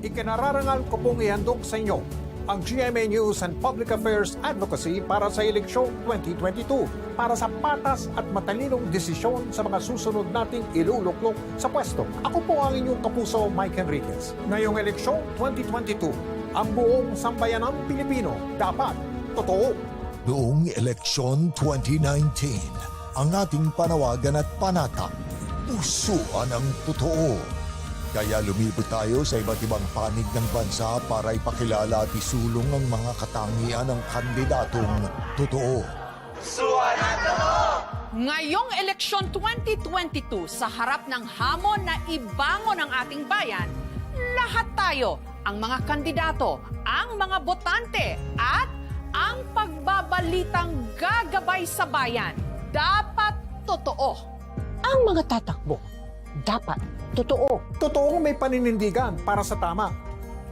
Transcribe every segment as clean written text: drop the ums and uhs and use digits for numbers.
Ikinararangal ko pong ihandog sa inyo ang GMA News and Public Affairs Advocacy para sa eleksyon 2022 para sa patas at matalinong desisyon sa mga susunod nating iluluklok sa pwesto. Ako po ang inyong kapuso, Mike Enriquez. Ngayong eleksyon 2022, ang buong sambayanang Pilipino dapat totoo. Noong eleksyon 2019, ang ating panawagan at panata, pusuan ang totoo. Kaya lumibot tayo sa iba't ibang panig ng bansa para ipakilala at isulong ang mga katangian ng kandidatong totoo. Pusuan ang totoo! Ngayong eleksyon 2022, sa harap ng hamon na ibangon ang ating bayan, lahat tayo, ang mga kandidato, ang mga botante, at ang pagbabalitang gagabay sa bayan, dapat totoo. Ang mga tatakbo, dapat totoo. Totoong may paninindigan para sa tama.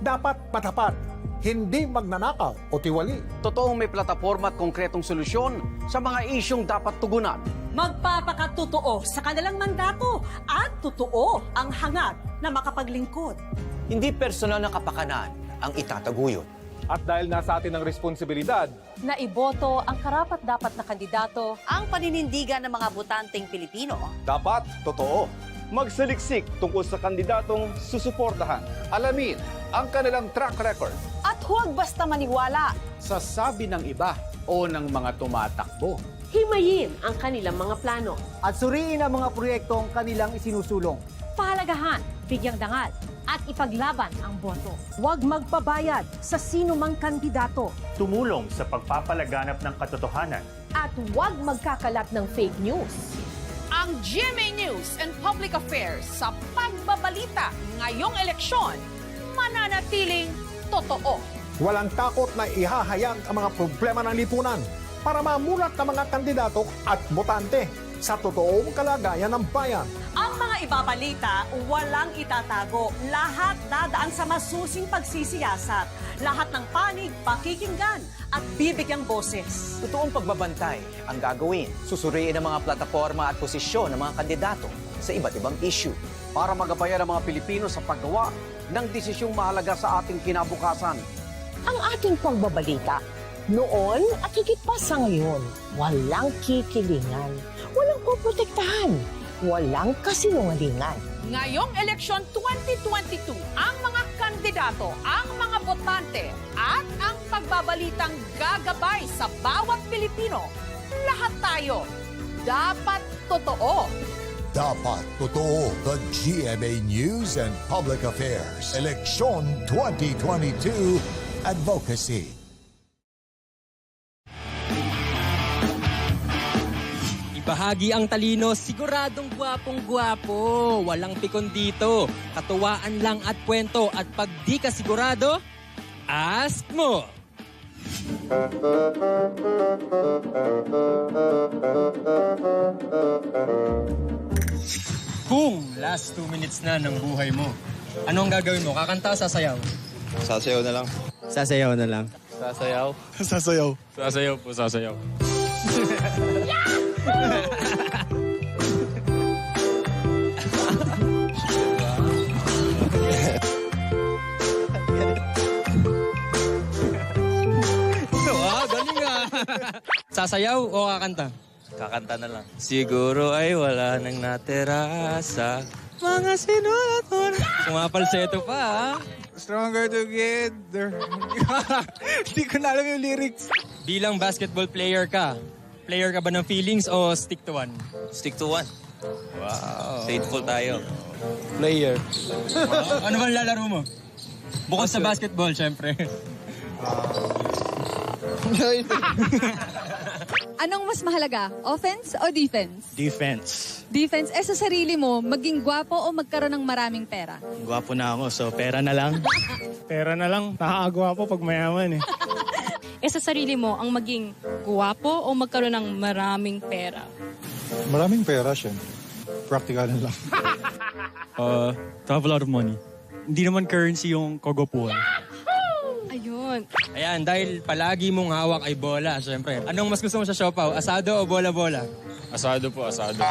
Dapat matapat, hindi magnanakaw o tiwali. Totoong may plataforma at konkretong solusyon sa mga isyong dapat tugunan. Magpapakatotoo sa kanilang mandato at totoo ang hangad na makapaglingkod. Hindi personal na kapakanan ang itataguyod. At dahil nasa atin ang responsibilidad, Na iboto ang karapat-dapat na kandidato. Ang paninindigan ng mga botanteng Pilipino. dapat totoo. Magsaliksik tungkol sa kandidatong susuportahan. Alamin ang kanilang track record. At huwag basta maniwala. Sa sabi ng iba o ng mga tumatakbo. Himayin ang kanilang mga plano. At suriin ang mga proyektong kanilang isinusulong. Pahalagahan, bigyang dangal, at ipaglaban ang boto. Huwag magpabayad sa sino mang kandidato. Tumulong sa pagpapalaganap ng katotohanan. At huwag magkakalat ng fake news. Ang GMA News and Public Affairs sa pagbabalita ngayong eleksyon, mananatiling totoo. Walang takot na ihahayag ang mga problema ng lipunan para mamulat ng mga kandidato at botante sa totoong kalagayan ng bayan. Ang mga ibabalita, walang itatago. Lahat dadaan sa masusing pagsisiyasat. Lahat ng panig, pakikinggan at bibigyang boses. Totoong pagbabantay ang gagawin. Susuriin ang mga plataforma at posisyon ng mga kandidato sa iba't ibang issue. Para magabayan ang mga Pilipino sa paggawa ng desisyong mahalaga sa ating kinabukasan. Ang ating pagbabalita, noon at higit pa sa ngayon, walang kikilingan, walang poprotektahan, walang kasinungalingan. Ngayong eleksyon 2022, ang mga kandidato, ang mga botante, at ang pagbabalitang gagabay sa bawat Pilipino, lahat tayo, dapat totoo. Dapat totoo. The GMA News and Public Affairs Eleksyon 2022 Advocacy. Bahagi ang talino, siguradong gwapong-gwapo. Walang pikon dito. Katuwaan lang at kwento. At pag di ka sigurado, ask mo! Kung last 2 minutes na ng buhay mo, anong gagawin mo? Kakanta o sasayaw? Sasayaw na lang. Sasayaw na lang. Sasayaw? Sasayaw. Sasayaw po, sasayaw. Galing ah. Sasayaw o kakanta? Kakanta na lang. Siguro ay wala nang natira sa mga sinulat mo. Sumapalseto pa ah. Stronger together. Hindi ko na alam yung lyrics. Bilang basketball player ka ba ng feelings o stick to one? Stick to one. Wow. Faithful tayo. Player. Wow. Ano bang lalaro mo? Bukod sa basketball, syempre. Anong mas mahalaga? Offense o defense? Defense. Defense. Sa sarili mo, maging gwapo o magkaroon ng maraming pera? Gwapo na ako, so pera na lang. Pera na lang. Nakakagwapo pag mayaman eh. Sa sarili mo, ang maging gwapo o magkaroon ng maraming pera? Maraming pera, syempre. Practical lang. To have a lot of money. Hindi naman currency yung kagwapuan. Ayun. Ayan, dahil palagi mong hawak ay bola, syempre. Anong mas gusto mo sa siopaw? Asado o bola-bola? Asado po, asado.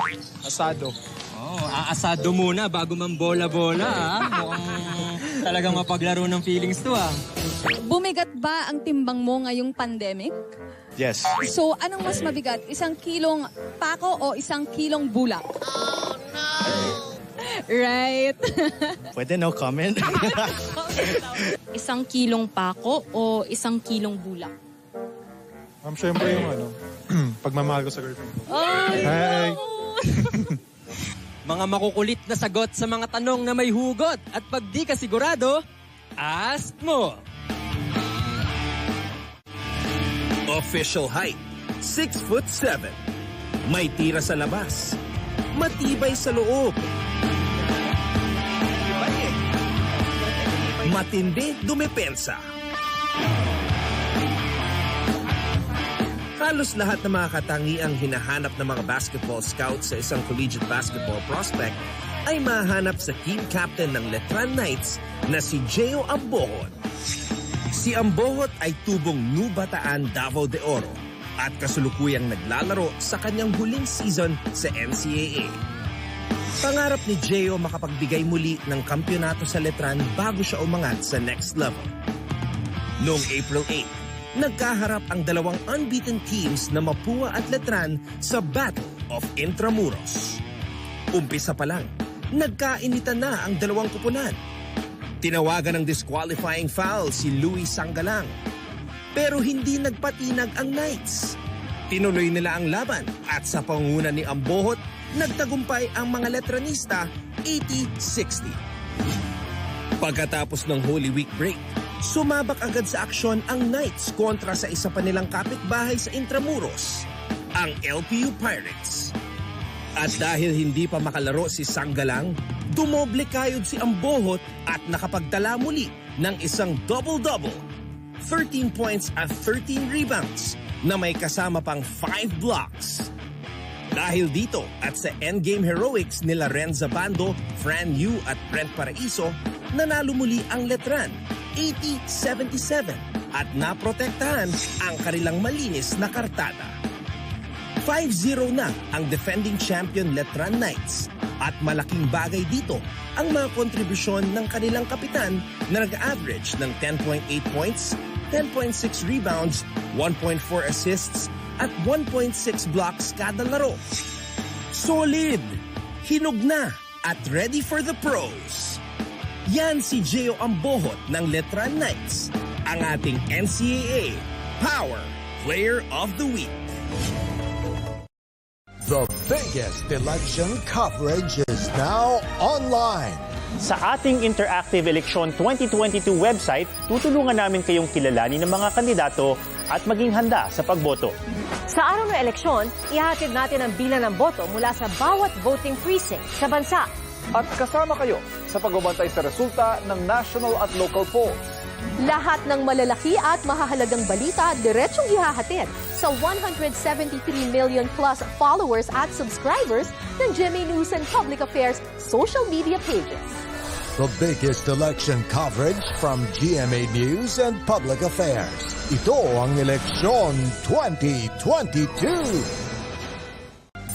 Asado. Oh, aasado muna bago man bola-bola, ah. Mukhang Talagang mapaglaro ng feelings to ah. Bumigat ba ang timbang mo ngayong pandemic? Yes. So, anong mas mabigat? 1 kilong pako o 1 kilong bulak? Oh, no! Right. Pwede no comment? 1 kilong pako o 1 kilong bulak? Siyempre yung pagmamahal ko sa girlfriend ko. Oh, Hi! Mga makukulit na sagot sa mga tanong na may hugot. At pag di ka sigurado, ask mo. Official height, 6'7". May tira sa labas. Matibay sa loob. Matindi dumepensa. Halos lahat ng mga katangiang hinahanap ng mga basketball scouts sa isang collegiate basketball prospect ay mahanap sa team captain ng Letran Knights na si Geo Ambohot. Si Ambohot ay tubong New Bataan Davao de Oro at kasulukuyang naglalaro sa kanyang huling season sa NCAA. Pangarap ni Geo makapagbigay muli ng kampyonato sa Letran bago siya umangat sa next level. Noong April 8, nagkaharap ang dalawang unbeaten teams na Mapua at Letran sa Battle of Intramuros. Umpisa pa lang, nagkainitan na ang dalawang kupunan. Tinawagan ng disqualifying foul si Louis Sanggalang. Pero hindi nagpatinag ang Knights. Tinuloy nila ang laban at sa pangunguna ni Ambohot, nagtagumpay ang mga Letranista 80-60. Pagkatapos ng Holy Week break, sumabak agad sa aksyon ang Knights kontra sa isa pa nilang kapitbahay sa Intramuros, ang LPU Pirates. At dahil hindi pa makalaro si Sanggalang, dumoble kayod si Ambohot at nakapagdala muli ng isang double-double, 13 points at 13 rebounds na may kasama pang 5 blocks. Dahil dito at sa endgame heroics nila Renza Bando, Fran Yu at Brent Paraiso, nanalo muli ang Letran 80-77 at naprotektahan ang kanilang malinis na kartada. 5-0 na ang defending champion Letran Knights at malaking bagay dito ang mga kontribusyon ng kanilang kapitan na nag-average ng 10.8 points, 10.6 rebounds, 1.4 assists at 1.6 blocks kada laro. Solid, hinog na at ready for the pros. Yan si Geo Ambohot ng Letran Knights, ang ating NCAA Power Player of the Week. The biggest election coverage is now online. Sa ating Interactive Election 2022 website, tutulungan namin kayong kilalanin ng mga kandidato at maging handa sa pagboto. Sa araw ng eleksyon, ihahatid natin ang bilang ng boto mula sa bawat voting precinct sa bansa. At kasama kayo sa pagbabantay sa resulta ng national at local polls. Lahat ng malalaki at mahahalagang balita diretsong ihahatid sa 173 million plus followers at subscribers ng GMA News and Public Affairs social media pages. The biggest election coverage from GMA News and Public Affairs. Ito ang Eleksyon 2022.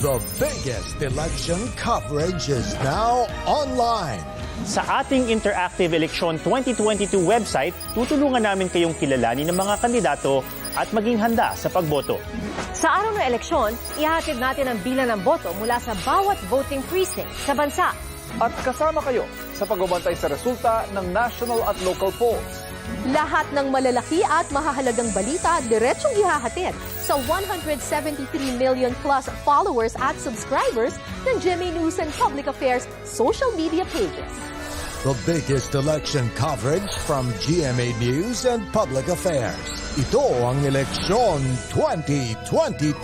The biggest election coverage is now online. Sa ating Interactive Election 2022 website, tutulungan namin kayong kilalanin ng mga kandidato at maging handa sa pagboto. Sa araw ng eleksyon, ihahatid natin ang bilang ng boto mula sa bawat voting precinct sa bansa. At kasama kayo sa pagbabantay sa resulta ng national at local polls. Lahat ng malalaki at mahahalagang balita diretsong ihahatid sa 173 million plus followers at subscribers ng GMA News and Public Affairs social media pages. The biggest election coverage from GMA News and Public Affairs. Ito ang Eleksyon 2022.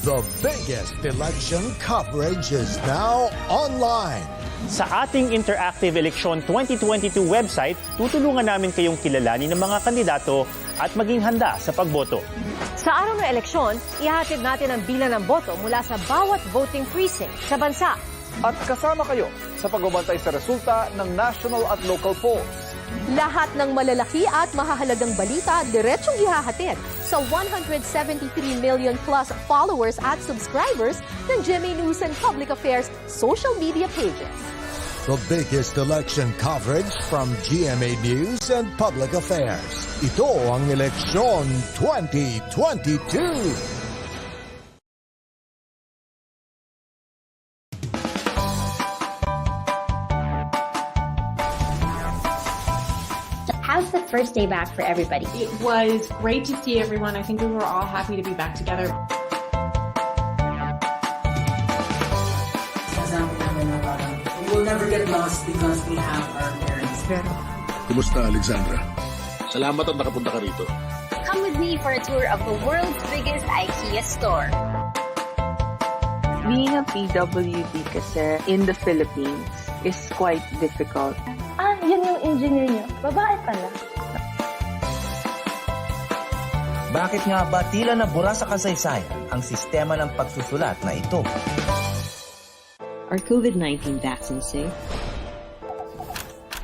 The biggest election coverage is now online. Sa ating Interactive Election 2022 website, tutulungan namin kayong kilalanin ng mga kandidato at maging handa sa pagboto. Sa araw ng eleksyon, ihahatid natin ang bilang ng boto mula sa bawat voting precinct sa bansa. At kasama kayo sa pagbabantay sa resulta ng national at local polls. Lahat ng malalaki at mahahalagang balita diretsong ihahatid sa 173 million plus followers at subscribers ng GMA News and Public Affairs social media pages. The biggest election coverage from GMA News and Public Affairs. Ito ang Eleksyon 2022. How's the first day back for everybody? It was great to see everyone. I think we were all happy to be back together. We will never get lost because we have our parents. Kumusta, Alexandra? Salamat at nakapunta ka rito. Come with me for a tour of the world's biggest IKEA store. Being a PWD kasi in the Philippines is quite difficult. Yun yung engineer niyo. Babae pala. Bakit nga ba tila nabura sa kasaysayan ang sistema ng pagsusulat na ito? Are COVID-19 vaccines safe?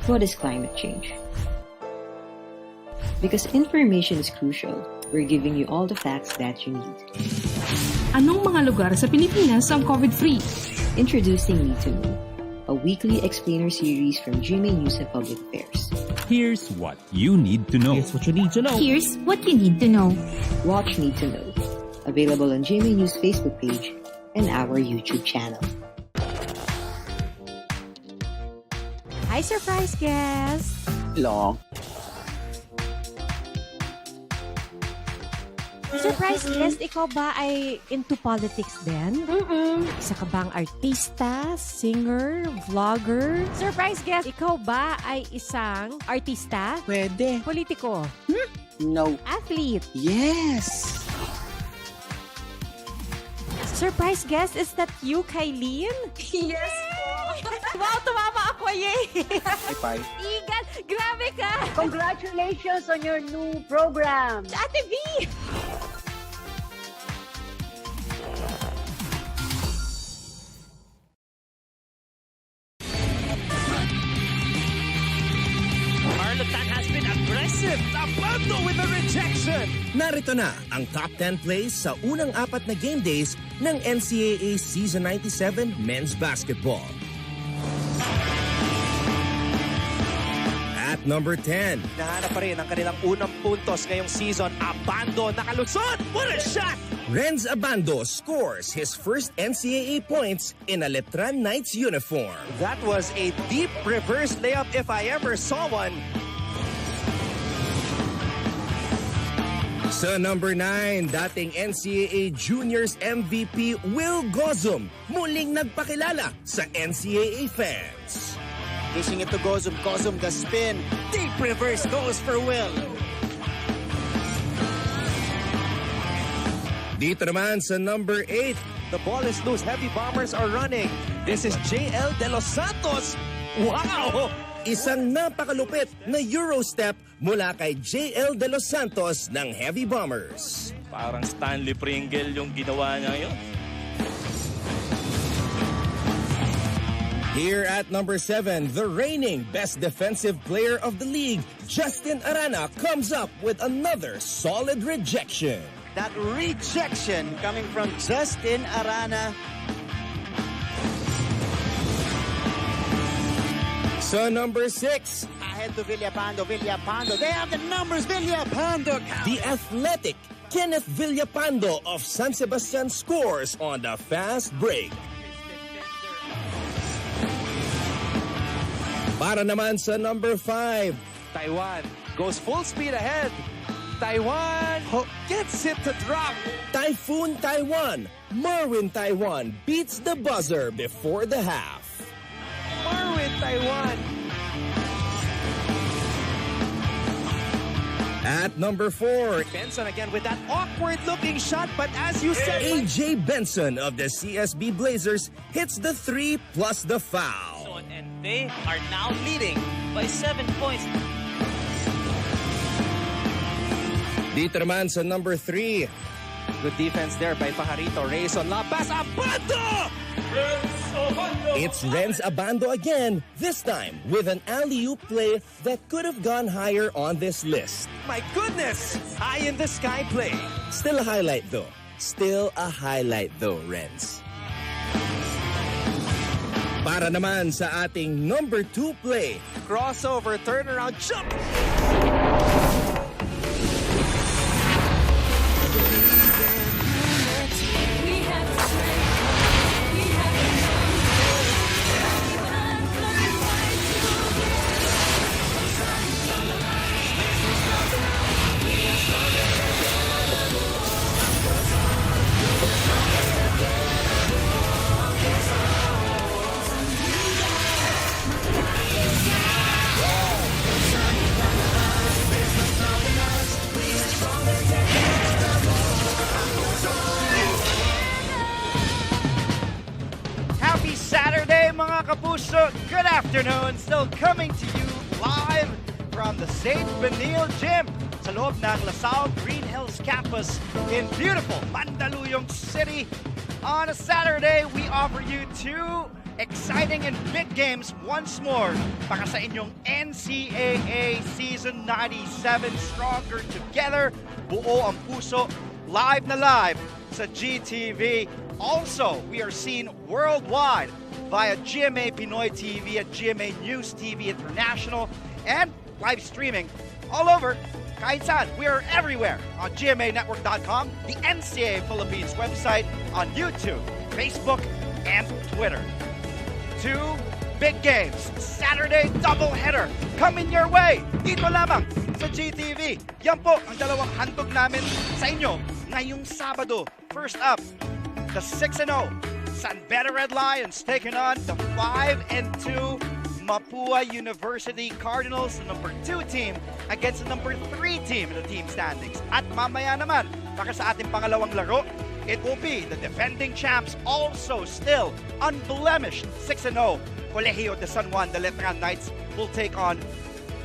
What is climate change? Because information is crucial, we're giving you all the facts that you need. Anong mga lugar sa Pilipinas ang COVID-free? Introducing Need to Know, a weekly explainer series from GMA News and Public Affairs. Here's what you need to know. Here's what you need to know. Here's what you need to know. Watch Need to Know. Available on GMA News Facebook page and our YouTube channel. Hi, surprise guest! Long. Surprise guest, ikaw ba ay into politics din? Isa ka bang artista, singer, vlogger? Surprise guest, ikaw ba ay isang artista? Pwede. Politiko? No. Athlete? Yes. Surprise guest, is that you, Kylene? Yes po. Wow, tumama ako, yay! Bye. Igan, grabe ka! Congratulations on your new program. Ate V! Marlotan has been aggressive. Tapando with the rejection. Narito na ang top 10 plays sa unang 4 na game days ng NCAA Season 97 Men's Basketball. At number 10. Nahanap pa rin ang kanilang unang puntos ngayong season. Abando nakalusot. What a shot! Renz Abando scores his first NCAA points in a Letran Knights uniform. That was a deep reverse layup if I ever saw one. Sa number 9, dating NCAA Juniors MVP Will Gozum muling nagpakilala sa NCAA fans. Kissing it to Gozum. Gozum the spin. Deep reverse goes for Will. Dito naman sa number 8. The ball is loose. Heavy Bombers are running. This is JL De Los Santos. Wow! Isang napakalupit na Euro step mula kay JL De Los Santos ng Heavy Bombers. Parang Stanley Pringle yung ginawa niya ngayon. Here at number 7, the reigning best defensive player of the league, Justin Arana, comes up with another solid rejection. That rejection coming from Justin Arana. Sa number 6, ahead to Villapando. They have the numbers. Villapando. The athletic Kenneth Villapando of San Sebastian scores on the fast break. Para naman sa number 5, Taiwan goes full speed ahead. Taiwan gets it to drop. Typhoon Taiwan. Marwin Taiwan beats the buzzer before the half. Marwin Taiwan. At number 4, Benson again with that awkward-looking shot, but as you said, AJ Benson of the CSB Blazers hits the 3 plus the foul. And they are now leading by 7 points. Dito naman sa number 3. Good defense there by Pajarito. Reyes on La Paz. Abando! It's Renz Abando again, this time with an alley-oop play that could have gone higher on this list. My goodness! High in the sky play. Still a highlight though, Renz. Para naman sa ating number 2 play. Crossover, turnaround, jump! Happy Saturday, mga kapuso! Good afternoon! Still coming to you live from the St. Benil Gym sa loob ng LaSalle Green Hills campus in beautiful Mandaluyong City. On a Saturday, we offer you 2 exciting and big games once more para sa inyong NCAA Season 97 Stronger Together. Buo ang puso, live na live sa GTV. Also, we are seen worldwide via GMA Pinoy TV at GMA News TV International and live streaming all over. Kahit saan, we are everywhere on GMAnetwork.com, the NCAA Philippines website, on YouTube, Facebook, and Twitter. 2 big games, Saturday doubleheader, coming your way, dito lamang sa GTV. Yan po ang dalawang handog namin sa inyo ngayong Sabado. First up, the 6-0 San Beda Red Lions taking on the 5-2 Mapua University Cardinals, the number 2 team against the number 3 team in the team standings. At mamaya naman, para sa ating pangalawang laro, it will be the defending champs, also still unblemished 6-0 Colegio de San Juan de Letran Knights will take on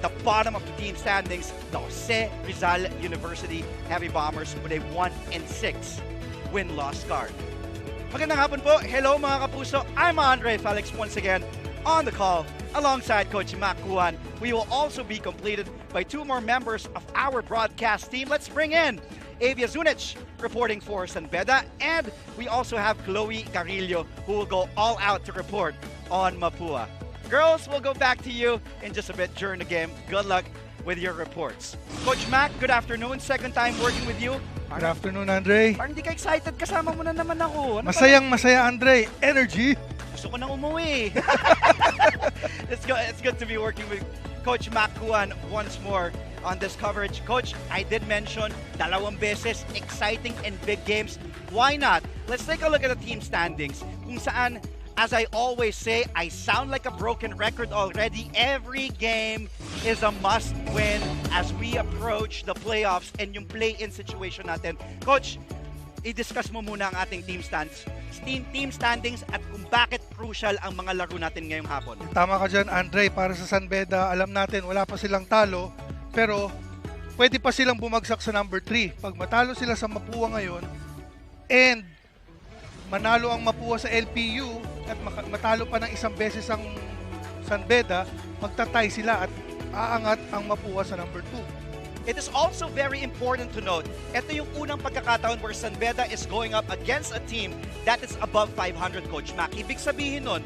the bottom of the team standings, the Jose Rizal University Heavy Bombers with a 1-6 win-loss card. Magandang hapon po. Hello mga kapuso. I'm Andre Felix once again on the call alongside Coach Mac Kuan. We will also be completed by 2 more members of our broadcast team. Let's bring in Avia Zunich reporting for San Beda, and we also have Chloe Carrillo who will go all out to report on Mapua. Girls, we'll go back to you in just a bit during the game. Good luck with your reports. Coach Mac, good afternoon. Second time working with you. Good afternoon, Andre. Parang di ka excited. Kasama mo na naman ako. Masaya, Andre. Energy. Gusto ko nang umuwi. It's good to be working with Coach Mac Kuan once more on this coverage. Coach, I did mention 2 beses exciting and big games. Why not? Let's take a look at the team standings. Kung saan, as I always say, I sound like a broken record already. Every game is a must-win as we approach the playoffs and yung play-in situation natin. Coach, i-discuss mo muna ang ating team standings at kung bakit crucial ang mga laro natin ngayong hapon. Tama ka dyan, Andre. Para sa San Beda, alam natin, wala pa silang talo, pero pwede pa silang bumagsak sa number 3. Pag matalo sila sa Mapua ngayon, and manalo ang Mapua sa LPU, at matalo pa ng 1 beses ang San Beda, magtatay sila at aangat ang Mapua sa number 2. It is also very important to note, ito yung unang pagkakataon where San Beda is going up against a team that is above 500, Coach Mac. Ibig sabihin nun,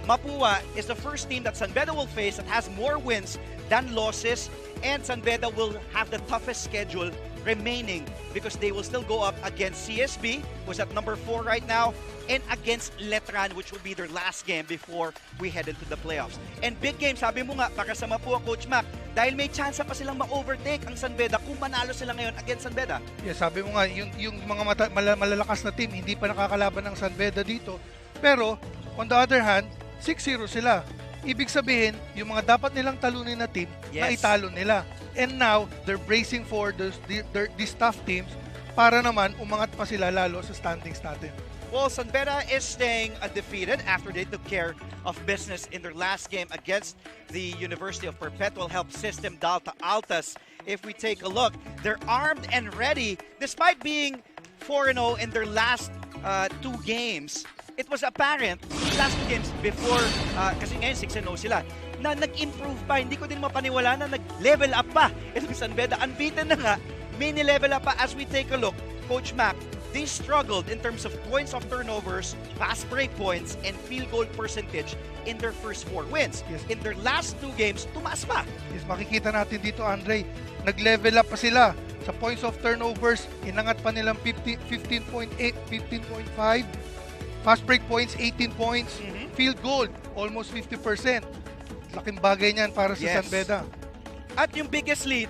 Mapua is the first team that San Beda will face that has more wins than losses, and San Beda will have the toughest schedule remaining because they will still go up against CSB, who's at number 4 right now, and against Letran, which will be their last game before we head into the playoffs. And big game, sabi mo nga, para sa Mapua, Coach Mac, dahil may chance pa silang ma-overtake ang San Beda kung manalo sila ngayon against San Beda. Yeah, sabi mo nga, yung mga malalakas na team, hindi pa nakakalaban ng San Beda dito. Pero, on the other hand, 6-0 sila. Ibig sabihin, yung mga dapat nilang talunin na team, na italo nila. And now, they're bracing for these tough teams para naman umangat pa sila lalo sa standings natin. Well, San Beda is staying undefeated after they took care of business in their last game against the University of Perpetual Help System, Dalta Altas. If we take a look, they're armed and ready despite being 4-0 in their last 2 games. It was apparent, last 2 games before, kasi ngayon 6-0 sila, na nag-improve pa. Hindi ko din mapaniwala na nag-level up pa. Itong San Beda, unbeaten na nga, mini-level up pa. As we take a look, Coach Mac, they struggled in terms of points of turnovers, fast break points, and field goal percentage in their first 4 wins. Yes. In their last 2 games, tumaas pa. Yes, makikita natin dito, Andre, nag-level up pa sila. Sa points of turnovers, inangat pa nilang 15.8, 15.5. Fast break points, 18 points. Field goal, almost 50%. Laking bagay niyan para sa San Beda. At yung biggest lead,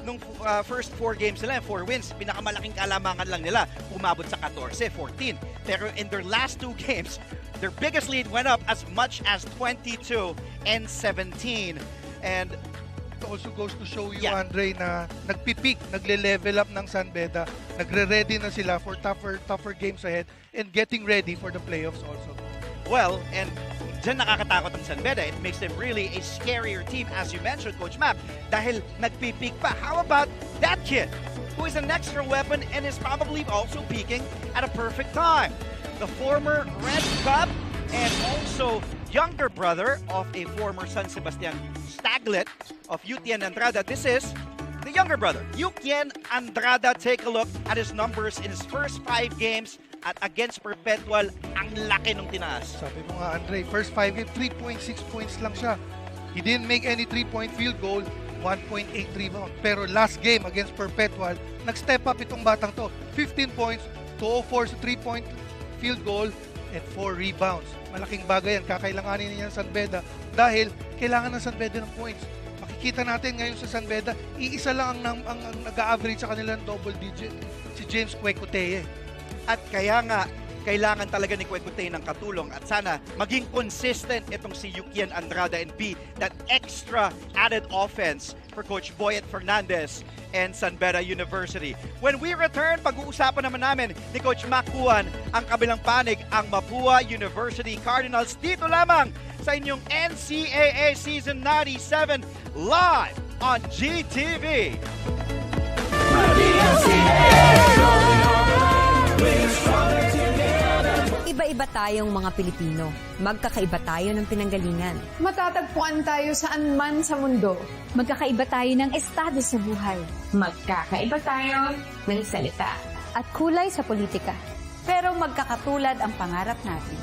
nung first 4 games nila, 4 wins, pinakamalaking kalamangan lang nila, umabot sa 14, 14. Pero in their last 2 games, their biggest lead went up as much as 22 and 17. And it also goes to show you, Andre, na nagpipeak, nagle-level up ng San Beda, nagre-ready na sila for tougher games ahead and getting ready for the playoffs also. Well, and dyan nakakatakot ang San Beda. It makes them really a scarier team, as you mentioned, Coach Map, dahil nagpipeak pa. How about that kid, who is an extra weapon and is probably also peaking at a perfect time? The former Red Cub and also younger brother of a former San Sebastian Staglet of Yutien Andrada. This is the younger brother, Yutien Andrada. Take a look at his numbers in his first 5 games at against Perpetual. Ang laki nung tinaas. Sabi mo nga, Andre, first 5 games, 3.6 points lang siya. He didn't make any 3-point field goal, 1.8 rebound. Pero last game against Perpetual, nag-step up itong batang to. 15 points, 204 sa 3-point field goal, and 4 rebounds. Malaking bagay yan. Kakailanganin niya ng San Beda dahil kailangan ng San Beda ng points. Makikita natin ngayon sa San Beda, iisa lang ang nag-average sa kanilang double digit, si James Kwekuteye. At kaya nga, kailangan talaga ni Kwekuteye ng katulong at sana maging consistent itong si Yukien Andrada and be that extra added offense for Coach Boyet Fernandez and San Beda University. When we return, pag-uusapan naman namin ni Coach Makuan ang kabilang panig, ang Mapua University Cardinals, dito lamang sa inyong NCAA Season 97 live on GTV. Iba-iba tayong mga Pilipino. Magkakaiba tayo ng pinanggalingan. Matatagpuan tayo saan man sa mundo. Magkakaiba tayo ng estado sa buhay. Magkakaiba tayo ng salita. At kulay sa politika. Pero magkakatulad ang pangarap natin.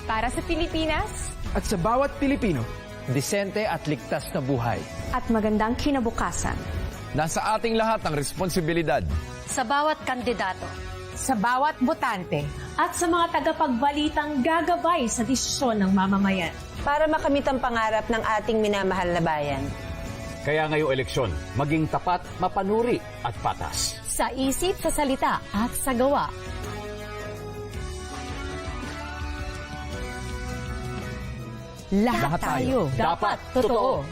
Para sa Pilipinas. At sa bawat Pilipino, disente at ligtas na buhay. At magandang kinabukasan. Nasa ating lahat ang responsibilidad. Sa bawat kandidato. Sa bawat botante. At sa mga tagapagbalitang gagabay sa desisyon ng mamamayan. Para makamit ang pangarap ng ating minamahal na bayan. Kaya ngayong eleksyon, maging tapat, mapanuri at patas. Sa isip, sa salita at sa gawa. Lahat tayo dapat totoo.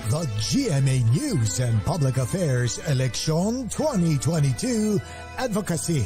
The GMA News and Public Affairs Election 2022 Advocacy.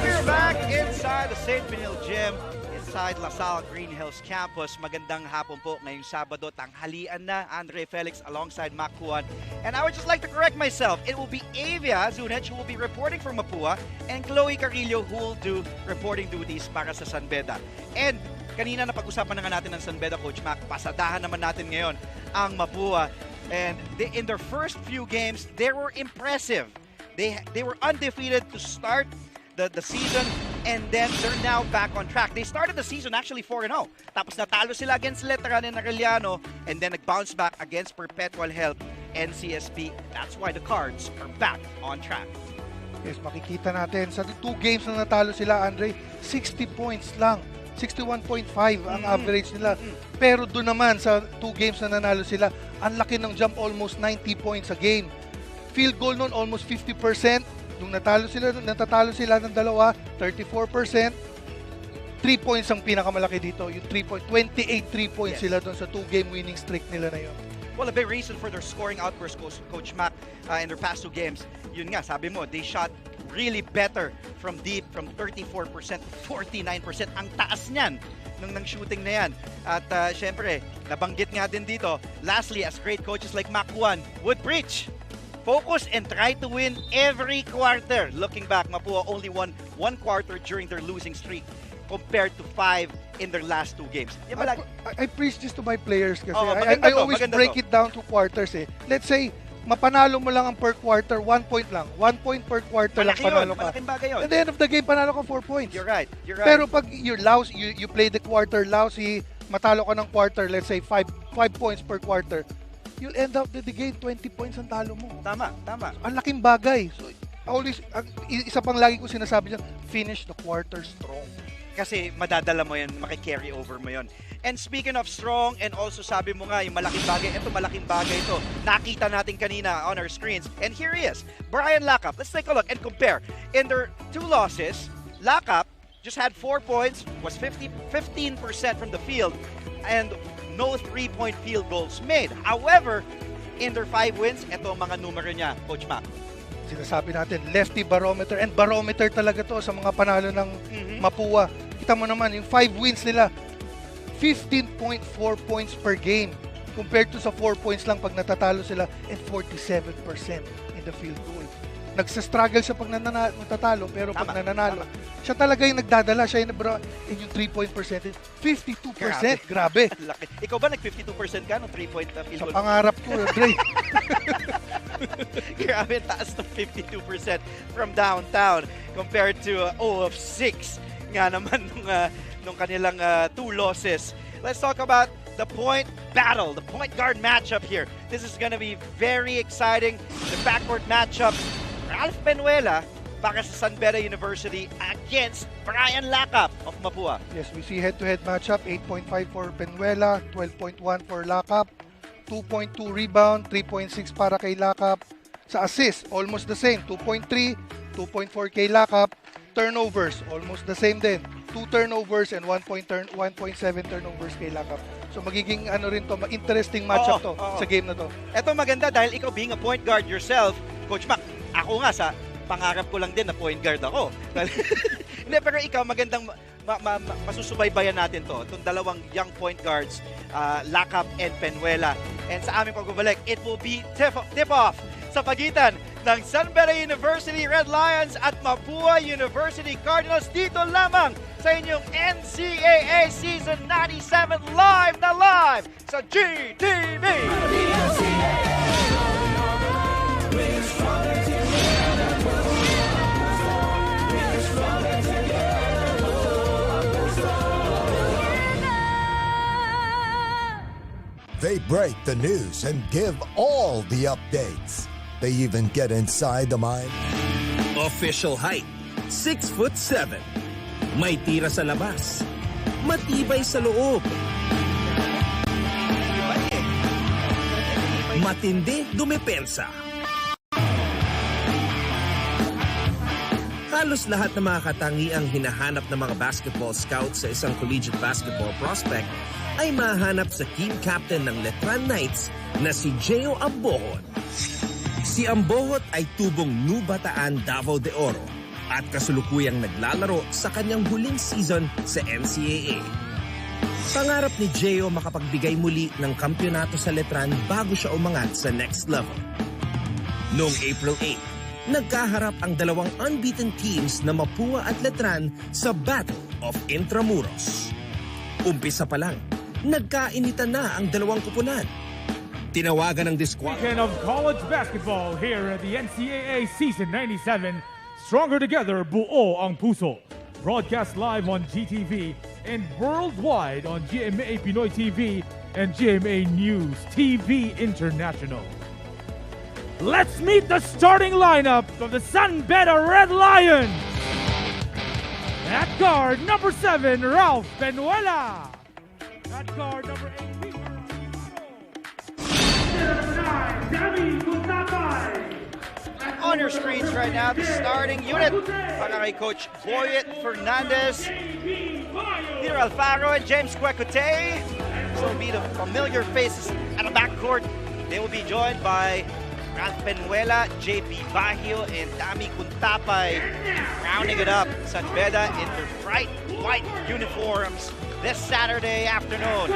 We're back inside the St. Benil Gym, inside LaSalle Green Hills Campus. Magandang hapon po ngayong Sabado, tanghalian na. Andre Felix alongside Makuan. And I would just like to correct myself. It will be Avia Zunich who will be reporting for Mapua and Chloe Carrillo who will do reporting duties para sa San Beda. And kanina napag-usapan na nga natin ng San Beda, Coach Mac. Pasadahan naman natin ngayon ang Mapua. And in their first few games, they were impressive. They were undefeated to start the season, and then they're now back on track. They started the season actually 4-0. Tapos natalo sila against Letran and Arellano, and then nag-bounce back against Perpetual Help, NCSP. That's why the Cards are back on track. Yes, makikita natin. Sa 2 games na natalo sila, Andre, 60 points lang. 61.5 ang average nila. Pero doon naman, sa 2 games na nanalo sila, ang laki ng jump, almost 90 points a game. Field goal nun, almost 50%. Nung natatalo sila ng dalawa, 34%. 3 points ang pinakamalaki dito. Yung 28 3 points sila doon sa 2-game winning streak nila na yun. Well, a big reason for their scoring outburst, Coach Mac, in their past 2 games, yun nga, sabi mo, they shot really better from deep, from 34% to 49%. Ang taas niyan ng shooting na yan. At syempre, nabanggit nga din dito, lastly, as great coaches like Makuan would preach, focus and try to win every quarter. Looking back, Mapua only won 1 quarter during their losing streak compared to 5 in their last 2 games. I preach this to my players kasi maganda I always break it down to quarters eh. Let's say, mapanalo mo lang ang per quarter, 1 point lang. 1 point per quarter lang panalo ka. Malaking bagay yun. At the end of the game, panalo ka 4 points. You're right. Pero pag you're lousy, you play the quarter lousy, matalo ka ng quarter, let's say 5 points per quarter, you'll end up with the game 20 points ang talo mo. Tama. Ang laking bagay. So, always, isa pang lagi ko sinasabi dyan, finish the quarter strong. Kasi madadala mo yan, maki-carry over mo yon. And speaking of strong, and also sabi mo nga, yung malaking bagay, malaking bagay ito. Nakita natin kanina on our screens. And here he is, Brian Lacap. Let's take a look and compare. In their 2 losses, Lacap just had 4 points, was 15% from the field, and no 3-point field goals made. However, in their 5 wins, ito ang mga numero niya, Coach Mac. Sinasabi natin, lefty barometer, and barometer talaga to sa mga panalo ng Mapua. Kita mo naman, yung 5 wins nila, 15.4 points per game compared to sa 4 points lang pag natatalo sila and 47% in the field goal. Nagsa-struggle siya pag natatalo pero pag nananalo, siya talaga yung nagdadala, siya yung 3-point percentage, 52%. Grabe. Ikaw ba nag-52% ka ng 3-point field goal? Sa pangarap ko, Dre. Grabe, taas ng 52% from downtown compared to 0 of 6 nga naman nung kanilang 2 losses. Let's talk about the point battle, the point guard matchup here. This is gonna be very exciting. The backcourt matchup, Ralph Penuela para sa Beda University against Brian Lacap of Mapua. Yes, we see head-to-head matchup, 8.5 for Penuela, 12.1 for Lacap, 2.2 rebound, 3.6 para kay Lacap. Sa assist, almost the same, 2.3, 2.4 kay Lacap. Turnovers, almost the same din. 2 turnovers and 1.7 turnovers kay Lacap. So magiging rin to, interesting matchup to sa game na to. Ito maganda dahil ikaw being a point guard yourself, Coach Mac, ako nga sa pangarap ko lang din na point guard ako. Hindi, pero ikaw magandang masusubaybayan natin to. Itong dalawang young point guards, Lacap and Penuela. And sa aming pagbabalik, it will be tip-off sa pagitan ng Beda University Red Lions at Mapua University Cardinals dito lamang sa inyong NCAA Season 97 live na live sa GTV! They break the news and give all the updates. They even get inside the mind. Official height, 6'7". May tira sa labas. Matibay sa loob. Matindi dumepensa. Halos lahat ng mga katangiang hinahanap ng mga basketball scouts sa isang collegiate basketball prospect ay mahanap sa team captain ng Letran Knights na si Geo Ambohot. Si Ambohot ay tubong New Bataan Davao de Oro at kasulukuyang naglalaro sa kanyang huling season sa NCAA. Pangarap ni Geo makapagbigay muli ng kampyonato sa Letran bago siya umangat sa next level. Noong April 8, nagkaharap ang dalawang unbeaten teams na Mapua at Letran sa Battle of Intramuros. Umpisa pa lang, nagkainitan na ang dalawang kupunan. Tinawagan ng Weekend of college basketball here at the NCAA Season 97. Stronger together, buo ang puso. Broadcast live on GTV and worldwide on GMA Pinoy TV and GMA News TV International. Let's meet the starting lineup of the Beda Red Lions. At guard, number 7, Ralph Penuela. At guard, number 8, Peter. On your screens right now, the starting unit para kay Coach Boyet Fernandez, Peter Alfaro, and James Quecote. So will be the familiar faces at the backcourt. They will be joined by Ralph Penuela, JP Bahio, and Dami Kuntapay. Rounding it up, Beda in their bright white uniforms this Saturday afternoon.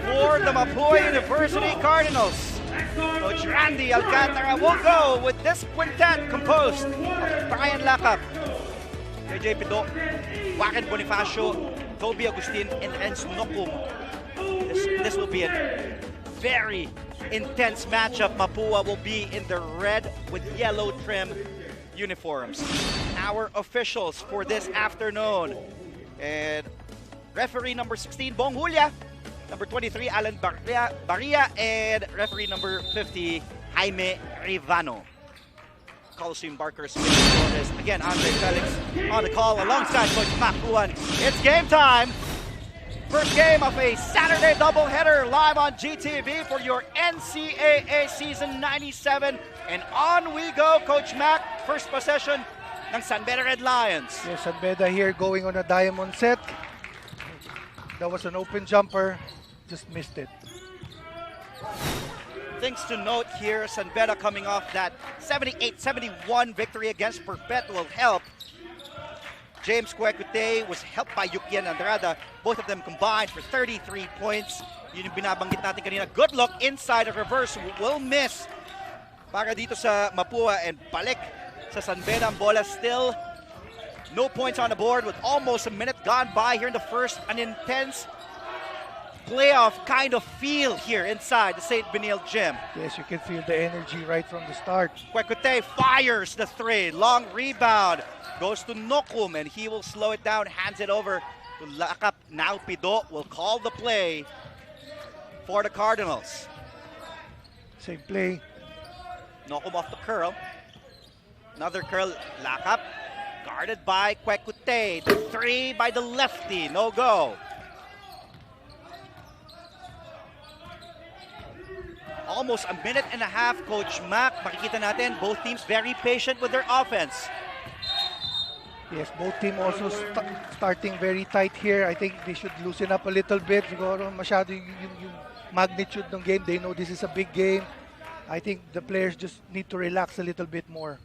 For the Mapua University Cardinals, Coach Randy Alcantara will go with this quintet composed of Brian Lacap, JP Do, Joaquin Bonifacio, Toby Agustin and Renz Nokum. This will be a very intense matchup. Mapua will be in the red with yellow trim uniforms. Our officials for this afternoon. And referee number 16, Bong Julia. Number 23, Alan Barria. And referee number 50, Jaime Rivano. Coliseum Barkers. Again, Andre Felix on the call alongside Coach Mapua. It's game time. First game of a Saturday doubleheader live on GTV for your NCAA Season 97. And on we go, Coach Mac. First possession ng San Beda Red Lions. Yes, San Beda here going on a diamond set. That was an open jumper. Just missed it. Things to note here, San Beda coming off that 78-71 victory against Perpetual Help. James Cuecute was helped by Yukian Andrada. Both of them combined for 33 points. Yun yung binabanggit natin kanina. Good look inside a reverse. Will miss para dito sa Mapua and balik sa San Beda. Ang bola still no points on the board with almost a minute gone by here in the first. An intense playoff kind of feel here inside the St. Benil gym. Yes, you can feel the energy right from the start. Cuecute fires the three. Long rebound. Goes to Nokum and he will slow it down. Hands it over to Lakap. Now Pido will call the play for the Cardinals. Same play. Nokum off the curl. Another curl. Lakap. Guarded by Cuecute. The three by the lefty. No go. Almost a minute and a half, Coach Mac. Makikita natin, both teams very patient with their offense. Yes, both teams also starting very tight here. I think they should loosen up a little bit. Siguro masyado yung magnitude ng game. They know this is a big game. I think the players just need to relax a little bit more.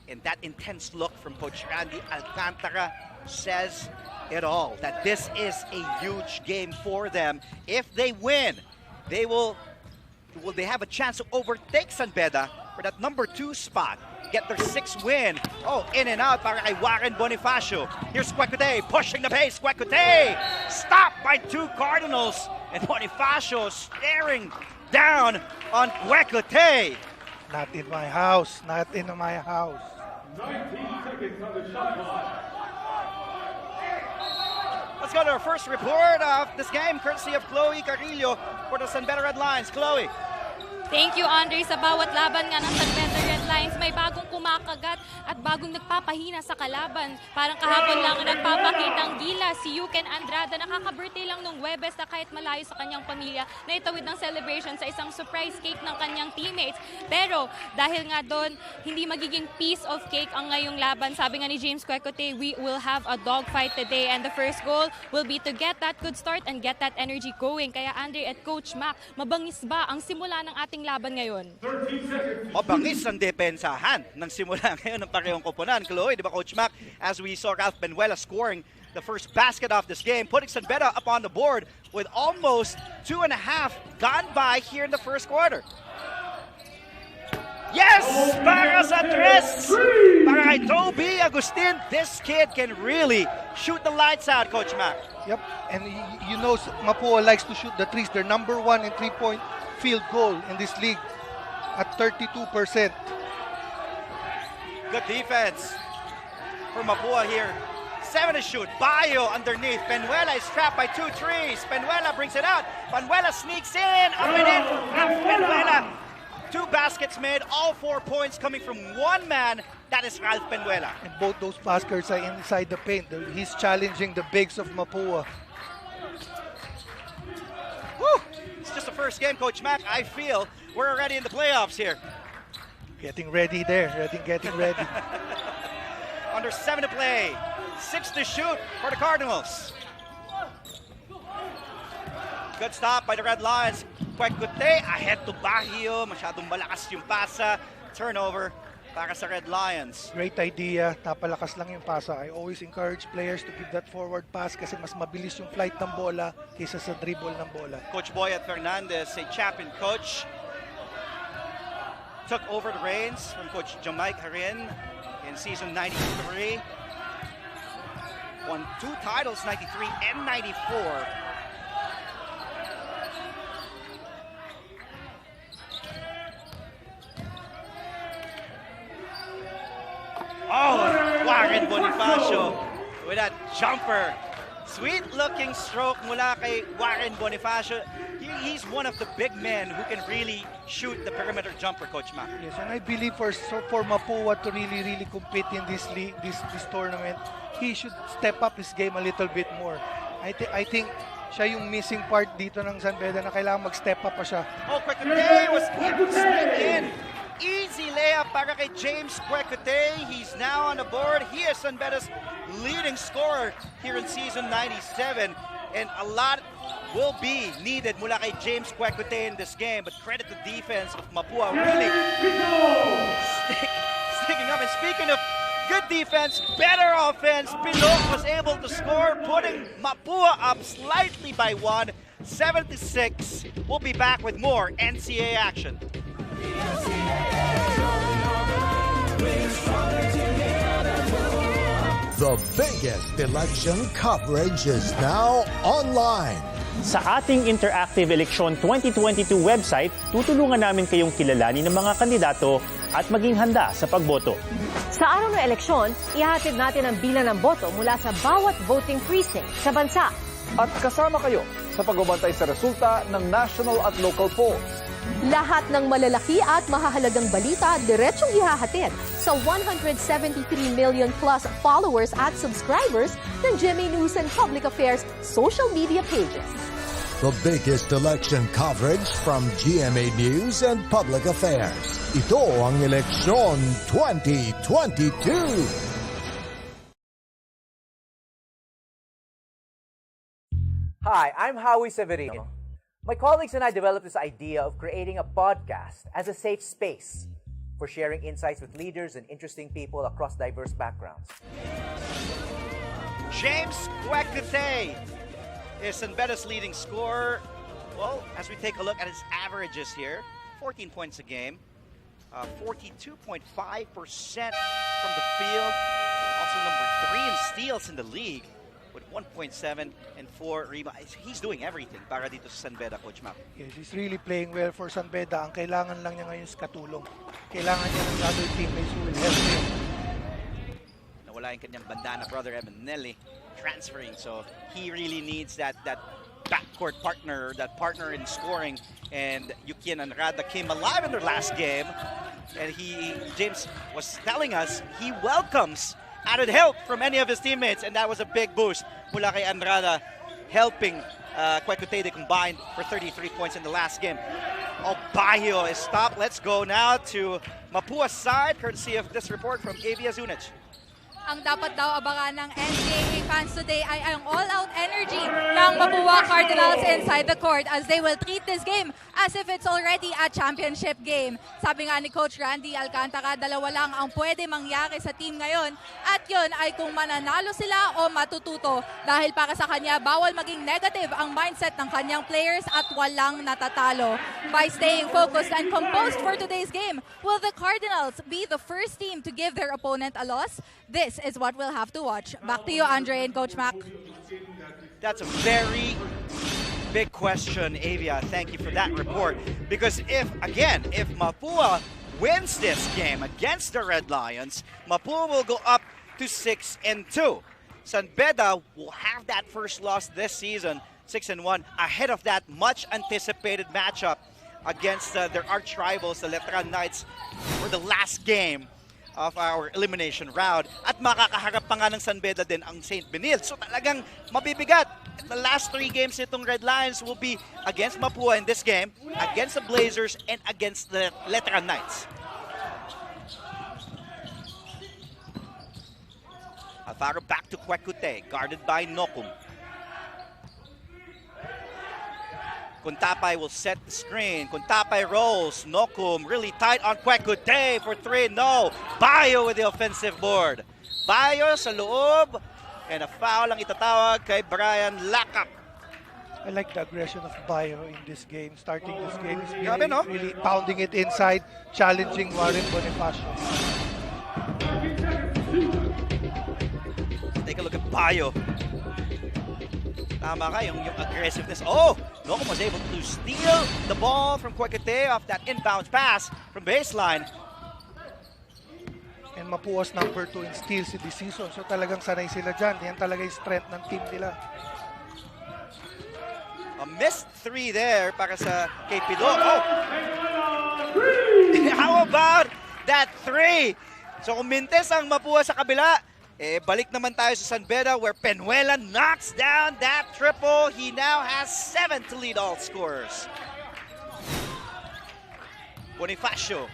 And that intense look from Coach Randy Alcantara says it all. That this is a huge game for them. If they win, will they have a chance to overtake San Beda for that number 2 spot? Get their 6th win. Oh, in and out para kay Warren Bonifacio. Here's Cuecute pushing the pace. Cuecute stopped by 2 Cardinals. And Bonifacio staring down on Cuecute. Not in my house. Not in my house. 19 seconds on the shot clock. Let's go to our first report of this game, courtesy of Chloe Carrillo for the San Beda Red Lions. Chloe. Thank you, Andre. Sa bawat laban nga ng San Beda Red Lions, may bagong kumakagat at bagong nagpapahina sa kalaban. Parang kahapon lang nagpapakitang gila si Yuken Andrada. Nakaka-birthday lang nung Webes na kahit malayo sa kanyang pamilya na itawid ng celebration sa isang surprise cake ng kanyang teammates. Pero dahil nga doon, hindi magiging piece of cake ang ngayong laban. Sabi nga ni James Cuecute, we will have a dogfight today and the first goal will be to get that good start and get that energy going. Kaya Andre at Coach Mac, mabangis ba ang simula ng ating laban ngayon? Mabangis ang depensahan ng simula ngayon ng parehong koponan. Chloe, di ba Coach Mac? As we saw Ralph Benuela scoring the first basket of this game, putting San Beda up on the board with almost 2.5 gone by here in the first quarter. Yes! Para sa tres! Para kay Toby Agustin. This kid can really shoot the lights out, Coach Mac. Yep, and you know Mapua likes to shoot the threes. They're number 1 in 3-point field goal in this league at 32%. Good defense for Mapua here. 7 to shoot. Bayo underneath. Benuela is trapped by 2 trees. Benuela brings it out. Benuela sneaks in. Up and in. Benuela. 2 baskets made. All 4 points coming from one man. That is Ralph Benuela. And both those baskets are inside the paint. He's challenging the bigs of Mapua. Woo! It's just the first game, Coach Mac. I feel we're already in the playoffs here. Getting ready there. Getting ready. Under 7 to play. 6 to shoot for the Cardinals. Good stop by the Red Lions. Cuecute ahead to Baguio. Masyadong malakas yung pasa. Turnover para sa Red Lions. Great idea. Napalakas lang yung pasa. I always encourage players to give that forward pass kasi mas mabilis yung flight ng bola kaysa sa dribble ng bola. Coach Boyet Fernandez, a champion coach, took over the reins from Coach Jamaic Harin in season 93. won 2 titles, 93 and 94. Oh, Warren Bonifacio with that jumper. Sweet-looking stroke mula kay Warren Bonifacio. He's one of the big men who can really shoot the perimeter jumper, Coach Mac. Yes, and I believe for Mapua to really compete in this league, this tournament, he should step up his game a little bit more. I think siya yung missing part dito ng San Beda na kailangan mag-step up pa siya. Oh, Kwekutey was able to sneak in. Easy layup para kay James Kwekutey. He's now on the board. He is San Beda's leading scorer here in season 97. And a lot will be needed mula kay James Kwekutey in this game. But credit the defense of Mapua really sticking up. And speaking of good defense, better offense, Pinok was able to score, putting Mapua up slightly by 1, 7-6. We'll be back with more NCAA action. The biggest election coverage is now online. Sa ating Interactive Election 2022 website, tutulungan namin kayong kilalanin ng mga kandidato at maging handa sa pagboto. Sa araw ng eleksyon, ihahatid natin ang bilang ng boto mula sa bawat voting precinct sa bansa. At kasama kayo sa pagbabantay sa resulta ng national at local polls. Lahat ng malalaki at mahahalagang balita diretsyong ihahatid sa 173 million plus followers at subscribers ng GMA News and Public Affairs social media pages. The biggest election coverage from GMA News and Public Affairs. Ito ang Eleksyon 2022. Hi, I'm Howie Severino. My colleagues and I developed this idea of creating a podcast as a safe space for sharing insights with leaders and interesting people across diverse backgrounds. James Kwekutey is San Beda's leading scorer. Well, as we take a look at his averages here, 14 points a game, 42.5% from the field, also number 3 in steals in the league, with 1.7 and 4 rebounds. He's doing everything para dito sa San Beda, Coach Mac. Yes, he's really playing well for San Beda. Ang kailangan lang niya ngayon is katulong. Kailangan niya ng other teammates who will help him. Nawala yung kanyang bandana brother, Evan Nelly, transferring. So he really needs that backcourt partner, that partner in scoring. And Yukian and Rada came alive in their last game. And James was telling us he welcomes added help from any of his teammates, and that was a big boost mula kay Andrada, helping Kwekutey to combine for 33 points in the last game. Bayo is stopped. Let's go now to Mapua's side, courtesy of this report from Avia Zunich. Ang dapat daw abangan ng NCAA fans today ay ang all-out energy ng Mapua Cardinals inside the court as they will treat this game as if it's already a championship game. Sabi nga ni Coach Randy Alcantara, dalawa lang ang pwede mangyari sa team ngayon at yun ay kung mananalo sila o matututo. Dahil para sa kanya, bawal maging negative ang mindset ng kanyang players at walang natatalo. By staying focused and composed for today's game, will the Cardinals be the first team to give their opponent a loss? This is what we'll have to watch. Back to you, Andre and Coach Mac. That's a very big question, Avia. Thank you for that report. Because if Mapua wins this game against the Red Lions, Mapua will go up to 6-2. San Beda will have that first loss this season, 6-1, ahead of that much anticipated matchup against their arch rivals, the Letran Knights, for the last game of our elimination round. At makakaharap pa nga ng San Beda din ang St. Benilde. So talagang mabibigat. The last 3 games nitong Red Lions will be against Mapua in this game, against the Blazers, and against the Letran Knights. Alfaro back to Kwekutey, guarded by Nokum. Kuntapay will set the screen. Kuntapay rolls. Nokum really tight on Kwekutey for 3. No. Bayo with the offensive board. Bayo sa loob. And a foul ang itatawag kay Brian Lakap. I like the aggression of Bayo in this game. Starting this game is really pounding it inside, challenging Warren Bonifacio. Take a look at Bayo. Tama ka, yung aggressiveness. Oh! Nocum was able to steal the ball from Quecote off that inbound pass from baseline. And Mapua's number 2 in steals this season. So talagang sanay sila dyan. Yan talaga yung strength ng team nila. A missed 3 there para sa kay Pido. Oh! How about that 3? So kung mintes ang Mapua sa kabila, balik naman tayo sa San Beda where Penuela knocks down that triple. He now has 7 to lead all scorers. Bonifacio.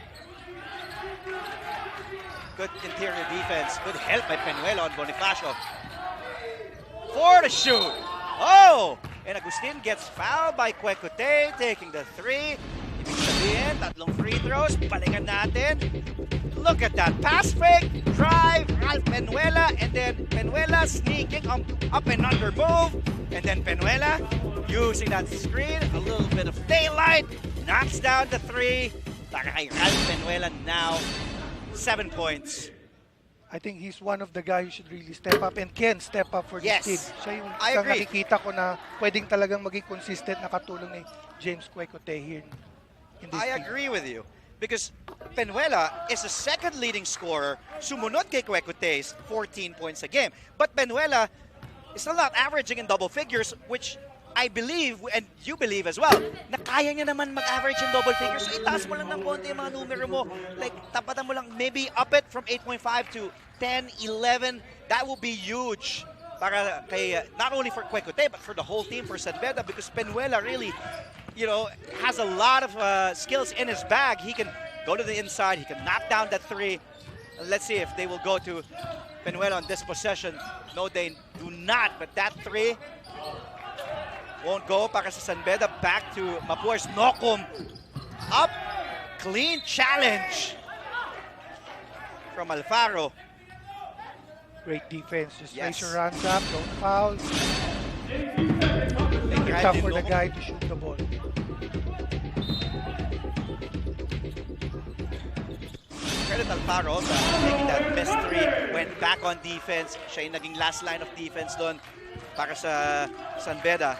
Good interior defense. Good help by Penuela on Bonifacio. For the shoot. Oh! And Agustin gets fouled by Quecote, taking the 3. Ibig sabihin, 3 free throws. Balikan natin. Look at that. Pass fake, drive, Ralph Penuela, and then Penuela sneaking up and under move. And then Penuela using that screen, a little bit of daylight, knocks down the 3. Para kay Ralph Penuela now, 7 points. I think he's one of the guys who should really step up and can step up for this team. Siya yung isang nakikita ko na pwedeng talagang maging consistent na katulong ni James Quecote here in this team. I agree with you. Because Penuela is the second leading scorer, sumunod kay Quecote's 14 points a game. But Penuela is still not averaging in double figures, which I believe, and you believe as well, na kaya niya naman mag-average in double figures. So itaas mo lang ng konti yung mga numero mo. Like, tapatan mo lang, maybe up it from 8.5 to 10, 11. That will be huge. Para kay, not only for Quecote, but for the whole team, for San Beda, because Penuela really, you know, has a lot of skills in his bag. He can go to the inside, he can knock down that 3. Let's see if they will go to Penuela on this possession. No, they do not, but that 3 won't go para sa San Beda. Back to Mapua's Nocum. Up, clean challenge from Alfaro. Great defense. Just raise your hands up, don't foul. It's tough for the guy to shoot the ball. Credit Alfaro sa making that best 3. Went back on defense. Siya yung naging last line of defense doon para sa San Beda.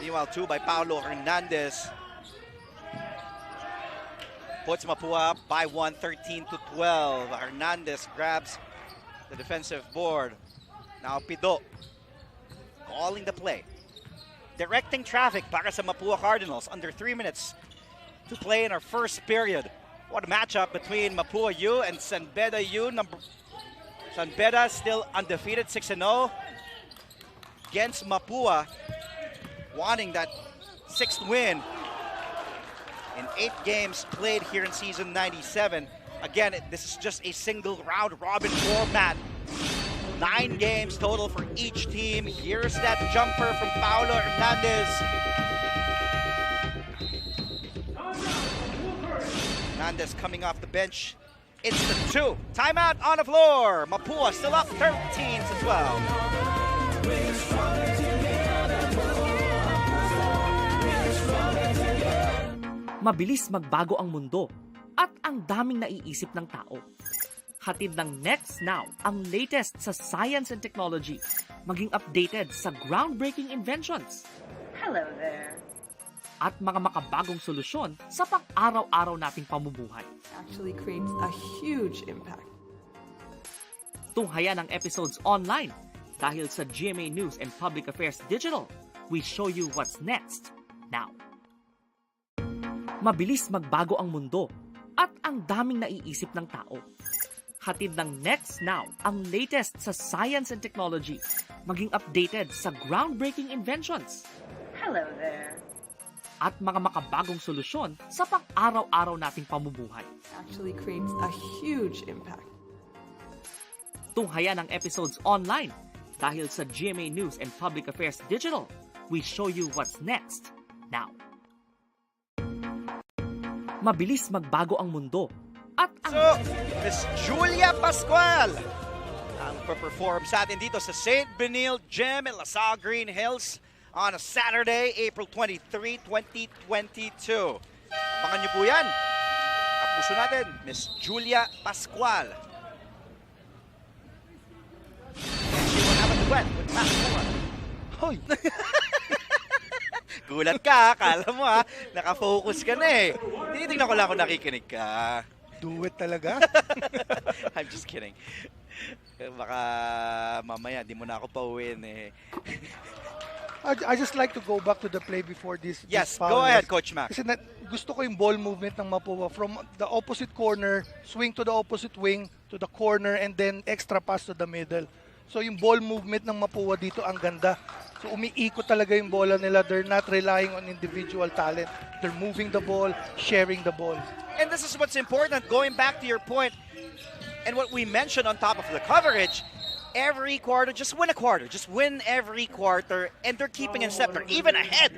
Meanwhile, 2 by Paolo Hernandez. Puts Mapua up by 1, 13-12. Hernandez grabs the defensive board. Now Pido calling the play. Directing traffic para sa Mapua Cardinals. Under 3 minutes to play in our first period. What a matchup between Mapua U and San Beda U. San Beda still undefeated, 6-0 against Mapua, wanting that 6th win in 8 games played here in season 97. Again, this is just a single round robin format. 9 games total for each team. Here's that jumper from Paolo Hernandez. Hernandez coming off the bench. It's the 2. Timeout on the floor. Mapua still up 13-12. Mabilis magbago ang mundo at ang daming naiisip ng tao. Hatid ng Next Now ang latest sa science and technology, maging updated sa groundbreaking inventions. Hello there. At mga makabagong solusyon sa pang-araw-araw nating pamumuhay. Actually creates a huge impact. Tunghayan ang episodes online dahil sa GMA News and Public Affairs Digital. We show you what's next now. Mabilis magbago ang mundo at ang daming naiisip ng tao. Hatid ng Next Now ang latest sa science and technology, maging updated sa groundbreaking inventions. Hello there. At mga makabagong solusyon sa pang-araw-araw nating pamumuhay. Actually creates a huge impact. Tunghayan ang episodes online dahil sa GMA News and Public Affairs Digital. We show you what's next now. Mabilis magbago ang mundo. At ang... So, Miss Julia Pascual ang perform sa atin dito sa St. Benil Gym in LaSalle Green Hills on a Saturday, April 23, 2022. Abangan niyo po yan. Kapuso natin, Miss Julia Pascual. duet with Mapua. Hoy! Gulat ka, kala mo ha, nakafocus ka na eh. Tinitingnan ko lang kung nakikinig ka. Do it talaga? I'm just kidding. Baka mamaya, di mo na ako pauwiin eh. I just like to go back to the play before this. Yes, this foul. go ahead, Coach Mac. Kasi gusto ko yung ball movement ng Mapua from the opposite corner, swing to the opposite wing, to the corner, and then extra pass to the middle. So yung ball movement ng Mapua dito ang ganda. So umiikot talaga yung bola nila. They're not relying on individual talent. They're moving the ball, sharing the ball. And this is what's important, going back to your point, and what we mentioned on top of the coverage, every quarter, just win a quarter. Just win every quarter, and they're keeping in step. They're even ahead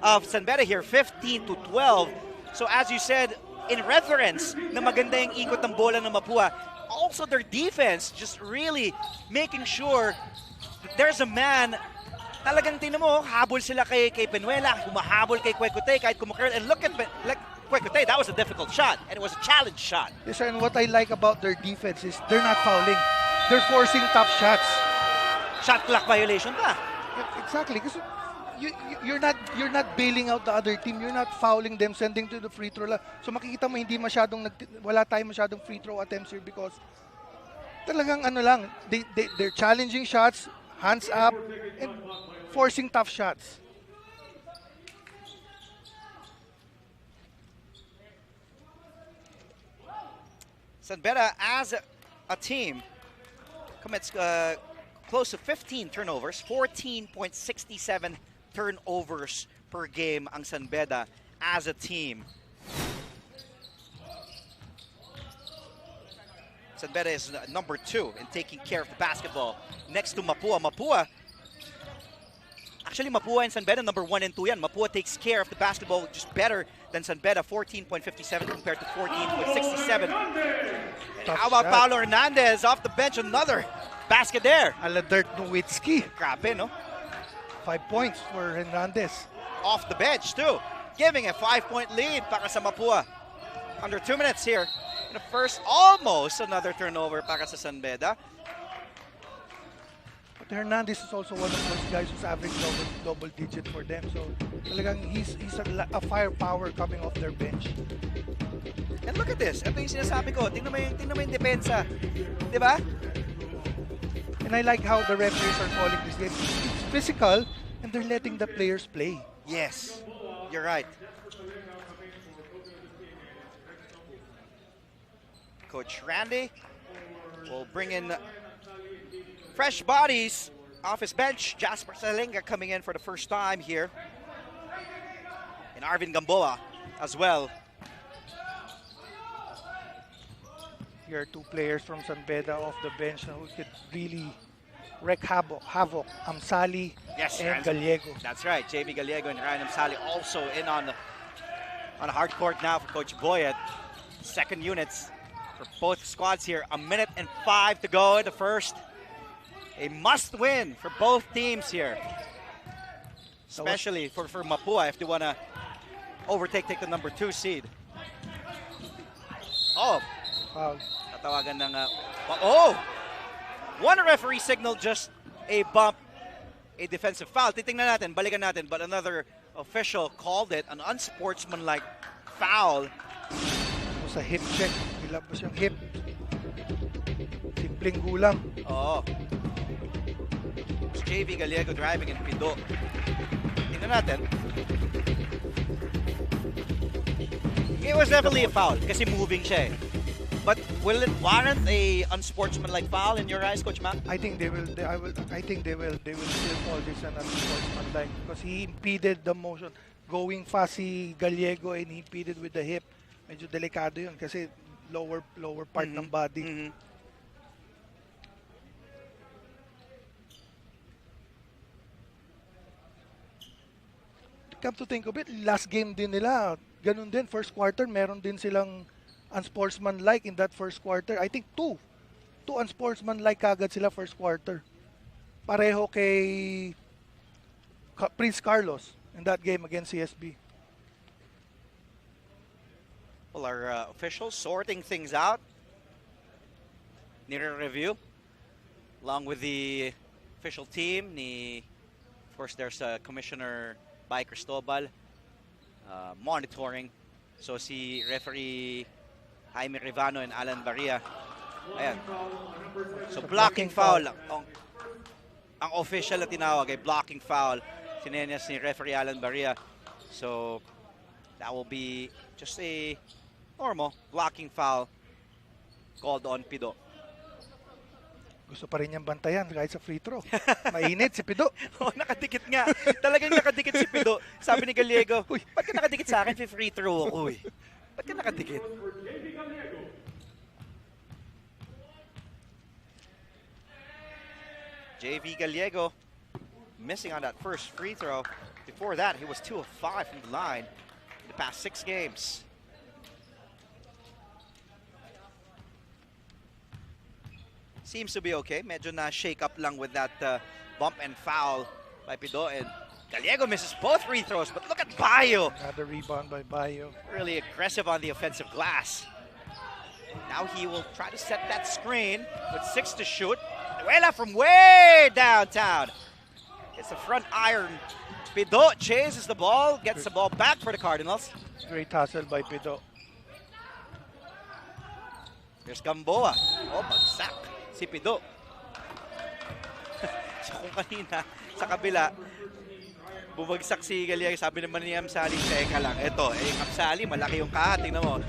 of San Beda here, 15-12. So as you said, in reference na maganda yung ikot ng bola ng Mapua, also their defense just really making sure that there's a man. Talagang tinan mo, habol sila kay Penuela, humahabol kay Kwekutay kahit kumakirl. And look at Kwekutay, that was a difficult shot, and it was a challenge shot. Yes, sir, and what I like about their defense is they're not fouling. They're forcing tough shots. Shot clock violation pa. Exactly, because you're not bailing out the other team. You're not fouling them, sending to the free throw. So makikita mo wala tayong masyadong free throw attempts here because talagang ano lang, they're challenging shots, hands up, and forcing tough shots. San Beda, as a team, commits close to 15 turnovers, 14.67 turnovers per game ang San Beda as a team. San Beda is number 2 in taking care of the basketball next to Mapua. Actually, Mapua and San Beda, number 1 and 2 yan. Mapua takes care of the basketball just better than San Beda, 14.57 compared to 14.67. How about Paulo Hernandez off the bench? Another basket there. Aladert Nowitzki. Grabe, no? 5 points for Hernandez. Off the bench, too. Giving a 5-point lead para sa Mapua. Under 2 minutes here. In the first, almost another turnover para sa San Beda. But Hernandez is also one of those guys who's average double digit for them. So talagang he's a firepower coming off their bench. And look at this. Ito yung sinasabi ko. Tingnan mo yung depensa. Di ba? And I like how the referees are calling this game. It's physical, and they're letting the players play. Yes, you're right. Coach Randy will bring in fresh bodies off his bench. Jasper Salinga coming in for the first time here. And Arvin Gamboa as well. Here are 2 players from San Beda off the bench who could really wreak havoc. Amsali and Gallego. That's right. JB Gallego and Ryan Amsali also in on a hard court now for Coach Boyet. Second units for both squads here. 1 minute and 5 to go in the first. A must win for both teams here. Especially for Mapua if they want to take the number 2 seed. Oh. Foul. Tatawagan ng one referee signaled just a bump, a defensive foul. Titingnan natin, balikan natin, but another official called it an unsportsmanlike foul. Sa hip check, nilabas yung hip. Simpleng gulang. Oo. JV Gallego driving in pindo. Tingnan natin. It was definitely a foul kasi moving siya eh. But will it warrant a unsportsmanlike foul in your eyes, Coach Mac? I think they will. I think they will still call this an unsportsmanlike because he impeded the motion. Going fast si Gallego and he impeded with the hip. Medyo delikado yun kasi lower part ng body. Come to think of it, last game din nila, ganun din, first quarter, meron din silang unsportsmanlike in that first quarter. I think 2 unsportsmanlike kagad sila first quarter. Pareho kay Prince Carlos in that game against CSB. Well, our officials sorting things out. Need a review along with the official team of course there's a commissioner by Cristobal monitoring. So si referee Jaime Rivano and Alan Barria. Ayan. So blocking foul. Ang official na tinawag ay blocking foul. Sinenyas ni referee Alan Barria. So that will be just a normal blocking foul called on Pido. Gusto pa rin niyang bantayan kahit sa free throw. Mainit si Pido. Nakadikit nga. Talagang nakadikit si Pido. Sabi ni Gallego, uy, ba't ka nakadikit sa akin? Free throw ako, uy. Ba't ka nakadikit? JV Gallego missing on that first free throw. Before that, he was 2 of 5 from the line in the past 6 games. Seems to be okay. Medyo na shake up lang with that bump and foul by Pido. And Gallego misses both free throws, but look at Bayo. Another rebound by Bayo. Really aggressive on the offensive glass. Now he will try to set that screen with 6 to shoot. Nuela from way downtown. It's the front iron. Pido chases the ball, gets the ball back for the Cardinals. Great hustle by Pido. Here's Gamboa. Oh, bagsak si Pido. So kung kanina sa kabila, bumagsak si Gallego, sabi naman ni Amsali, teka lang, eto, Amsali, malaki yung kahat, tingnan mo.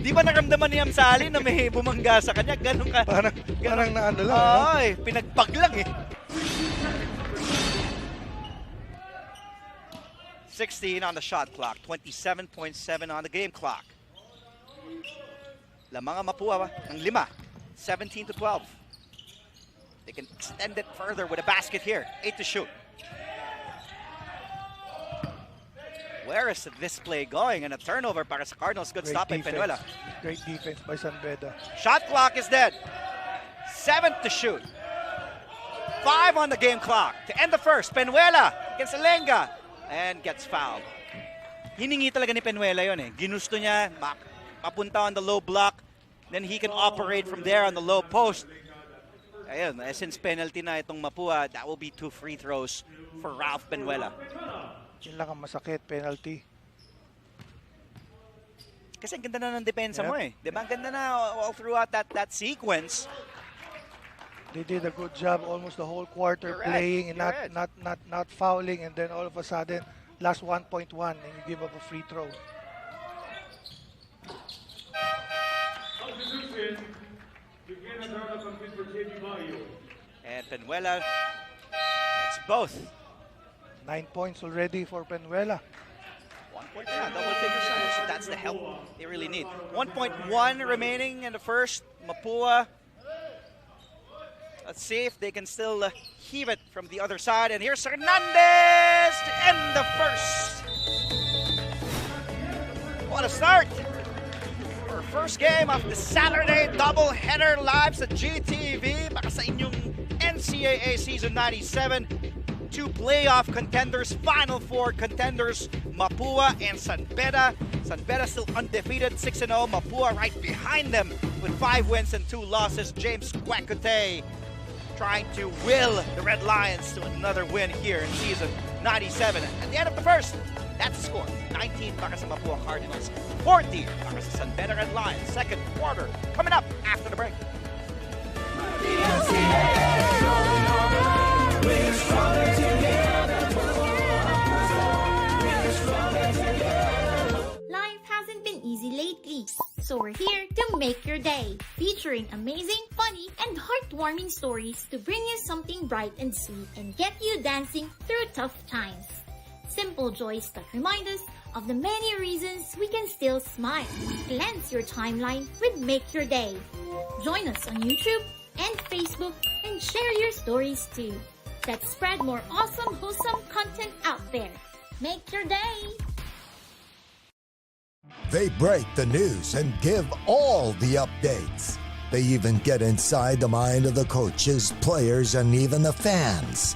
Di ba naramdaman ni Amsali na may bumangga sa kanya? Ganun ka. Parang na ano lang. Ay, pinagpag lang eh. 16 on the shot clock, 27.7 on the game clock. Lamang ang Mapua ng 5, 17 to 12. They can extend it further with a basket here. 8 to shoot. Where is this play going? And a turnover para sa Cardinals. Good stop by Penuela. Great defense by San Beda. Shot clock is dead. 7 to shoot. 5 on the game clock. To end the first, Penuela against Alenga. And gets fouled. Hiningi talaga ni Penuela yun eh. Ginusto niya, mapunta on the low block. Then he can operate from there on the low post. Ayun, since penalty na itong Mapua, that will be 2 free throws for Ralph Penuela. Yun lang ang masakit, penalty. Kasi ang ganda na ng depensa mo eh. Diba? Ang ganda na all throughout that sequence. They did a good job almost the whole quarter. Correct. Playing and not fouling, and then all of a sudden, last 1.1 and you give up a free throw. And Penuela, it's both. 9 points already for Penuela. 1 point, yeah, double figure shots. So that's the help they really need. 1.1 remaining in the first. Mapua. Let's see if they can still heave it from the other side. And here's Hernandez to end the first. What a start. Our first game of the Saturday doubleheader live sa GTV. Baka sa inyong NCAA Season 97. 2 playoff contenders, Final Four contenders, Mapua and San Beda. San Beda still undefeated, 6-0. Mapua right behind them with 5 wins and 2 losses. James Quacote trying to will the Red Lions to another win here in Season 97. At the end of the first, that's the score. 19 para sa Mapua Cardinals, 14 para sa San Beda Red Lions. Second quarter coming up after the break. Life hasn't been easy lately, so we're here to make your day, featuring amazing, funny, and heartwarming stories to bring you something bright and sweet and get you dancing through tough times. Simple joys that remind us of the many reasons we can still smile. Cleanse your timeline with Make Your Day. Join us on YouTube and Facebook and share your stories too. Let's spread more awesome, wholesome content out there. Make your day! They break the news and give all the updates. They even get inside the mind of the coaches, players, and even the fans.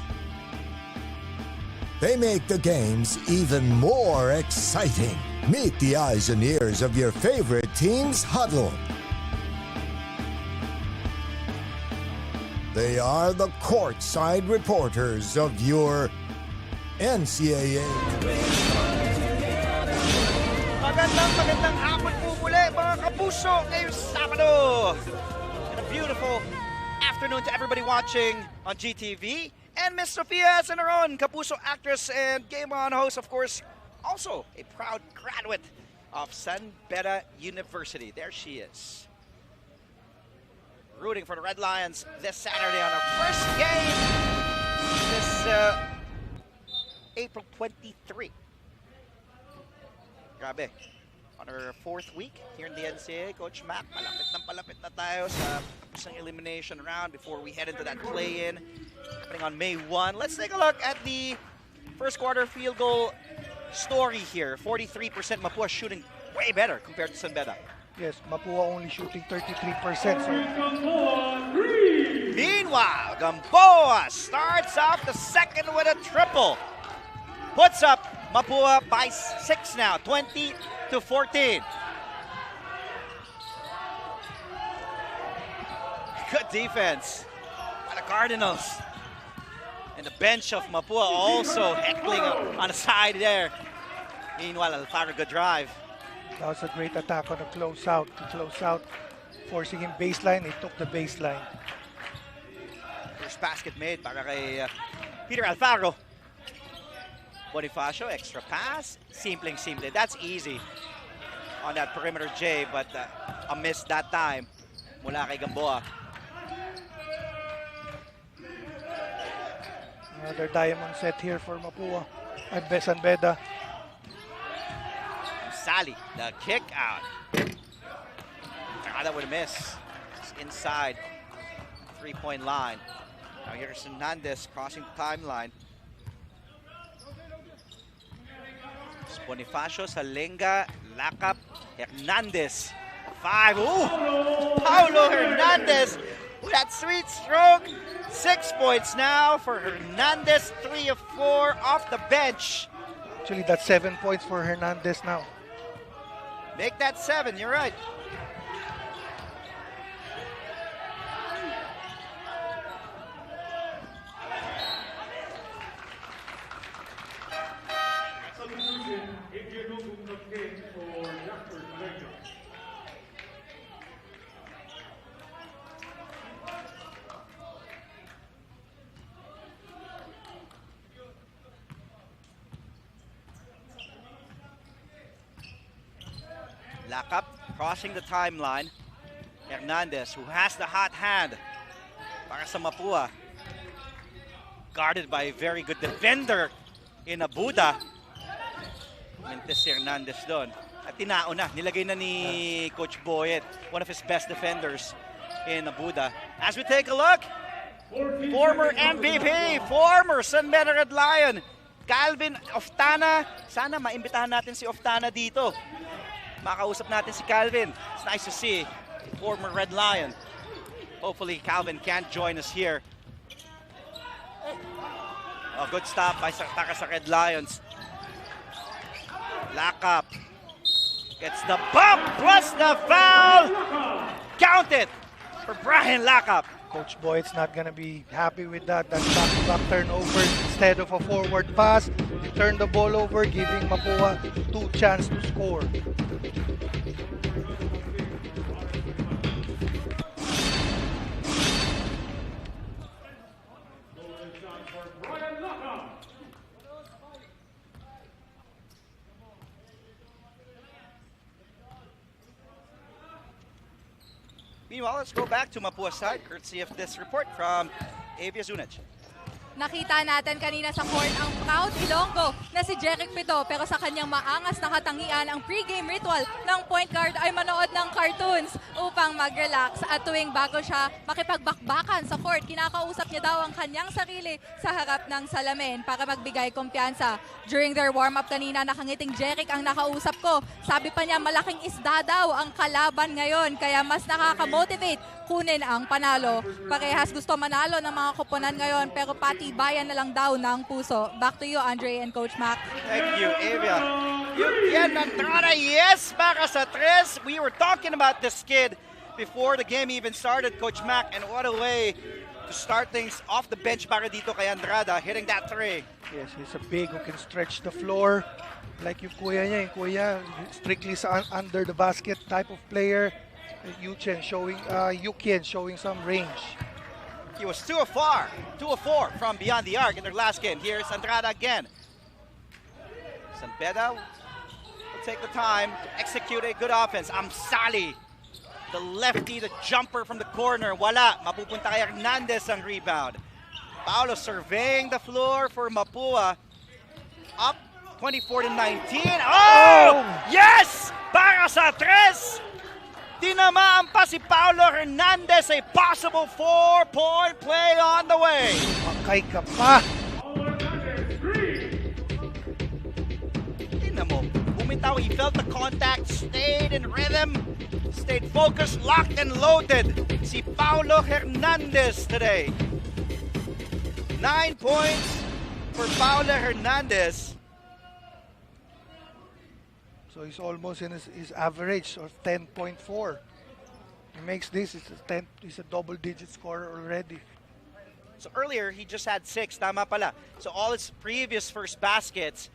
They make the games even more exciting. Meet the eyes and ears of your favorite team's huddle. They are the courtside reporters of your NCAA. Magandang hapon po muli mga kapuso ngayong Sabado. And a beautiful afternoon to everybody watching on GTV. And Miss Sofia Zanaron, Kapuso actress and Game On host, of course, also a proud graduate of Beda University. There she is. Rooting for the Red Lions this Saturday on our first game this April 23. Grabe. On our 4th week here in the NCAA, Coach Mac, palapit na tayo sa isang elimination round before we head into that play-in happening on May 1. Let's take a look at the first quarter field goal story here. 43% Mapua shooting way better compared to Beda. Yes, Mapua only shooting 33%. So. Meanwhile, Gamboa starts off the second with a triple. Puts up Mapua by 6 now, 20-14. Good defense by the Cardinals. And the bench of Mapua also heckling on the side there. Meanwhile, Alfaro, good drive. That was a great attack on the closeout. Forcing him baseline, he took the baseline. First basket made para kay Peter Alfaro. Bonifacio, extra pass. Simple. That's easy on that perimeter J, but a miss that time mula kay Gamboa. Another diamond set here for Mapua at Beda. Sally, the kick out. That would have missed. It's inside 3-point line. Now here's Hernandez crossing the timeline. Bonifacio, Salenga, Lakap, Hernandez. 5. Ooh! Paulo Hernandez with that sweet stroke. 6 points now for Hernandez. 3 of 4 off the bench. Actually, that's 7 points for Hernandez now. Make that 7, you're right. Lakap crossing the timeline. Hernandez, who has the hot hand para sa Mapua. Guarded by a very good defender in Abuda. Mintes si Hernandez doon. At tinao na. Nilagay na ni Coach Boyet, one of his best defenders in Abuda. As we take a look, former MVP, former Beda Red Lion, Calvin Oftana. Sana maimbitahan natin si Oftana dito. Makausap natin si Calvin. It's nice to see former Red Lion. Hopefully Calvin can't join us here. A good stop by para sa Red Lions. Lakap gets the bump plus the foul. Count it for Brian Lakap. Coach Boyd's not going to be happy with that. That's back-to-back turnovers instead of a forward pass. He turned the ball over, giving Mapua 2 chances to score. Meanwhile, let's go back to Mapua side, courtesy of this report from Avia Zunaj. Nakita natin kanina sa court ang proud Ilonggo na si Jeric Pito, pero sa kanyang maangas na katangian ang pre-game ritual ng point guard ay manood ng cartoons upang mag-relax. At tuwing bago siya makipagbakbakan sa court, kinakausap niya daw ang kanyang sarili sa harap ng salamin para magbigay kumpiyansa. During their warm-up kanina, nakangiting Jeric ang nakausap ko. Sabi pa niya malaking isda daw ang kalaban ngayon, kaya mas nakaka-motivate kunin ang panalo. Parehas gusto manalo ng mga koponan ngayon, pero patibayan na lang daw ng puso. Back to you, Andre and Coach Mac. Thank you, Avia. Yukian Nantrana, yes, para sa tres. We were talking about this kid before the game even started, Coach Mac, and what a way to start things off the bench para dito kay Andrada, hitting that three. Yes, he's a big who can stretch the floor. Like yung kuya niya, strictly sa under the basket type of player. Yukian showing some range. He was 2 of 4 from beyond the arc in their last game. Here's Andrada again. Beda will take the time to execute a good offense. Amsali, the lefty, the jumper from the corner. Wala. Mapupunta kay Hernandez ang rebound. Paolo surveying the floor for Mapua. Up 24-19. Oh! Yes! Para sa tres! Tinamaan pa si Paolo Hernandez. A possible 4-point play on the way. Makay ka pa. Bumitaw, he felt the contact, stayed in rhythm, stayed focused, locked and loaded. Si Paolo Hernandez today. 9 points for Paolo Hernandez. So he's almost in his average of 10.4. He makes this, he's a double-digit scorer already. So earlier, he just had 6, tama pala. So all his previous first baskets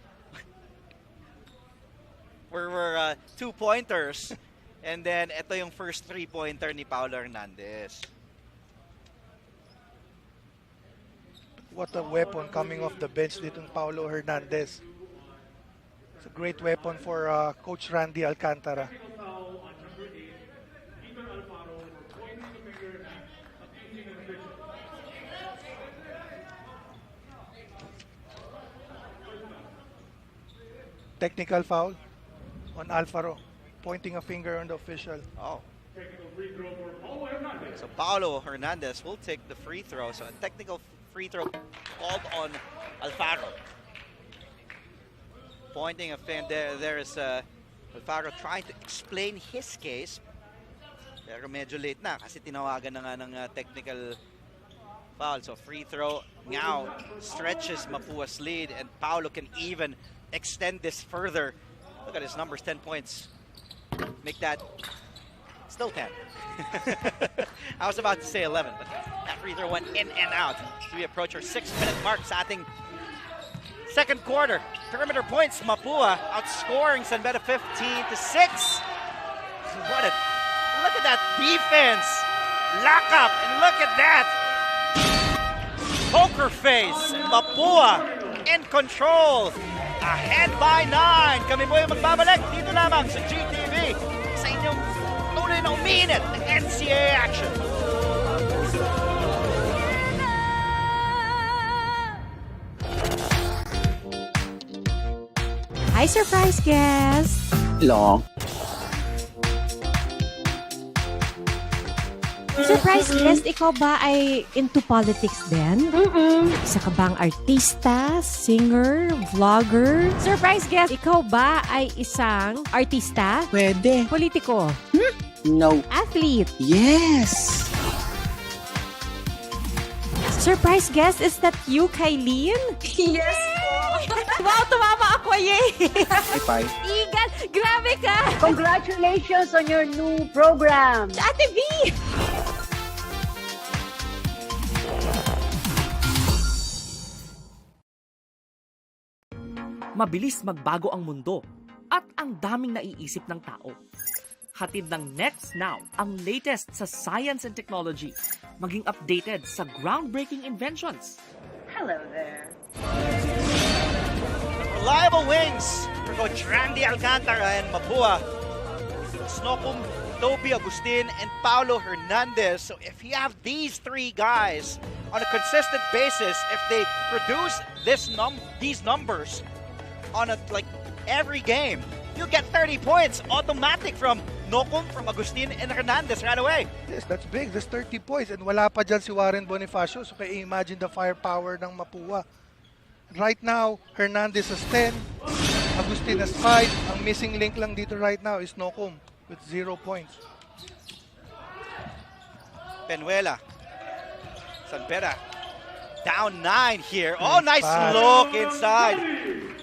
were 2-pointers. And then, ito yung first 3-pointer ni Paolo Hernandez. What a weapon coming off the bench dito ng Paolo Hernandez. It's a great weapon for Coach Randy Alcantara. Technical foul on Alfaro, pointing a finger on the official. Oh. So Paolo Hernandez will take the free throw. So a technical free throw called on Alfaro. Pointing a finger. There is Alfaro trying to explain his case. Pero medyo late na kasi tinawagan na nga ng technical foul. So free throw now stretches Mapua's lead, and Paolo can even extend this further. Look at his numbers, 10 points. Make that still 10. I was about to say 11, but that free throw went in and out. So we approach our 6-minute mark sa ating second quarter. Perimeter points, Mapua outscoring San Beda 15-6. Look at that defense. Lock up, and look at that. Poker face, Mapua in control. Ahead by 9. Kami po yung magbabalik dito lamang sa GTV sa inyong tunay na uminit ng NCAA action. Hi, surprise guest! Long. Surprise guest, ikaw ba ay into politics din? Isa ka bang artista, singer, vlogger? Surprise guest, ikaw ba ay isang artista? Pwede. Politiko? No. Athlete? Yes! Surprise guest, is that you, Kylene? Yes po! Wow, tumama ako, yay! Bye. Igan, grabe ka! Congratulations on your new program! Ate V! Mabilis magbago ang mundo at ang daming naiisip ng tao. Hatid ng Next Now ang latest sa science and technology, maging updated sa groundbreaking inventions. Hello there. Reliable wings for Coach Randy Alcantara and Mapua. Snokum, Toby Agustin, and Paolo Hernandez. So if you have these three guys on a consistent basis, if they produce these numbers on every game, you get 30 points automatic from Nokum, from Agustin, and Hernandez right away. Yes, that's big. That's 30 points. And wala pa dyan si Warren Bonifacio. So kaya imagine the firepower ng Mapua. Right now, Hernandez has 10. Agustin has 5. Ang missing link lang dito right now is Nokum with 0 points. Penuela. San Beda down 9 here. Oh, nice look inside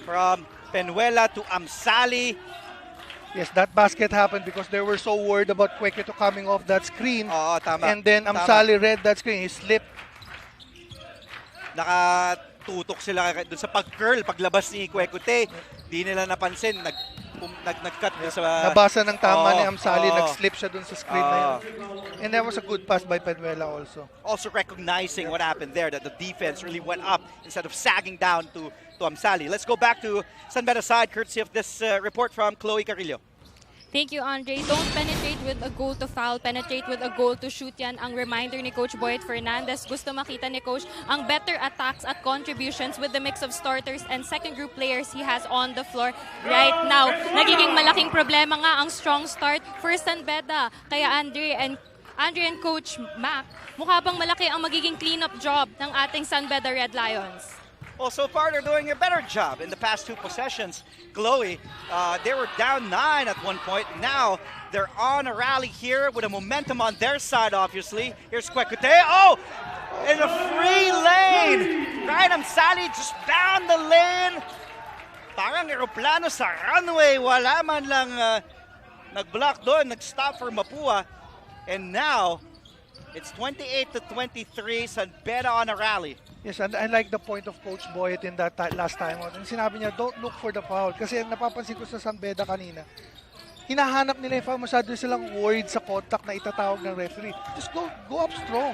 from Penuela to Amsali. Yes, that basket happened because they were so worried about Cuequito coming off that screen. Oh, tama. And then Amsali read that screen. He slipped nakatutok sila doon sa pag-curl, paglabas ni Kwekute. Di nila napansin, nag-cut doon sa... Nabasa ng tama ni Amsali, nag-slip siya doon sa screen na yun. And that was a good pass by Penuela also. Also recognizing what happened there, that the defense really went up instead of sagging down to Amsali. Let's go back to San Beda side, courtesy of this report from Chloe Carrillo. Thank you, Andre. Don't penetrate with a goal to foul, penetrate with a goal to shoot. Yan ang reminder ni Coach Boyet Fernandez. Gusto makita ni Coach ang better attacks at contributions with the mix of starters and second group players he has on the floor right now. Nagiging malaking problema nga ang strong start for San Beda. Kaya Andre and Coach Mac, mukha bang malaki ang magiging cleanup job ng ating San Beda Red Lions? Well, so far they're doing a better job in the past 2 possessions. Chloe, they were down 9 at one point. Now they're on a rally here with a momentum on their side, obviously. Here's Kwekute. Oh! In a free lane! Ryan Amsali just down the lane. Parang aeroplano sa runway. Wala man lang nag-block doon. Nag-stop for Mapua. And now, it's 28-23. San Beda on a rally. Yes, and I like the point of Coach Boyet in that last time out. And sinabi niya, don't look for the foul. Kasi napapansin ko sa San Beda kanina, hinahanap nila yung foul. Masyado silang worried sa contact na itatawag ng referee. Just go up strong.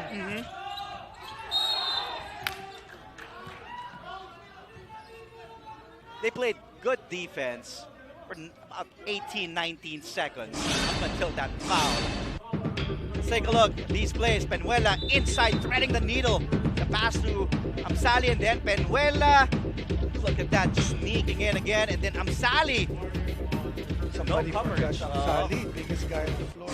They played good defense for about 18-19 seconds up until that foul. Let's take a look. These plays, Penuela inside, threading the needle. The pass to Amsali and then Penuela. Look at that, just sneaking in again. And then Amsali. Somebody no coverage. Amsali, biggest guy on the floor.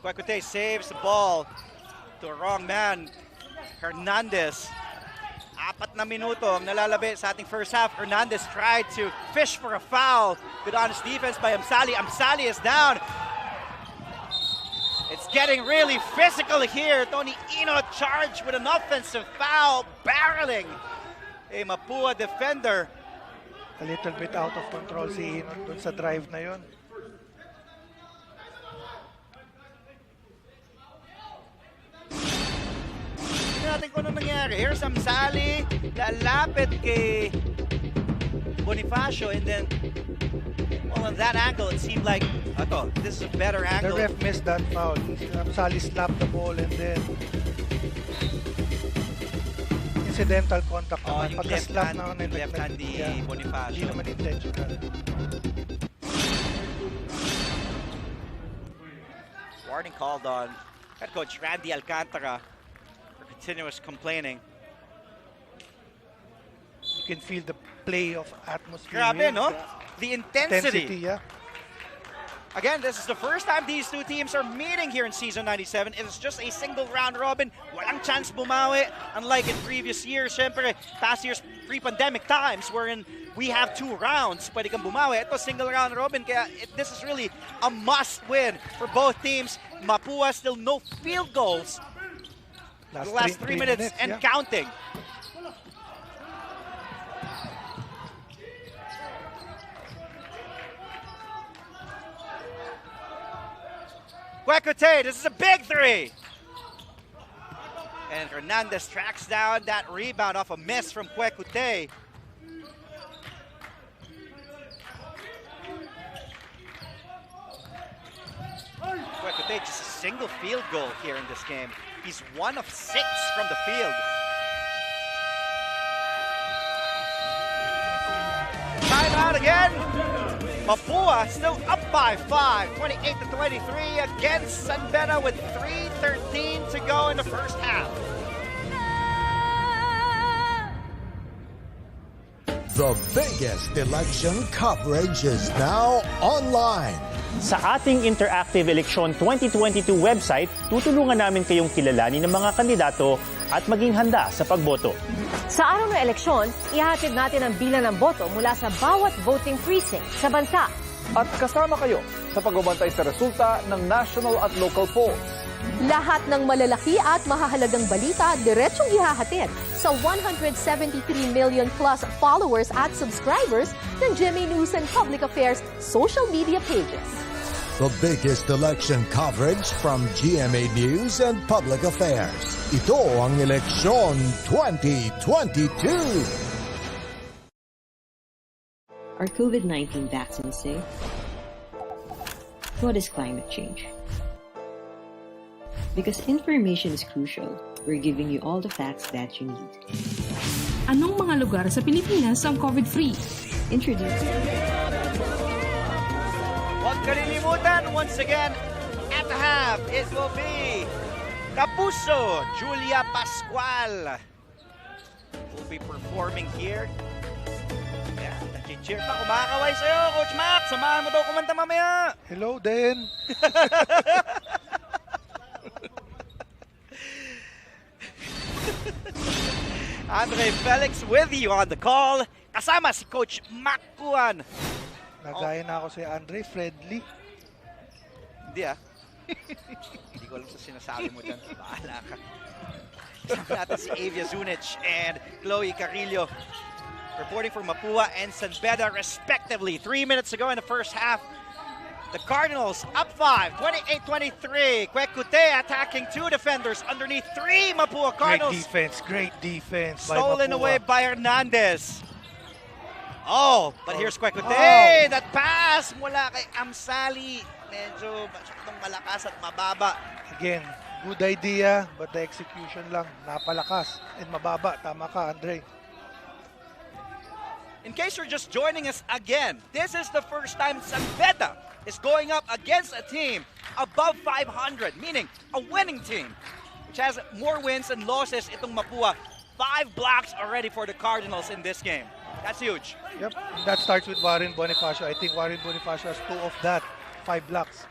Kwekute saves the ball to a wrong man, Hernandez. 4 na minuto ang nalalabi sa ating first half. Hernandez tried to fish for a foul. Good honest defense by Amsali. Amsali is down. It's getting really physical here. Tony Ino charged with an offensive foul, barreling a Mapua defender. A little bit out of control si Ino dun sa drive na yun. Natin kung ano nangyari. Here's Amsali, lalapit kay Bonifacio, and then, well, on that angle, it seemed like, this is a better angle. The ref missed that foul. Amsali slapped the ball and then incidental contact naman. Yung Pagka-slap na left hand ni Bonifacio. Hindi naman intentional. Warning called on head coach Randy Alcantara. Continuous complaining. You can feel the play of atmosphere. Grabe, no? The intensity. Yeah. Again, this is the first time these two teams are meeting here in Season 97. It's just a single round robin. Walang chance bumawi. Unlike in previous years, syempre, past years, pre-pandemic times, wherein we have 2 rounds. Pwede kang bumawi. Ito, single round robin. Kaya this is really a must win for both teams. Mapua still no field goals. The last 3 minutes and counting. Kwekute, this is a big 3. And Hernandez tracks down that rebound off a miss from Kwekute. Kwekute just a single field goal here in this game. He's 1 of 6 from the field. Timeout again. Mapua still up by 5, 28-23 against San Beda with 3:13 to go in the first half. The biggest election coverage is now online. Sa ating Interactive Election 2022 website, tutulungan namin kayong kilalanin ng mga kandidato at maging handa sa pagboto. Sa araw ng eleksyon, ihatid natin ang bilang ng boto mula sa bawat voting precinct sa bansa. At kasama kayo sa pagbabantay sa resulta ng national at local polls. Lahat ng malalaki at mahahalagang balita diretsyong ihahatid sa 173 million plus followers at subscribers ng GMA News and Public Affairs social media pages. The biggest election coverage from GMA News and Public Affairs. Ito ang Eleksyon 2022. Are COVID-19 vaccines safe? What is climate change? Because information is crucial, we're giving you all the facts that you need. Anong mga lugar sa Pilipinas ang COVID-free? Introduce. Huwag kalilimutan, once again, at the half, it will be Kapuso, Julia Pascual will be performing here. Yeah, nag-cheer pa, kumakaway sa'yo, Coach Mac. Samahan mo daw kumanta mamaya. Hello, Den. Andre Felix with you on the call. Kasama si Coach Macuan. Nagaya na ako si Andre, friendly. Hindi Hindi ko alam sa sinasabi mo dyan. Bahala ka. Kasama natin si Avia Zunic and Chloe Carrillo reporting from Mapua and San Beda respectively. 3 minutes ago in the first half, the Cardinals up 5, 28-23. Kwekute attacking 2 defenders underneath 3 Mapua Cardinals. Great defense by Stolen Mapua. away by Hernandez. Oh, but here's Kwekute. Oh. That pass mula kay Amsali. Medyo masyadong malakas at mababa. Again, good idea, but the execution lang napalakas and mababa. Tama ka, Andre. In case you're just joining us again, this is the first time San Beda is going up against a team above 500, meaning a winning team, which has more wins and losses. Itong Mapua, 5 blocks already for the Cardinals in this game. That's huge. Yep, that starts with Warren Bonifacio. I think Warren Bonifacio has 2 of that, 5 blocks.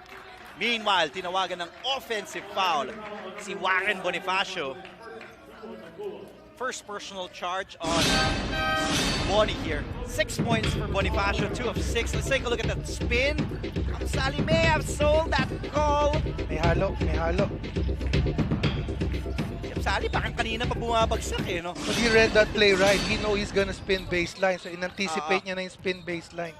Meanwhile, tinawagan ng offensive foul si Warren Bonifacio. First personal charge on Boni here. 6 points for Bonifacio, 2 of 6. Let's take a look at that spin. Amsali may have sold that goal. May halo. Amsali parang kanina pa bumabagsak no? But he read that play right. He know he's gonna spin baseline. So in-anticipate niya na yung spin baseline.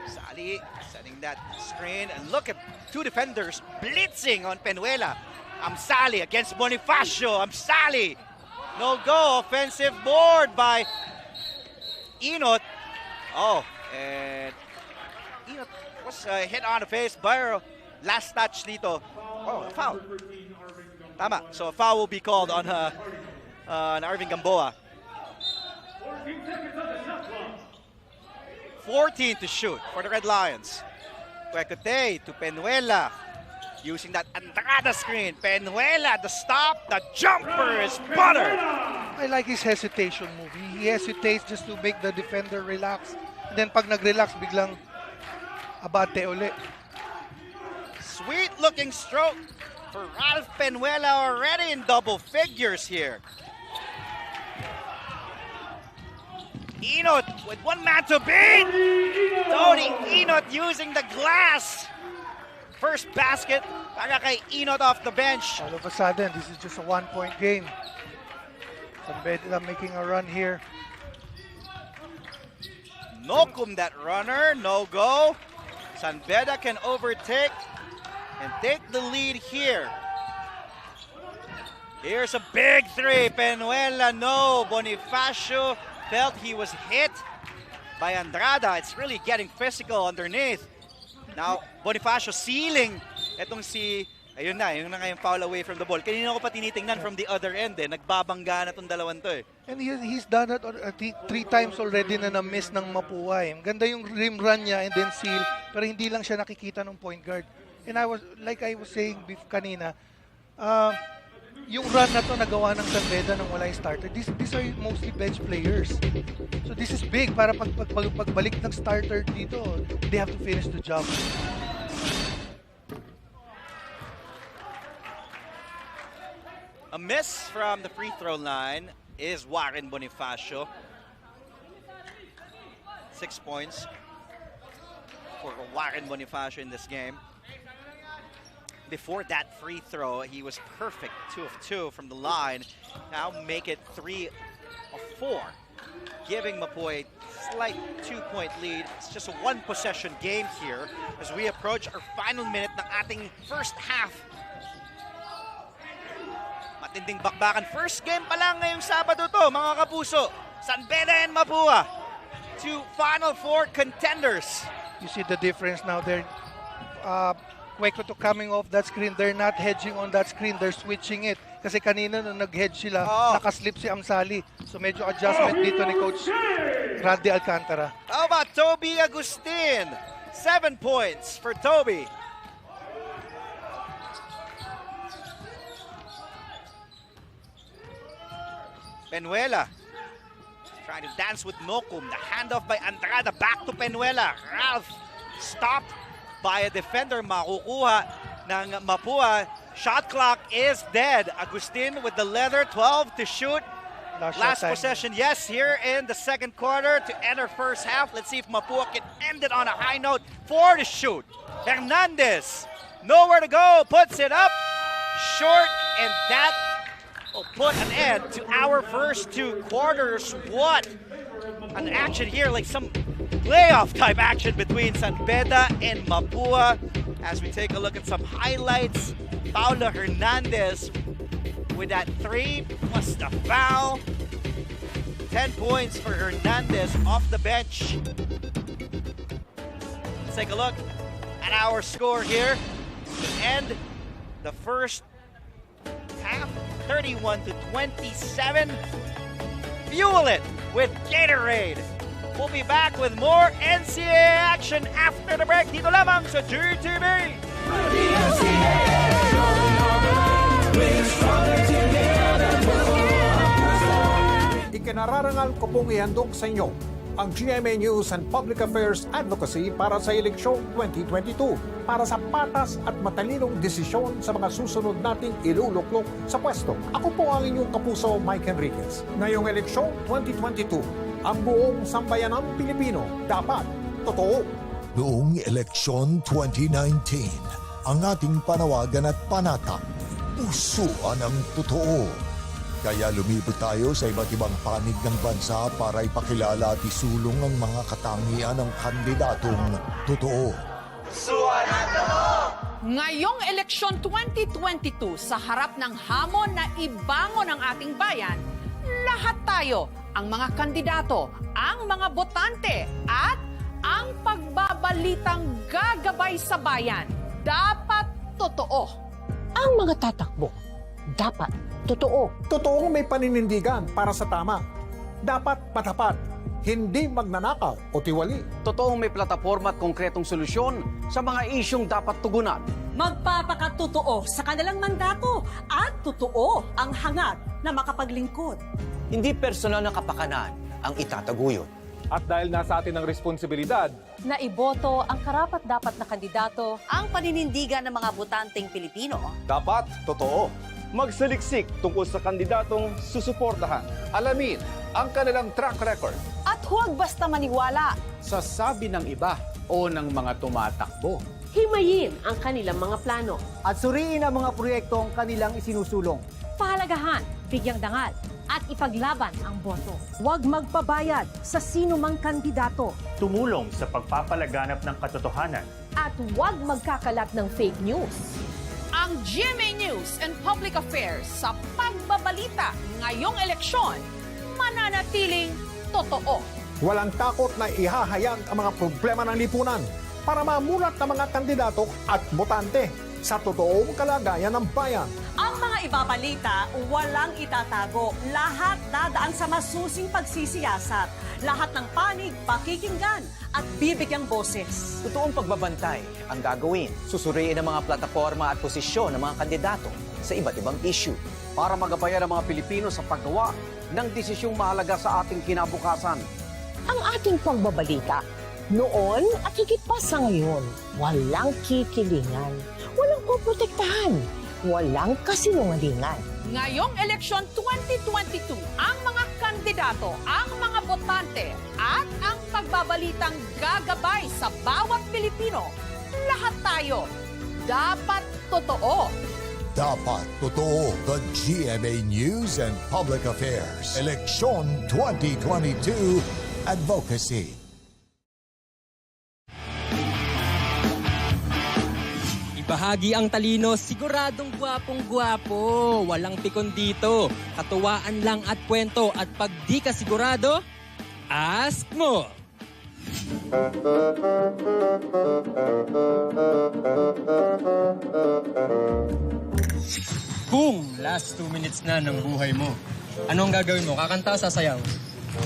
Amsali setting that screen. And look at 2 defenders blitzing on Penuela. Amsali against Bonifacio. Amsali. No go. Offensive board by Inot. Oh, and Inot was hit on the face. Pero last touch dito. Oh, foul. Tama. So a foul will be called on Arvin Gamboa. 14 to shoot for the Red Lions. Kwekute to Penuela. Using that Andrada screen. Penuela, the stop, the jumper is buttered. I like his hesitation move. He hesitates just to make the defender relax. And then pag nag-relax, biglang abate uli. Sweet looking stroke for Ralph Penuela, already in double figures here. Inot with 1 man to beat. Tony Inot using the glass. First basket para kay Inot off the bench. All of a sudden, this is just a 1-point game. San Beda making a run here. Nokum that runner, no go. San Beda can overtake and take the lead here. Here's a big 3. Penuela, no. Bonifacio felt he was hit by Andrada. It's really getting physical underneath. Now, Bonifacio sealing. Etong si, ayun na nga yung foul away from the ball. Kanina ko pa tinitingnan from the other end Nagbabangga na tong dalawan to And he's done it 3 times already na na-miss ng Mapua. Ganda yung rim run niya and then seal. Pero hindi lang siya nakikita ng point guard. And I was saying kanina, yung run na to nagawa ng San Beda nang wala yung starter, these are mostly bench players. So this is big para pagbalik ng starter dito, they have to finish the job. A miss from the free throw line is Warren Bonifacio. 6 points for Warren Bonifacio in this game. Before that free throw, he was perfect, 2 of 2 from the line. Now make it 3 of 4, giving Mapua a slight 2-point lead. It's just a 1-possession game here as we approach our final minute ng ating first half. Matinding bakbakan. First game pa lang ngayong Sabado to, mga kapuso. San Beda and Mapua, 2 Final Four contenders. You see the difference now there. Kweko to coming off that screen, they're not hedging on that screen, they're switching it. Kasi kanina nung nag-hedge sila, nakaslip si Amsali. So medyo adjustment dito ni Coach Randy Alcantara. How about Toby Agustin? 7 points for Toby. Penuela trying to dance with Nokum. The handoff by Andrada back to Penuela. Ralph stopped by a defender. Makukuha ng Mapua. Shot clock is dead. Agustin with the leather, 12 to shoot. Last possession, yes, here in the second quarter to enter first half. Let's see if Mapua can end it on a high note. 4 to shoot. Hernandez, nowhere to go, puts it up. Short, and that will put an end to our first 2 quarters. What an action here, like some playoff type action between San Beda and Mapua. As we take a look at some highlights, Paulo Hernandez with that 3 plus the foul. 10 points for Hernandez off the bench. Let's take a look at our score here to end the first half, 31-27. Fuel it with Gatorade. We'll be back with more NCAA action after the break. Dito lamang sa GTV. Ikinararangal ko pong ihandog sa inyo ang GMA News and Public Affairs Advocacy para sa eleksyon 2022 para sa patas at matalinong desisyon sa mga susunod nating iluluklok sa pwesto. Ako po ang inyong kapuso, Mike Enriquez. Ngayong eleksyon 2022, ang buong sambayanang Pilipino dapat totoo. Noong eleksyon 2019, ang ating panawagan at panata, pusuan ang totoo. Kaya lumibot tayo sa iba't ibang panig ng bansa para ipakilala at isulong ang mga katangian ng kandidatong totoo. Pusuan ang totoo! Ngayong eleksyon 2022, sa harap ng hamon na ibangon ang ating bayan, lahat tayo, ang mga kandidato, ang mga botante, at ang pagbabalitang gagabay sa bayan, dapat totoo. Ang mga tatakbo, dapat totoo. Totoong may paninindigan para sa tama. Dapat matapat, hindi magnanakaw o tiwali. Totoong may plataforma at konkretong solusyon sa mga isyong dapat tugunan. Magpapakatotoo sa kanilang mandato at totoo ang hangad na makapaglingkod. Hindi personal na kapakanan ang itataguyod. At dahil nasa atin ang responsibilidad na iboto ang karapat-dapat na kandidato, Ang paninindigan ng mga botanteng Pilipino. dapat totoo. Magsaliksik tungkol sa kandidatong susuportahan. Alamin ang kanilang track record. At huwag basta maniwala Sa sabi ng iba o ng mga tumatakbo. himayin ang kanilang mga plano. At suriin ang mga proyektong kanilang isinusulong. Pahalagahan, bigyang dangal, at ipaglaban ang boto. Huwag magpabayad sa sino mang kandidato. Tumulong sa pagpapalaganap ng katotohanan. At huwag magkakalat ng fake news. Ang GMA News and Public Affairs sa pagbabalita ngayong eleksyon, mananatiling totoo. Walang takot na ihahayag ang mga problema ng lipunan para mamulat ng mga kandidato at botante sa totoong kalagayan ng bayan. Ang mga ibabalita, walang itatago. Lahat dadaan sa masusing pagsisiyasat. Lahat ng panig, pakikinggan at bibigyang boses. Totoong pagbabantay ang gagawin. Susuriin ang mga plataforma at posisyon ng mga kandidato sa iba't ibang issue para magabayan ang mga Pilipino sa paggawa ng desisyong mahalaga sa ating kinabukasan. Ang ating pagbabalita, noon at higit pa sa ngayon, walang kikilingan, walang poprotektahan, walang kasinungalingan. Ngayong eleksyon 2022, ang mga kandidato, ang mga botante, at ang pagbabalitang gagabay sa bawat Pilipino. Lahat tayo, dapat totoo. Dapat totoo. The GMA News and Public Affairs Eleksyon 2022 Advocacy. Ibahagi ang talino, siguradong gwapong-gwapo. Walang pikon dito. Katuwaan lang at kwento. At pag di ka sigurado, ask mo! Kung last 2 minutes na ng buhay mo, anong gagawin mo? Kakanta o sasayaw?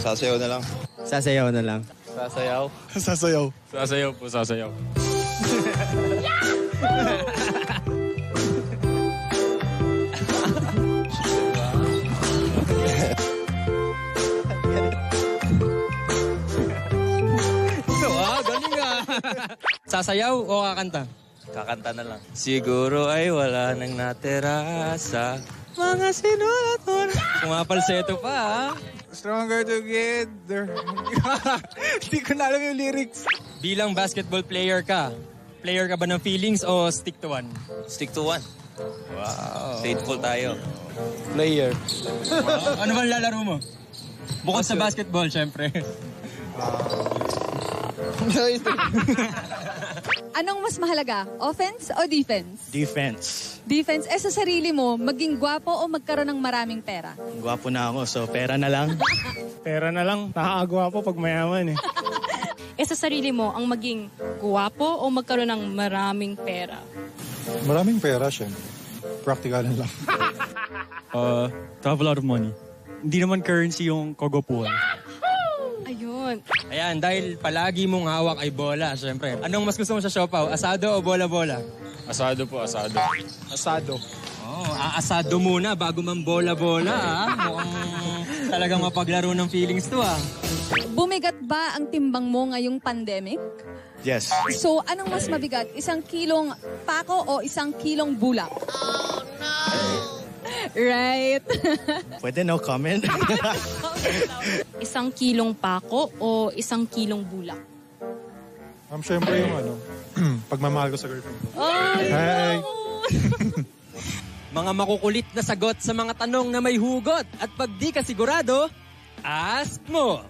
Sasayaw na lang. Sasayaw na lang. Sasayaw? Sasayaw. Sasayaw po, sasayaw. Galing ah. Sasayaw o kakanta? Kakanta na lang. Siguro ay wala nang natira sa Mga sinulat mo na. Pumapalseto pa ah. Stronger together. Hindi ko na alam yung lyrics. Bilang basketball player ka ba ng feelings o stick to one? Stick to one. Wow. Faithful tayo. Player. Wow. Ano bang lalaro mo? Bukod sa basketball, syempre. Anong mas mahalaga? Offense o defense? Defense. Defense. Sa sarili mo, maging gwapo o magkaroon ng maraming pera? Gwapo na ako, so pera na lang. Pera na lang. Nakakagwapo pag mayaman eh. Sa sarili mo, ang maging guwapo o magkaroon ng maraming pera? Maraming pera, syempre. Practical lang. To have a lot of money. Hindi naman currency yung kogopuan. Ayun. Ayan, dahil palagi mong hawak ay bola, syempre. Anong mas gusto mo sa siopaw? Asado o bola-bola? Asado po, asado. Asado. Oh, aasado muna bago man bola-bola, ah. Mukhang talagang mapaglaro ng feelings to, ah. Bumigat ba ang timbang mo ngayong pandemic? Yes. So, anong mas mabigat? 1 kilong pako o 1 kilong bulak? Oh, no! Right. Pwede no comment? 1 kilong pako o 1 kilong bulak? Siyempre yung pagmamahal ko sa girlfriend ko. Oh, hey! Mga makukulit na sagot sa mga tanong na may hugot. At pag di ka sigurado, ask mo!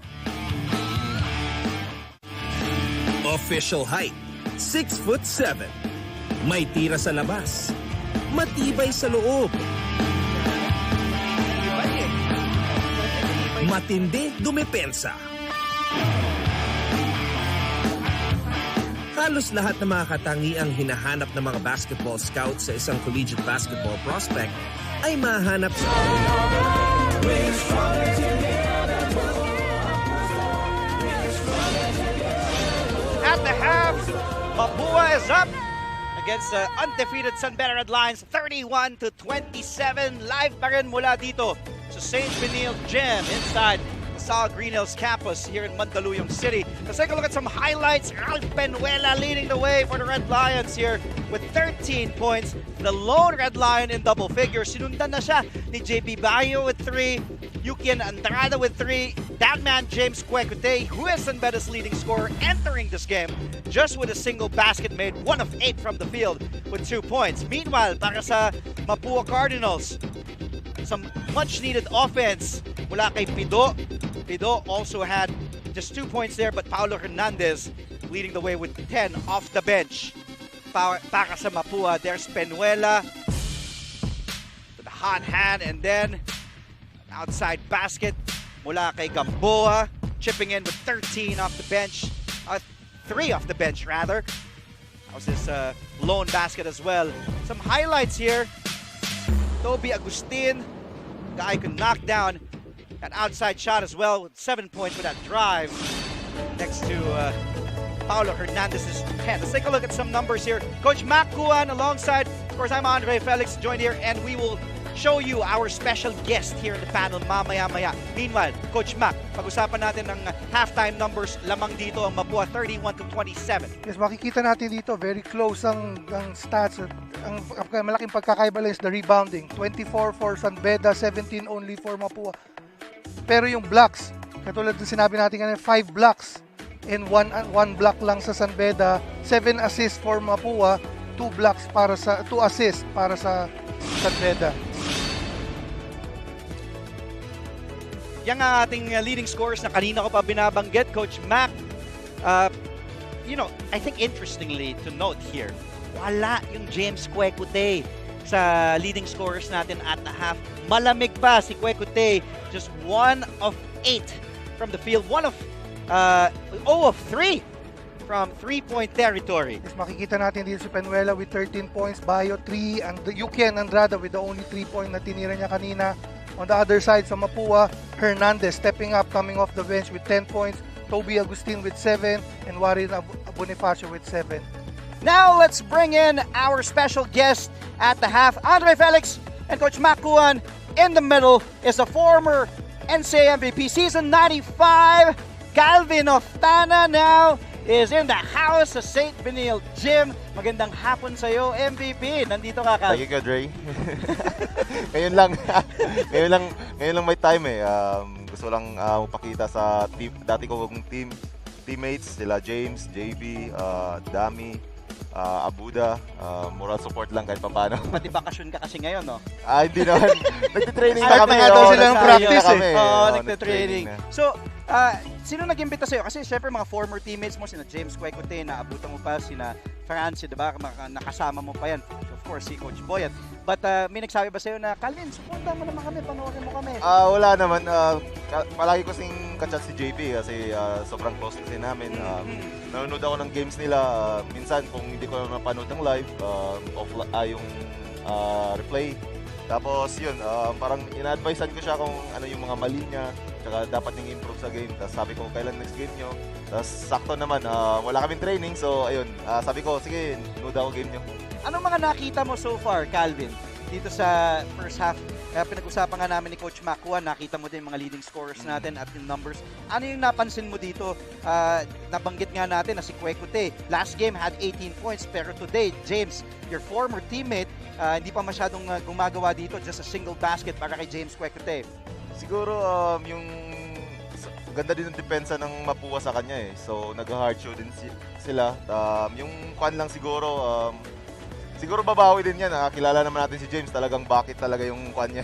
Official height, 6'7". May tira sa labas. Matibay sa loob. Matindi dumepensa. Halos lahat ng mga katangiang hinahanap ng mga basketball scouts sa isang collegiate basketball prospect ay mahanap sa At the half, Mapua is up against the undefeated San Beda Red Lions, 31-27. Live pa rin mula dito sa St. Benil Gym inside the Sal Green Hills campus here in Mandaluyong City. Let's take a look at some highlights. Ralph Penuela leading the way for the Red Lions here with 13 points. The lone Red Lion in double figures. Sinundan na siya ni JP Bayo with 3, Yukian Andrada with 3, that man James Cuecute, who is San Beda's leading scorer entering this game, just with a single basket made, 1 of 8 from the field with 2 points. Meanwhile, para sa Mapua Cardinals, some much-needed offense mula kay Pido. Pido also had just 2 points there, but Paulo Hernandez leading the way with 10 off the bench. Para sa Mapua, there's Penuela with a hot hand, and then an outside basket mula kay Gamboa, chipping in with 13 off the bench, 3 off the bench rather. That was his lone basket as well. Some highlights here. Toby Agustin, guy could knock down An outside shot as well, 7 points with that drive next to Paulo Hernandez's 10. Let's take a look at some numbers here. Coach Mac Cuan alongside, of course, I'm Andre Felix, joined here, and we will show you our special guest here in the panel mamaya-maya. Meanwhile, Coach Mac, pag-usapan natin ng halftime numbers lamang dito ang Mapua 31-27. Yes, makikita natin dito, very close ang stats. Ang malaking pagkakaiba is the rebounding. 24 for San Beda, 17 only for Mapua. Pero yung blocks, katulad ng sinabi natin kanina, 5 blocks and 1 block lang sa San Beda, 7 assists for Mapua, 2 assists para sa San Beda. Yang ang ating leading scorers na kanina ko pa binabanggit, Coach Mac. I think interestingly to note here, wala yung James Kwekute sa leading scorers natin at the half. Malamig pa si Kwekute, just 1 of 8 from the field, 0 of 3 from 3-point territory. Yes, makikita natin dito si Penuela with 13 points, Bayo 3, and Yuki Andrada with the only 3-point na tinira niya kanina. On the other side, sa Mapua, Hernandez stepping up, coming off the bench with 10 points, Toby Agustin with 7, and Warren Bonifacio with 7. Now let's bring in our special guest at the half, Andre Felix and Coach Mac Cuan. In the middle is a former NCAA MVP season 95, Calvin Oftana now is in the house sa St. Benil Gym. Magandang hapon sa iyo, MVP. Nandito ka, Cal. Thank you, Dre. ngayon lang may time eh. Gusto lang magpakita sa dati kong teammates, sila James, JB, Dami, Abuda, moral support lang kahit paano. Pati bakasyon ka kasi ngayon, no? Hindi naman. Nagtitraining na kami. Sila ng practice eh. Nagtitraining. So, sino nag-imbita sa'yo? Kasi syempre mga former teammates mo, sina James Kwekute, naabutan mo pa, sina France, diba? Nakasama mo pa yan. Of course, si Coach Boyat. But may nagsabi ba sa'yo na, Calvin, supportan mo naman kami, panoorin mo kami? Wala naman. Palagi ko sing kachat si JP kasi sobrang close kasi namin. Nanonood ako ng games nila. Minsan, kung hindi ko napanood ng live, yung replay. Tapos yun, parang ina-advisean ko siya kung ano yung mga mali niya, tsaka dapat niyang improve sa game. Tapos sabi ko, kailan next game nyo? Tapos sakto naman, wala kaming training, so ayun, sabi ko, sige, nood ako game nyo. Anong mga nakita mo so far, Calvin, dito sa first half? Pinag-usapan nga namin ni Coach Mac Cuan, nakita mo din yung mga leading scorers natin at yung numbers. Ano yung napansin mo dito? Nabanggit nga natin na si Kwekute, last game had 18 points, pero today, James, your former teammate, hindi pa masyadong gumagawa dito, just a single basket para kay James Kwekute. Siguro yung ganda din ng depensa ng Mapua sa kanya eh. So nag-hard show din sila. Yung kwan lang siguro siguro babawi din yan. Kilala naman natin si James, talagang bakit talaga yung kwan niya.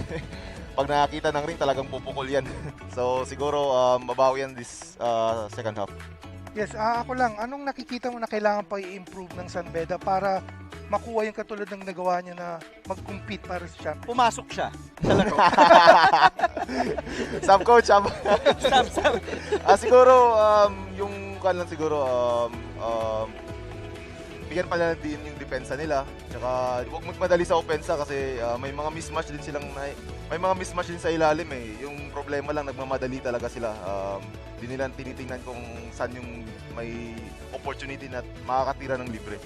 Pag nakakita ng ring, talagang pupukol yan. So siguro babawi yan this second half. Yes, ako lang, anong nakikita mo na kailangan pa i-improve ng San Beda para makuha yung katulad ng nagawa niya na mag-compete para sa champion? Pumasok siya sa laro. Coach. Siguro, yung kan lang siguro, bigyan pala din yung depensa nila. Tsaka huwag magmadali sa opensa kasi may mga mismatch din sa ilalim eh. Yung problema lang, nagmamadali talaga sila. Di nila tinitingnan kung saan yung may opportunity na makakatira ng libre.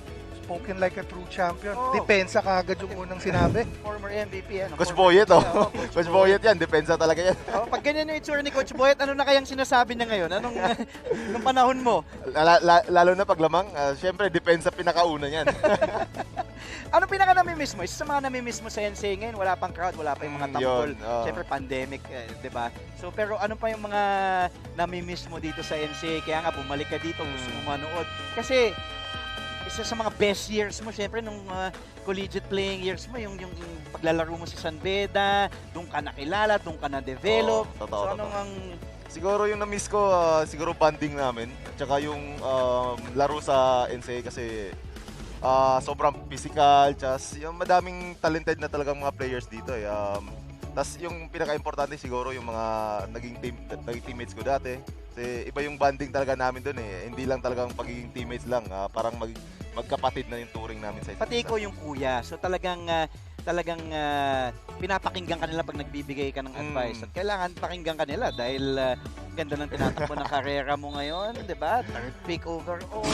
Spoken like a true champion. Depensa kaagad yung unang sinabi. Former MVP yan. Coach Boyet, Coach Boyet yan, depensa talaga yan. Pag ganyan yung itsura ni Coach Boyet, ano na kayang sinasabi niya ngayon? Anong panahon mo? Lalo na paglamang, syempre, depensa pinakauna niyan. Ano pinaka namimiss mo? Isa sa mga namimiss mo sa NCAA ngayon, wala pang crowd, wala pa yung mga tambol. Syempre, pandemic, di ba? So, pero ano pa yung mga namimiss mo dito sa NCAA? Kaya nga, bumalik ka dito, gusto mo manood. Kasi, isa sa mga best years mo, syempre, nung collegiate playing years mo, yung paglalaro mo sa San Beda, doon ka nakilala, doon ka na-develop. Totoo. Siguro yung na-miss ko, siguro banding namin. Tsaka yung laro sa NCAA kasi sobrang physical, yung madaming talented na talagang mga players dito eh. Tapos yung pinaka-importante siguro yung mga naging teammates ko dati. Kasi iba yung banding talaga namin doon eh. Hindi lang talagang pagiging teammates lang, parang magkapatid na yung touring namin sa isa't isa. Pati ikaw yung kuya. So talagang talagang pinapakinggan kanila pag nagbibigay ka ng advice. At kailangan pakinggan kanila dahil ganda ng tinatakbo ng karera mo ngayon, di ba? Third pick overall.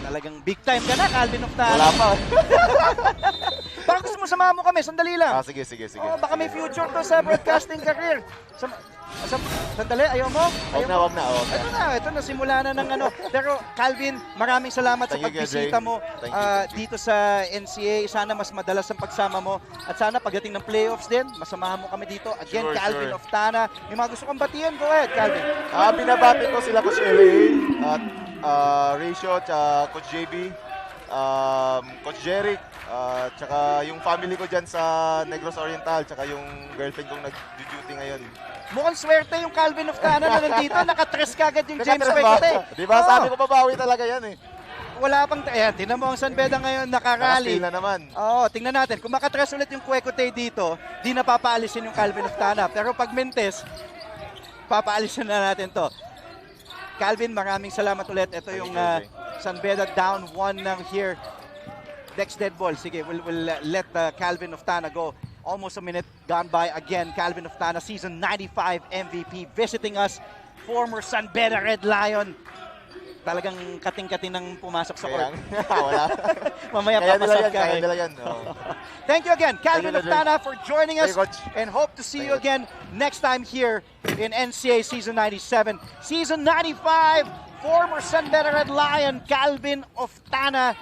Talagang big time ka na, Calvin of Tana. Wala pa. Baka gusto mo samahan mo kami, sandali lang. Sige. Oh, baka may future to sa broadcasting career. Sandali, ayaw mo? Wag na. Ito na, simula na ng ano. Pero Calvin, maraming salamat sa pagbisita mo dito sa NCAA. Sana mas madalas ang pagsama mo. At sana pagdating ng playoffs din, masamahan mo kami dito. Again, Calvin of Tana. May mga gusto kang batiyan. Go ahead, Calvin. Binabati ko sila Coach LA at Ratio, Coach JB, Coach Jeric, tsaka yung family ko dyan sa Negros Oriental, tsaka yung girlfriend kong nag-duty ngayon. Mukhang swerte yung Calvin of Tana na nandito. Nakatres ka agad yung James Kwekute. Diba? Sabi ko babawi talaga yan eh. Wala pang... Ayan, tingnan mo ang San Beda ngayon nakarally. Nakasteal na naman. Oo, tingnan natin. Kung makatres ulit yung Kwekute dito, di na papaalisin yung Calvin of Tana. Pero pag Mentes, papaalisin na natin to. Calvin, maraming salamat ulit. Ito yung San Beda down 1 ng here. Dex dead ball. Sige, we'll let Calvin of Tana go. Almost a minute gone by again. Calvin of Tana, season 95 MVP, visiting us. Former San Beda Red Lion. Talagang kating-kating ng pumasok sa court. Wala. Mamaya papasok ka. Thank you again, Calvin of Tana, for joining us. And hope to see you again next time here in NCAA Season 97. Season 95, former San Beda Red Lion, Calvin of Tana,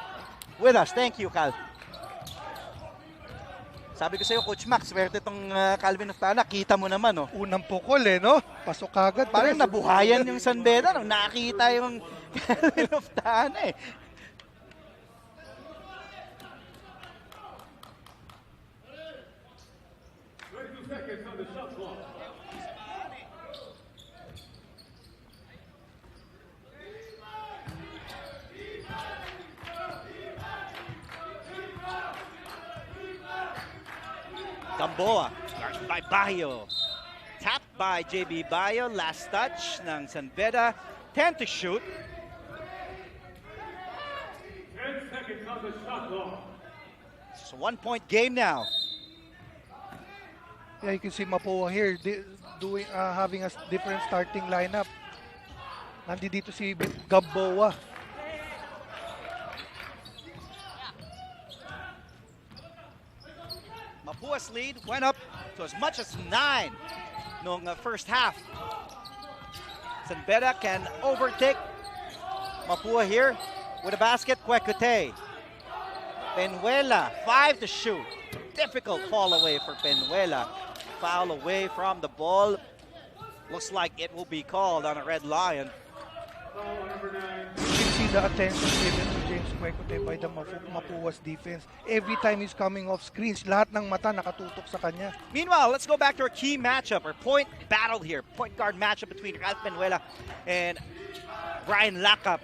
with us. Thank you, Cal. Sabi ko sa'yo, Coach Max, swerte itong Calvin of Tana. Kita mo naman, no? Unang pukol, no? Pasok agad. Parang nabuhayan yung San Beda, no? Nakita yung Calvin of Tana, eh. Gamboa, guarded by Bayo. Tapped by JB Bayo. Last touch ng San Beda. 10 to shoot. 10 seconds on the shot clock. It's a 1-point game now. Yeah, you can see Mapua here having a different starting lineup. Nandito si Gamboa. Mapua's lead went up to as much as 9 noong first half. San Beda can overtake Mapua here with a basket. Kwekute. Penuela, 5 to shoot. Difficult fall away for Penuela. Foul away from the ball. Looks like it will be called on a Red Lion. You can see the attention given to James Kwekute by the Mapua's defense. Every time he's coming off screens, lahat ng mata nakatutok sa kanya. Meanwhile, let's go back to our key matchup, our point battle here. Point guard matchup between Ralph Penuela and Brian Lakap.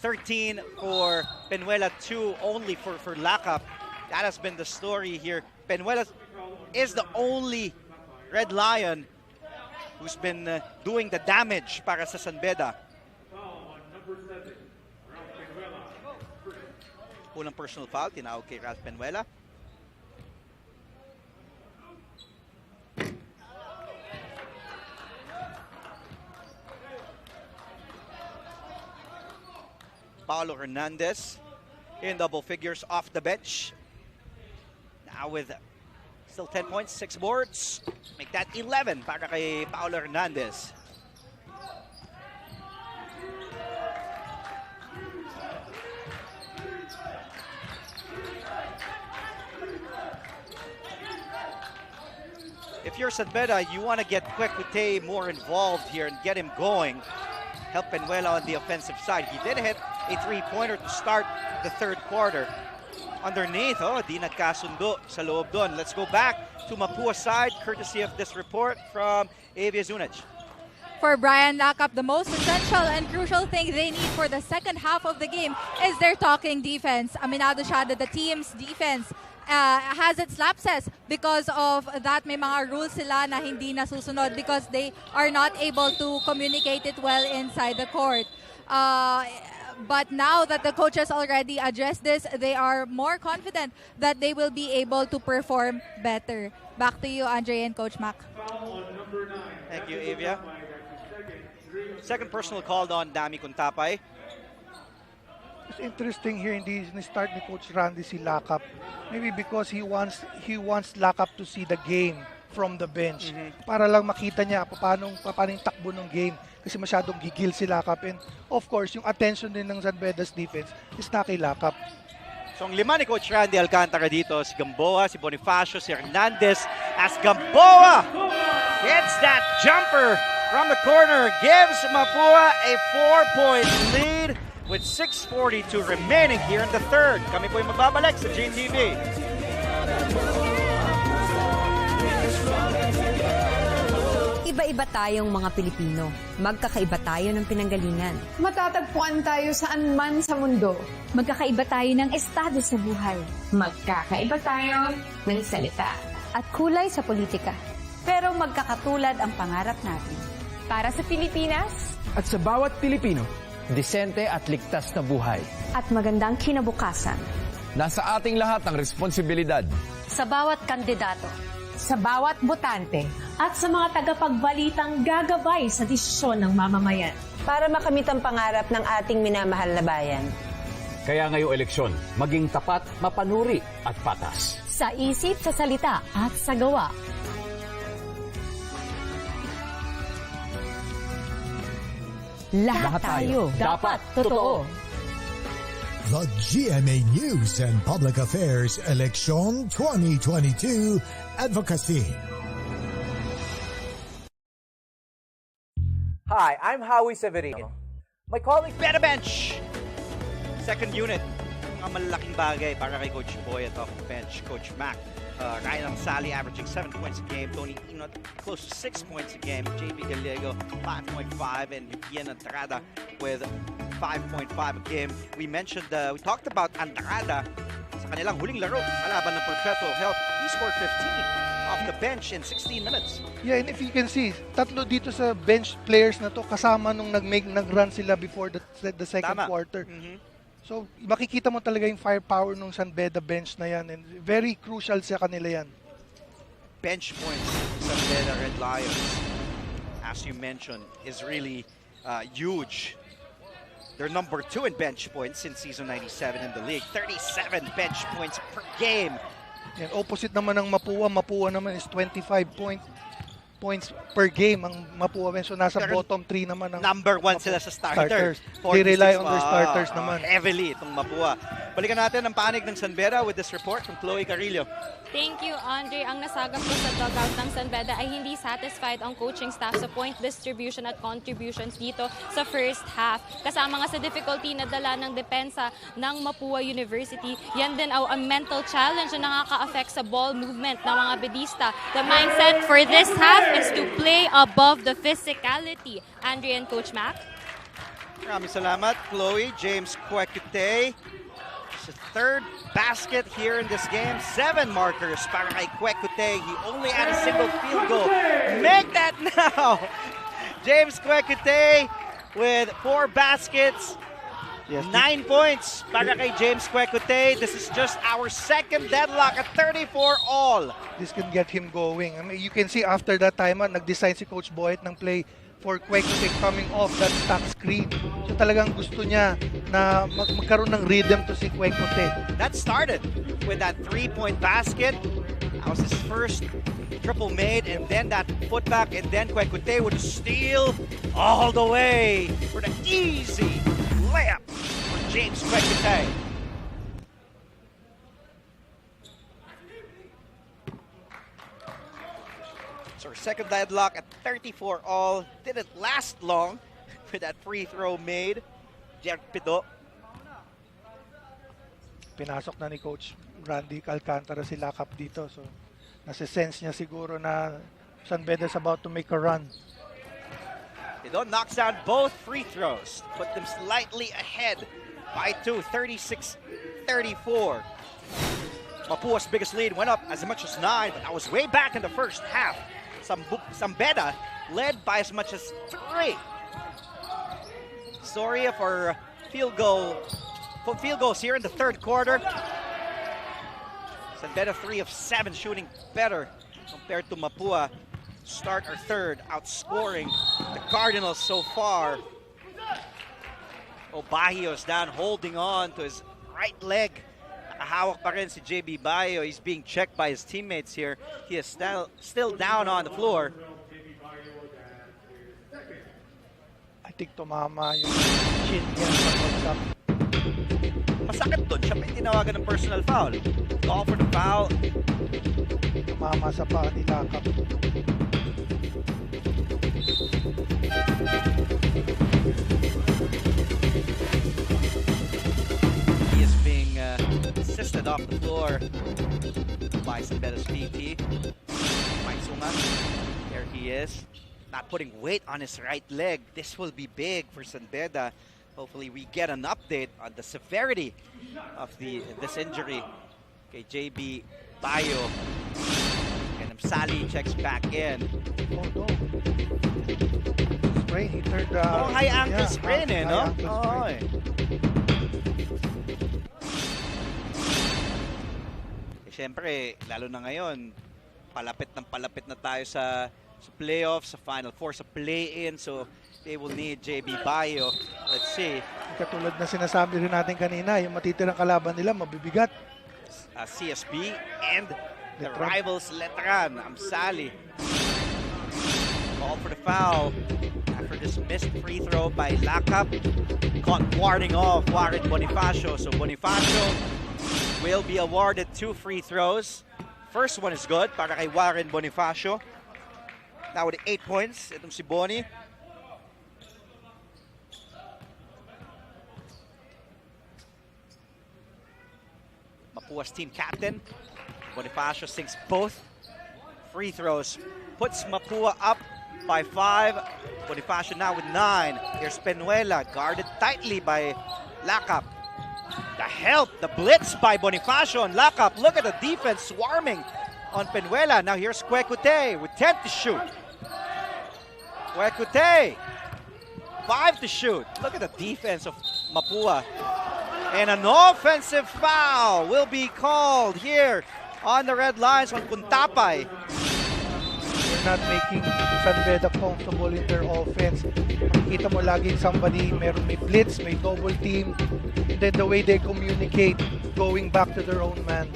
13 for Penuela, 2 only for Lakap. That has been the story here. Penuela is the only Red Lion who's been doing the damage para sa San Beda. Unang personal foul, tinawag kay Ralph Penuela. Paulo Hernandez in double figures off the bench. Now with still 10 points, 6 boards. Make that 11 para kay Paulo Hernandez. If you're San Beda, you want to get Kwekute more involved here and get him going. Help Penuela on the offensive side. He did hit a 3-pointer to start the third quarter. Underneath, di nagkasundo sa loob doon. Let's go back to Mapua side, courtesy of this report from Avia Zunaj. For Brian Lakap, the most essential and crucial thing they need for the second half of the game is their talking defense. Aminado siya that the team's defense has its lapses. Because of that, may mga rules sila na hindi nasusunod because they are not able to communicate it well inside the court. But now that the coaches already addressed this, they are more confident that they will be able to perform better. Back to you, Andre and Coach Mac. Thank you, Avia. Second personal called on Dami Kuntapay. It's interesting here hindi ni-start ni Coach Randy si Lakap. Maybe because he wants Lakap to see the game from the bench. Para lang makita niya paano yung takbo ng game. Kasi masyadong gigil si Lakap. And of course, yung attention din ng San Beda's defense is na kay Lakap. So ang lima ni Coach Randy Alcantara dito, si Gamboa, si Bonifacio, si Hernandez. As Gamboa hits that jumper from the corner, gives Mapua a 4-point lead with 6:42 remaining here in the third. Kami po yung magbabalik sa JTV. Iba-iba tayong mga Pilipino. Magkakaiba tayo ng pinanggalingan. Matatagpuan tayo saan man sa mundo. Magkakaiba tayo ng estado sa buhay. Magkakaiba tayo ng salita. At kulay sa politika. Pero magkakatulad ang pangarap natin. Para sa Pilipinas. At sa bawat Pilipino, disente at ligtas na buhay. At magandang kinabukasan. Nasa ating lahat ang responsibilidad. Sa bawat kandidato. Sa bawat botante. At sa mga tagapagbalitang gagabay sa desisyon ng mamamayan. Para makamit ang pangarap ng ating minamahal na bayan. Kaya ngayong eleksyon, maging tapat, mapanuri at patas. Sa isip, sa salita at sa gawa. Lahat tayo dapat totoo. The GMA News and Public Affairs Election 2022 Advocacy. Hi, I'm Howie Severino. My colleague Beda bench. Second unit. Mga malalaking bagay para kay Coach Boy at off the bench. Coach Mac. Ryan Sally averaging 7 points a game. Tony Inot close to 6 points a game. JB Gallego 5.5 and Ian Andrada with 5.5 a game. We talked about Andrada sa kanilang huling laro kalaban ng Perpetual Health. He scored 15 off the bench in 16 minutes. Yeah, and if you can see, tatlo dito sa bench players na to kasama nung nag-run sila before the second quarter. So, makikita mo talaga yung firepower ng San Beda bench na yan. And very crucial sa kanila yan. Bench points San Beda Red Lions, as you mentioned, is really huge. They're number 2 in bench points since season 97 in the league. 37 bench points per game. And opposite naman ng Mapua. Mapua naman is 25 points per game ang Mapua. So nasa bottom 3 naman ang number 1 sila sa starters. They rely on their starters naman. Heavily itong Mapua. Balikan natin ang panig ng San Beda with this report from Chloe Carillo. Thank you, Andre. Ang nasagap ko sa dugout ng San Beda ay hindi satisfied ang coaching staff sa point distribution at contributions dito sa first half. Kasama nga sa difficulty na dala ng depensa ng Mapua University, yan din ang mental challenge na nakaka-affect sa ball movement ng mga bedista. The mindset for this half is to play above the physicality. Andre and Coach Mac. Maraming salamat, Chloe. James Kwekute. His third basket here in this game. 7 markers para kay Kwekute. He only had a single field goal. Make that now! James Kwekute with 4 baskets. Yes, 9 points para kay James Kwekute. This is just our second deadlock at 34 all. This can get him going. I mean, you can see after that timeout, nag-design si Coach Boyd ng play for Kwekute coming off that stack screen. So talagang gusto niya na magkaroon ng rhythm to si Kwekute. That started with that 3-point basket. That was his first triple made, and then that putback, and then Kwekute would steal all the way for the easy layup for James Kwekute. So our second deadlock at 34 all. Didn't last long with that free throw made. Jack Pido. Pinasok na ni Coach Randy Alcantara si Lakap dito. So, nasa-sense niya siguro na San Beda's about to make a run. Pido knocks down both free throws. Put them slightly ahead by 2, 36-34. Mapua's biggest lead went up as much as 9, but that was way back in the first half. San Beda led by as much as 3. Sorry for field goals here in the third quarter. San Beda 3 of 7 shooting better compared to Mapua. Start or third, outscoring the Cardinals so far. Bahio's down, holding on to his right leg. Nakahawak pa rin si JB Bayo. He's being checked by his teammates here. He is still down on the floor. I think tumama yung chin niya sa pagsak. Masakit doon. Siya pa yung tinawagan ng personal foul. Call for the foul. Tumama sa paa ni Lakap. He is being assisted off the floor by San Beda's VP. Mike Sunga. There he is. Not putting weight on his right leg. This will be big for San Beda. Hopefully we get an update on the severity of this injury. Okay, JB Bayo. And Sally checks back in. Oh no. Sprain, he turned high ankle sprain no? Siyempre, lalo na ngayon, palapit na tayo sa playoffs, sa Final Four, sa play-in. So, they will need JB Bayo. Let's see. Katulad na sinasabi rin natin kanina, yung matitirang kalaban nila, mabibigat. CSB and the rivals Letran, Amsali. Call for the foul after this missed free throw by Lakap. Caught warding off Warren Bonifacio. So Bonifacio will be awarded 2 free throws. First one is good para kay Warren Bonifacio. Now with 8 points, itong si Boni. Mapua's team captain. Bonifacio sinks both free throws. Puts Mapua up by 5. Bonifacio now with 9. Here's Penuela, guarded tightly by Lakap. The help, the blitz by Bonifacio and Lakap. Look at the defense swarming on Penuela. Now here's Kwekute with 10 to shoot. Kwekute, 5 to shoot. Look at the defense of Mapua. And an offensive foul will be called here on the red lines on Kuntapay. They're not making San Beda comfortable in their offense. Makikita mo laging somebody, may blitz, may double team. And then the way they communicate, going back to their own man.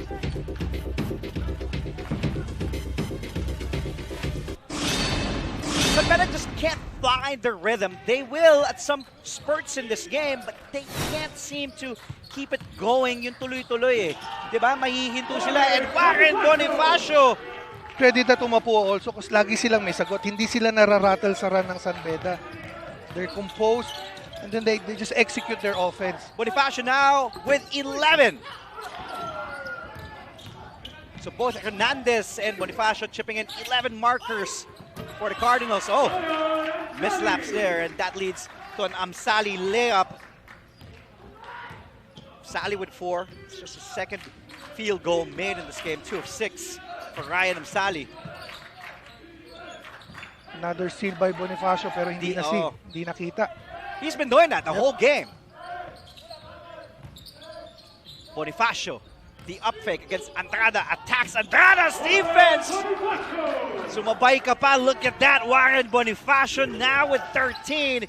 San Beda just can't find their rhythm. They will at some spurts in this game, but they can't seem to keep it going. Yung tuloy-tuloy eh. Diba? Mahihinto sila. And Warren Bonifacio. Credit na Mapua also kasi lagi silang may sagot. Hindi sila nararattle sa run ng San Beda. They're composed and then they just execute their offense. Bonifacio now with 11. So both Hernandez and Bonifacio chipping in 11 markers for the Cardinals. Oh, mislaps there, and that leads to an Amsali layup. Sally with 4. It's just a second field goal made in this game. 2 of 6 for Ryan Amsali. Another steal by Bonifacio pero hindi nakita. He's been doing that the whole game. Bonifacio, the up fake against Andrada, attacks Andrada's defense! Sumabay ka pa, look at that, Warren Bonifacio now with 13.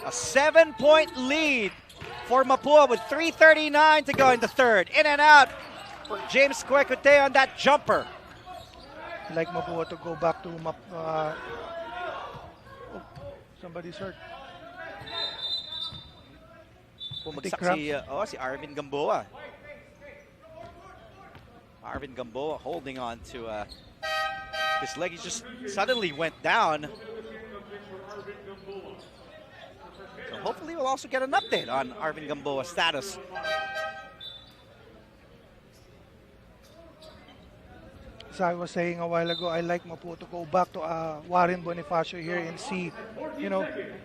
A 7-point lead for Mapua with 3:39 to go in the third. In and out for James Kwekute on that jumper. I'd like Mapua to go back to somebody's hurt. Bumagsak si Arvin Gamboa. Arvin Gamboa holding on to his leg. He just suddenly went down. So hopefully we'll also get an update on Arvin Gamboa's status. As I was saying a while ago, I like Mapua to go back to Warren Bonifacio here and see,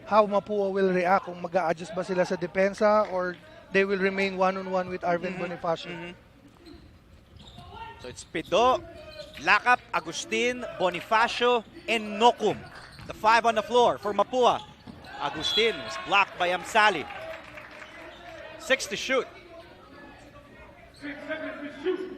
how Mapua will react. Kung mag-a-adjust ba sila sa depensa or they will remain one-on-one with Arvin Bonifacio. So it's Pido, Lakap, Agustin, Bonifacio, and Nokum The 5 on the floor for Mapua. Agustin was blocked by Amsali. 6 to shoot. 6 seconds to shoot.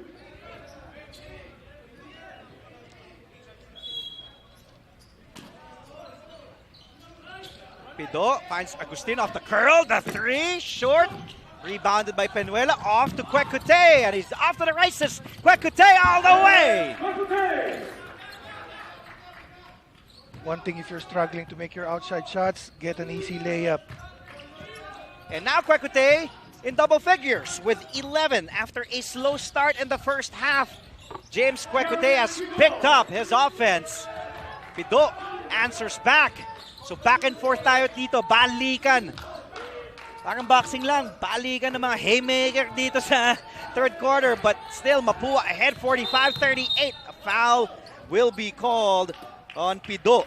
Pido finds Agustin off the curl. The 3, short. Rebounded by Penuela. Off to Kwekute. And he's off to the races. Kwekute all the way. One thing, if you're struggling to make your outside shots, get an easy layup. And now Kwekute in double figures with 11 after a slow start in the first half. James Kwekute has picked up his offense. Pido answers back. So back and forth tayo dito. Balikan. Parang boxing lang. Balikan ng mga haymaker dito sa third quarter. But still, Mapua ahead 45-38. A foul will be called on Pido.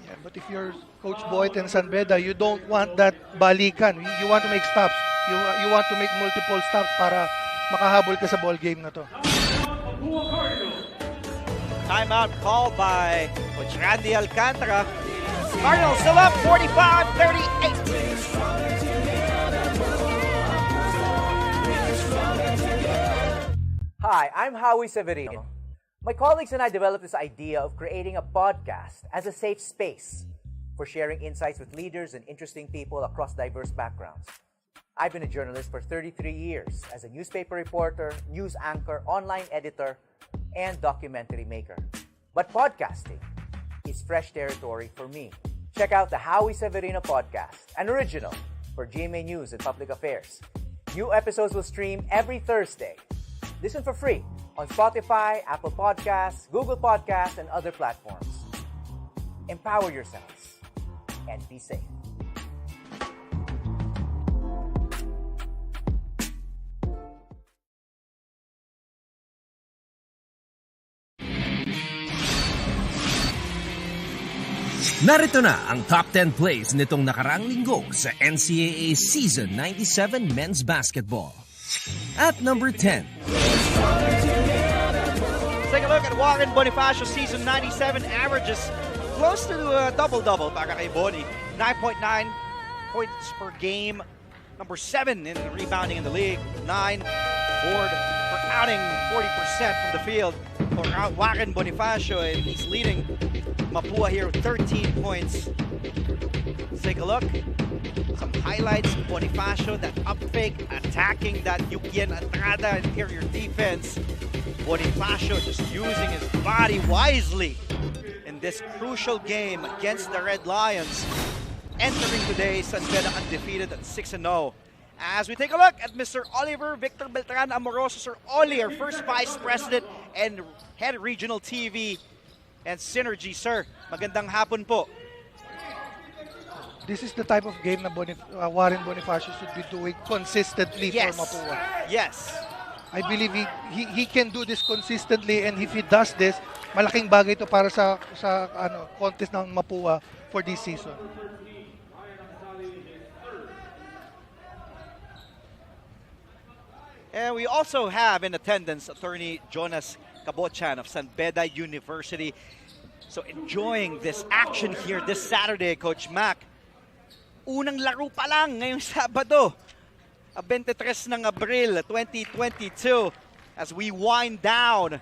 Yeah, but if you're Coach Boyd and San Beda, you don't want that balikan. You want to make stops. You want to make multiple stops para makahabol ka sa ball game na to. Timeout called by Coach Randy Alcantara. Cardinals still up 45-38. Hi, I'm Howie Severino. My colleagues and I developed this idea of creating a podcast as a safe space for sharing insights with leaders and interesting people across diverse backgrounds. I've been a journalist for 33 years as a newspaper reporter, news anchor, online editor, and documentary maker. But podcasting is fresh territory for me. Check out the Howie Severino podcast, an original for GMA News and Public Affairs. New episodes will stream every Thursday. Listen for free on Spotify, Apple Podcasts, Google Podcasts, and other platforms. Empower yourselves and be safe. Narito na ang top 10 plays nitong nakaraang linggo sa NCAA Season 97 Men's Basketball. At number 10. Let's take a look at Warren Bonifacio's Season 97 averages. Close to a double-double para kay Boni. 9.9 points per game. Number 7 in rebounding in the league. 9 board per outing. 40% from the field for Warren Bonifacio. And he's leading Mapua here with 13 points. Let's take a look. Some highlights. Bonifacio, that up fake, attacking that Yukien Entrada interior defense. Bonifacio just using his body wisely in this crucial game against the Red Lions. Entering today, San Beda undefeated at 6-0. As we take a look at Mr. Oliver Victor Beltran Amoroso, Sir Oli, our first Vice President and Head Regional TV and Synergy. Sir, magandang hapon po. This is the type of game na Warren Bonifacio should be doing consistently for Mapua. Yes. I believe he can do this consistently, and if he does this, malaking bagay ito para sa contest ng Mapua for this season. And we also have in attendance Attorney Jonas Cabochan of San Beda University. So enjoying this action here this Saturday, Coach Mac. Unang laro pa lang ngayong Sabado, 23 ng Abril 2022, as we wind down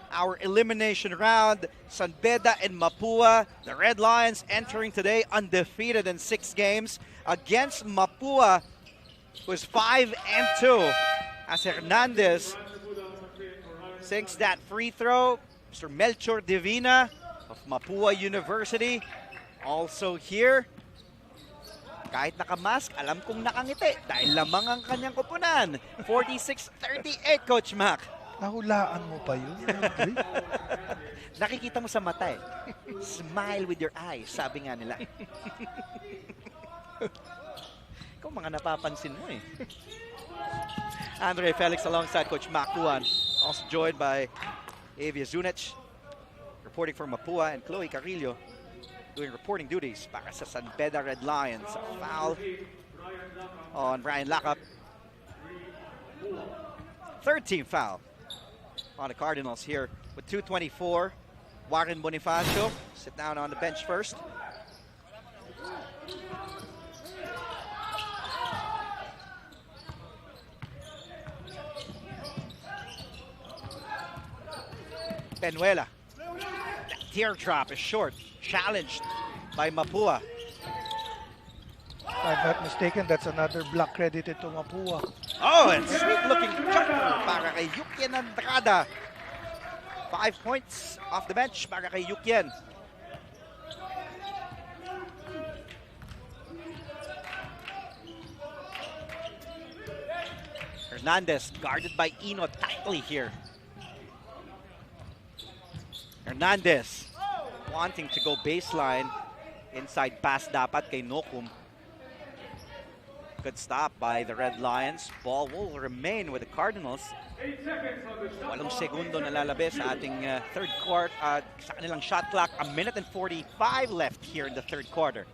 our elimination round. San Beda and Mapua, the Red Lions entering today undefeated in 6 games against Mapua, who is 5-2. As Hernandez sinks that free throw. Mr. Melchor Divina of Mapua University also here. Kahit nakamask, alam kong nakangiti dahil lamang ang kanyang kupunan. 46-38, Coach Mac. Nahulaan mo pa yun? Nakikita mo sa mata eh. Smile with your eyes, sabi nga nila. Ikaw mga napapansin mo eh. Andre Felix alongside Coach Mac Tuan, also joined by Avia Zunich, reporting for Mapua, and Chloe Carrillo doing reporting duties para sa San Beda Red Lions. A foul on Brian Lacap. Third team foul on the Cardinals here with 2:24. Warren Bonifacio sit down on the bench first. Penuela. That teardrop is short. Challenged by Mapua. If I'm not mistaken, that's another block credited to Mapua. Oh, and sweet-looking jumper para kay Yukien Andrada. 5 points off the bench para kay Yukien. Hernandez guarded by Ino tightly here. Hernandez wanting to go baseline. Inside pass dapat kay Nokum. Good stop by the Red Lions. Ball will remain with the Cardinals. 8 segundo na lalabi sa ating third quarter. Sa kanilang shot clock, 1 minute and 45 left here in the third quarter.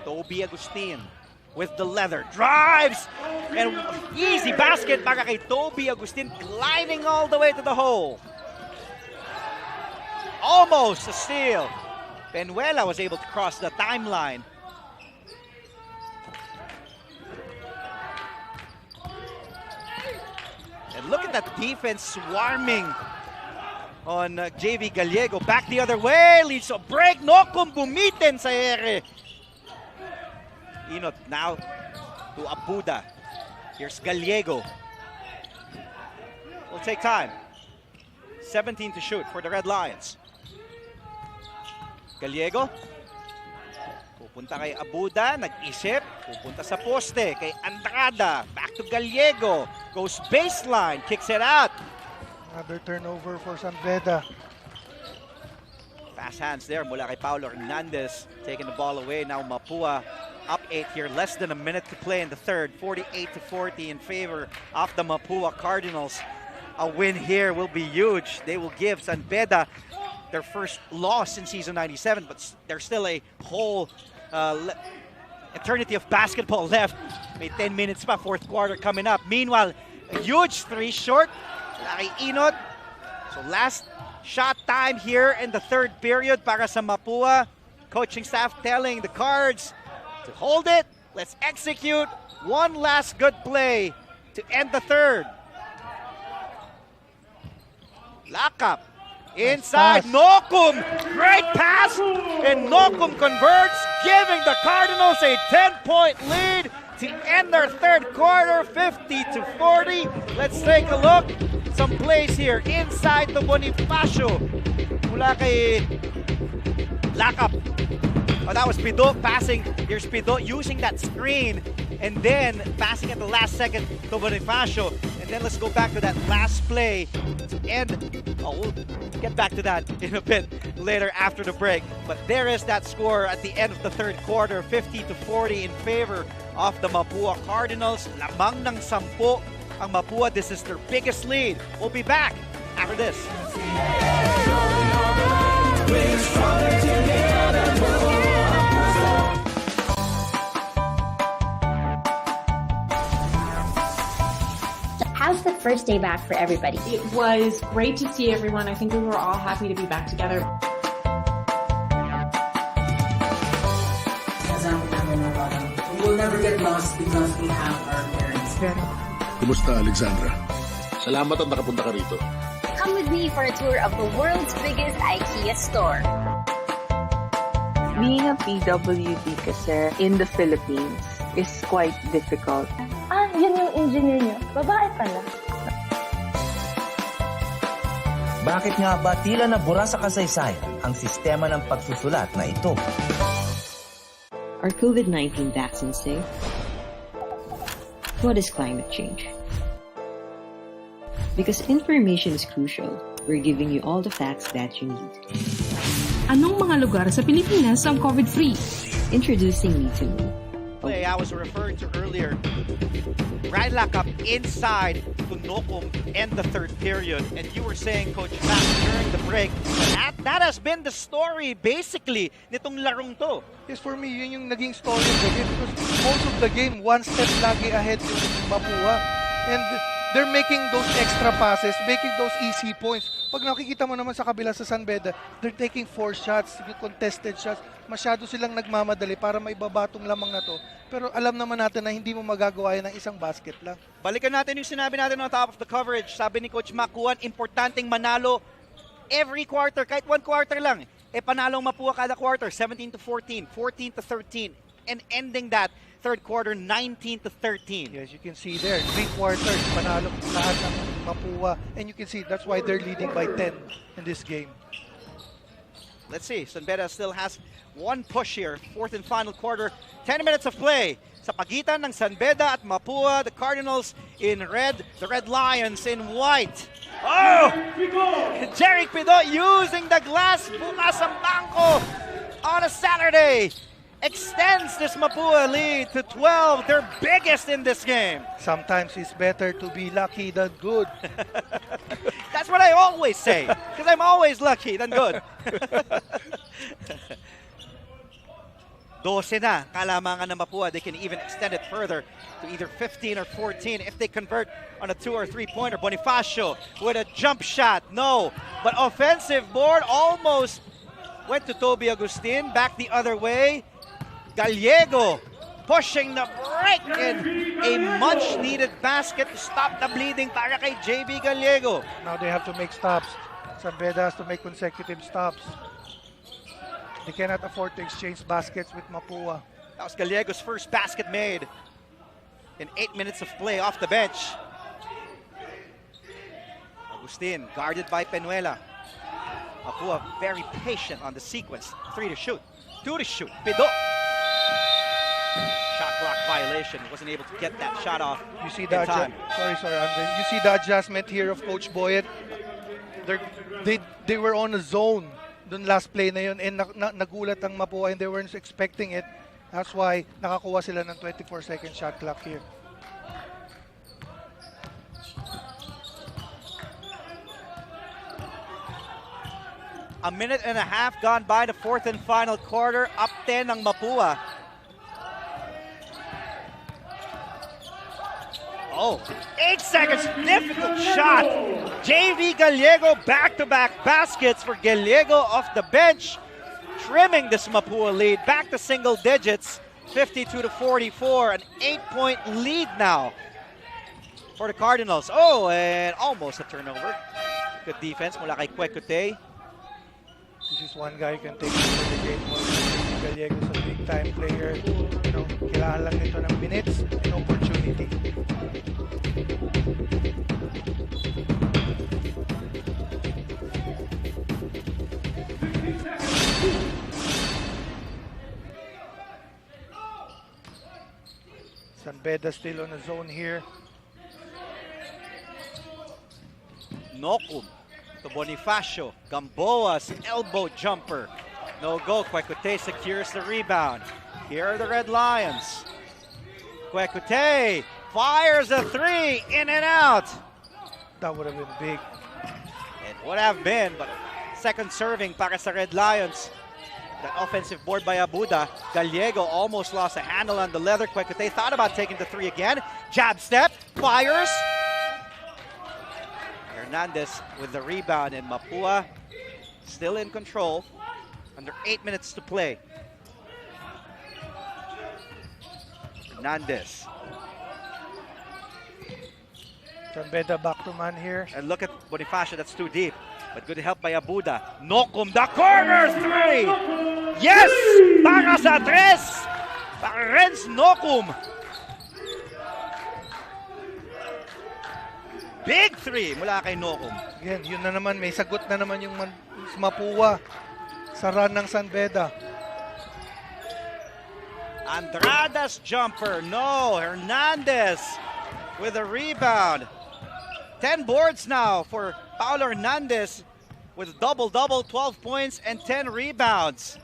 Toby Agustin with the leather. Drives! And easy basket para kay Toby Agustin, gliding all the way to the hole. Almost a steal. Penuela was able to cross the timeline. And look at that defense swarming on JV Gallego. Back the other way, leads a break. Nokum bumitin sa ere. Inot now to Abuda. Here's Gallego. Will take time. 17 to shoot for the Red Lions. Gallego. Pupunta kay Abuda, nag-isip. Pupunta sa poste kay Andrada. Back to Gallego. Goes baseline, kicks it out. Another turnover for San Beda. Fast hands there mula kay Paulo Hernandez. Taking the ball away. Now Mapua up 8 here. Less than a minute to play in the third. 48-40 in favor of the Mapua Cardinals. A win here will be huge. They will give San Beda their first loss in season 97, but there's still a whole eternity of basketball left. May 10 minutes pa, fourth quarter coming up. Meanwhile, a huge 3 short. Laki Inot. So last shot time here in the third period para sa Mapua. Coaching staff telling the Cards to hold it. Let's execute one last good play to end the third. Lakap. Inside, Nokum, great pass, and Nokum converts, giving the Cardinals a 10-point lead to end their third quarter, 50-40. Let's take a look. Some plays here inside the Bonifacio. Mula kay Lakap. Oh, that was Pido passing. Here's Pido using that screen and then passing at the last second to Bonifacio. And then let's go back to that last play to end. Oh, we'll get back to that in a bit later after the break. But there is that score at the end of the third quarter, 50-40 in favor of the Mapua Cardinals. Lamang ng 10 ang Mapua. This is their biggest lead. We'll be back after this. How's the first day back for everybody? It was great to see everyone. I think we were all happy to be back together. We will never get lost because we have our parents. Kumusta, Alexandra? Salamat at nakapunta ka rito. Come with me for a tour of the world's biggest IKEA store. Being a PWD kasi in the Philippines is quite difficult. Yun yung engineer nyo. Babae pala. Bakit nga ba tila nabura sa kasaysayan ang sistema ng pagsusulat na ito? Are COVID-19 vaccines safe? What is climate change? Because information is crucial, we're giving you all the facts that you need. Anong mga lugar sa Pilipinas ang COVID-free? Introducing Me to Me. Play I was referring to earlier. Brian Lakap inside to Nokum end the third period. And you were saying, Coach Matt, during the break, that has been the story, basically, nitong larong to. Yes, for me, yun yung naging story of the game because most of the game, one step lagi ahead yung Mapua. And they're making those extra passes, making those easy points. Pag nakikita mo naman sa kabila sa San Beda, they're taking 4 shots, contested shots. Masyado silang nagmamadali para maibabatong lamang na to. Pero alam naman natin na hindi mo magagawa yan ng isang basket lang. Balikan natin yung sinabi natin on top of the coverage. Sabi ni Coach Makuan, importanteng manalo every quarter, kahit 1 quarter lang. Panalong Mapua kada quarter, 17-14, 14-13, and ending that third quarter, 19-13. Yes, you can see there, 3 quarters, panalo lahat ng Mapua. And you can see, that's why they're leading by 10 in this game. Let's see, San Beda still has 1 push here, 4th and final quarter, 10 minutes of play. Sa pagitan ng San Beda at Mapua, the Cardinals in red, the Red Lions in white. Oh! Jeric Pido using the glass bukas ang bangko on a Saturday. Extends this Mapua lead to 12, their biggest in this game. Sometimes it's better to be lucky than good. That's what I always say, because I'm always lucky than good. 12 na, kalamangan ng Mapua. They can even extend it further to either 15 or 14 if they convert on a 2 or 3-pointer. Bonifacio with a jump shot, no. But offensive board almost went to Toby Agustin, back the other way. Gallego pushing the break and a much-needed basket to stop the bleeding para kay JB Gallego. Now they have to make stops. San Beda has to make consecutive stops. They cannot afford to exchange baskets with Mapua. That was Gallego's first basket made in 8 minutes of play off the bench. Agustin guarded by Penuela. Mapua very patient on the sequence. 3 to shoot, 2 to shoot. Pido. Shot clock violation. Wasn't able to get that shot off. You see the sorry, Andre. You see the adjustment here of Coach Boyet. They were on a zone dun last play na yun, and nagulat ang Mapua and they weren't expecting it. That's why nakakuha sila ng 24-second shot clock here. A minute and a half gone by the 4th and final quarter. Up 10 ang Mapua. Oh, 8 seconds, difficult shot. JV Gallego back-to-back baskets for Gallego off the bench, trimming this Mapua lead back to single digits, 52-44, an 8-point lead now for the Cardinals. Oh, and almost a turnover. Good defense mula kay Kwekute. This is one guy who can take over the game. Gallego is a big-time player. You know, kailangan lang nito ng minutes and opportunity. San Beda still on the zone here. Nokum to Bonifacio. Gamboa's elbow jumper. No go. Kwekute secures the rebound. Here are the Red Lions. Kwekute fires a 3, in and out. That would have been big. It would have been, but second serving para sa Red Lions. That offensive board by Abuda. Gallego almost lost a handle on the leather. Kwekute thought about taking the 3 again. Jab step, fires. Hernandez with the rebound, and Mapua still in control. Under 8 minutes to play. Hernandez. San Beda back to man here. And look at Bonifacio, that's too deep. But good help by Abuda. Nokum, the corner 3! Yes! Para sa 3! Para Renz Nokum. Big 3 mula kay Nokum. Again, yun na naman, may sagot na naman yung Mapua sa run ng San Beda. Andrada's jumper, no. Hernandez with a rebound. 10 boards now for Paulo Hernandez with a double-double, 12 points and 10 rebounds.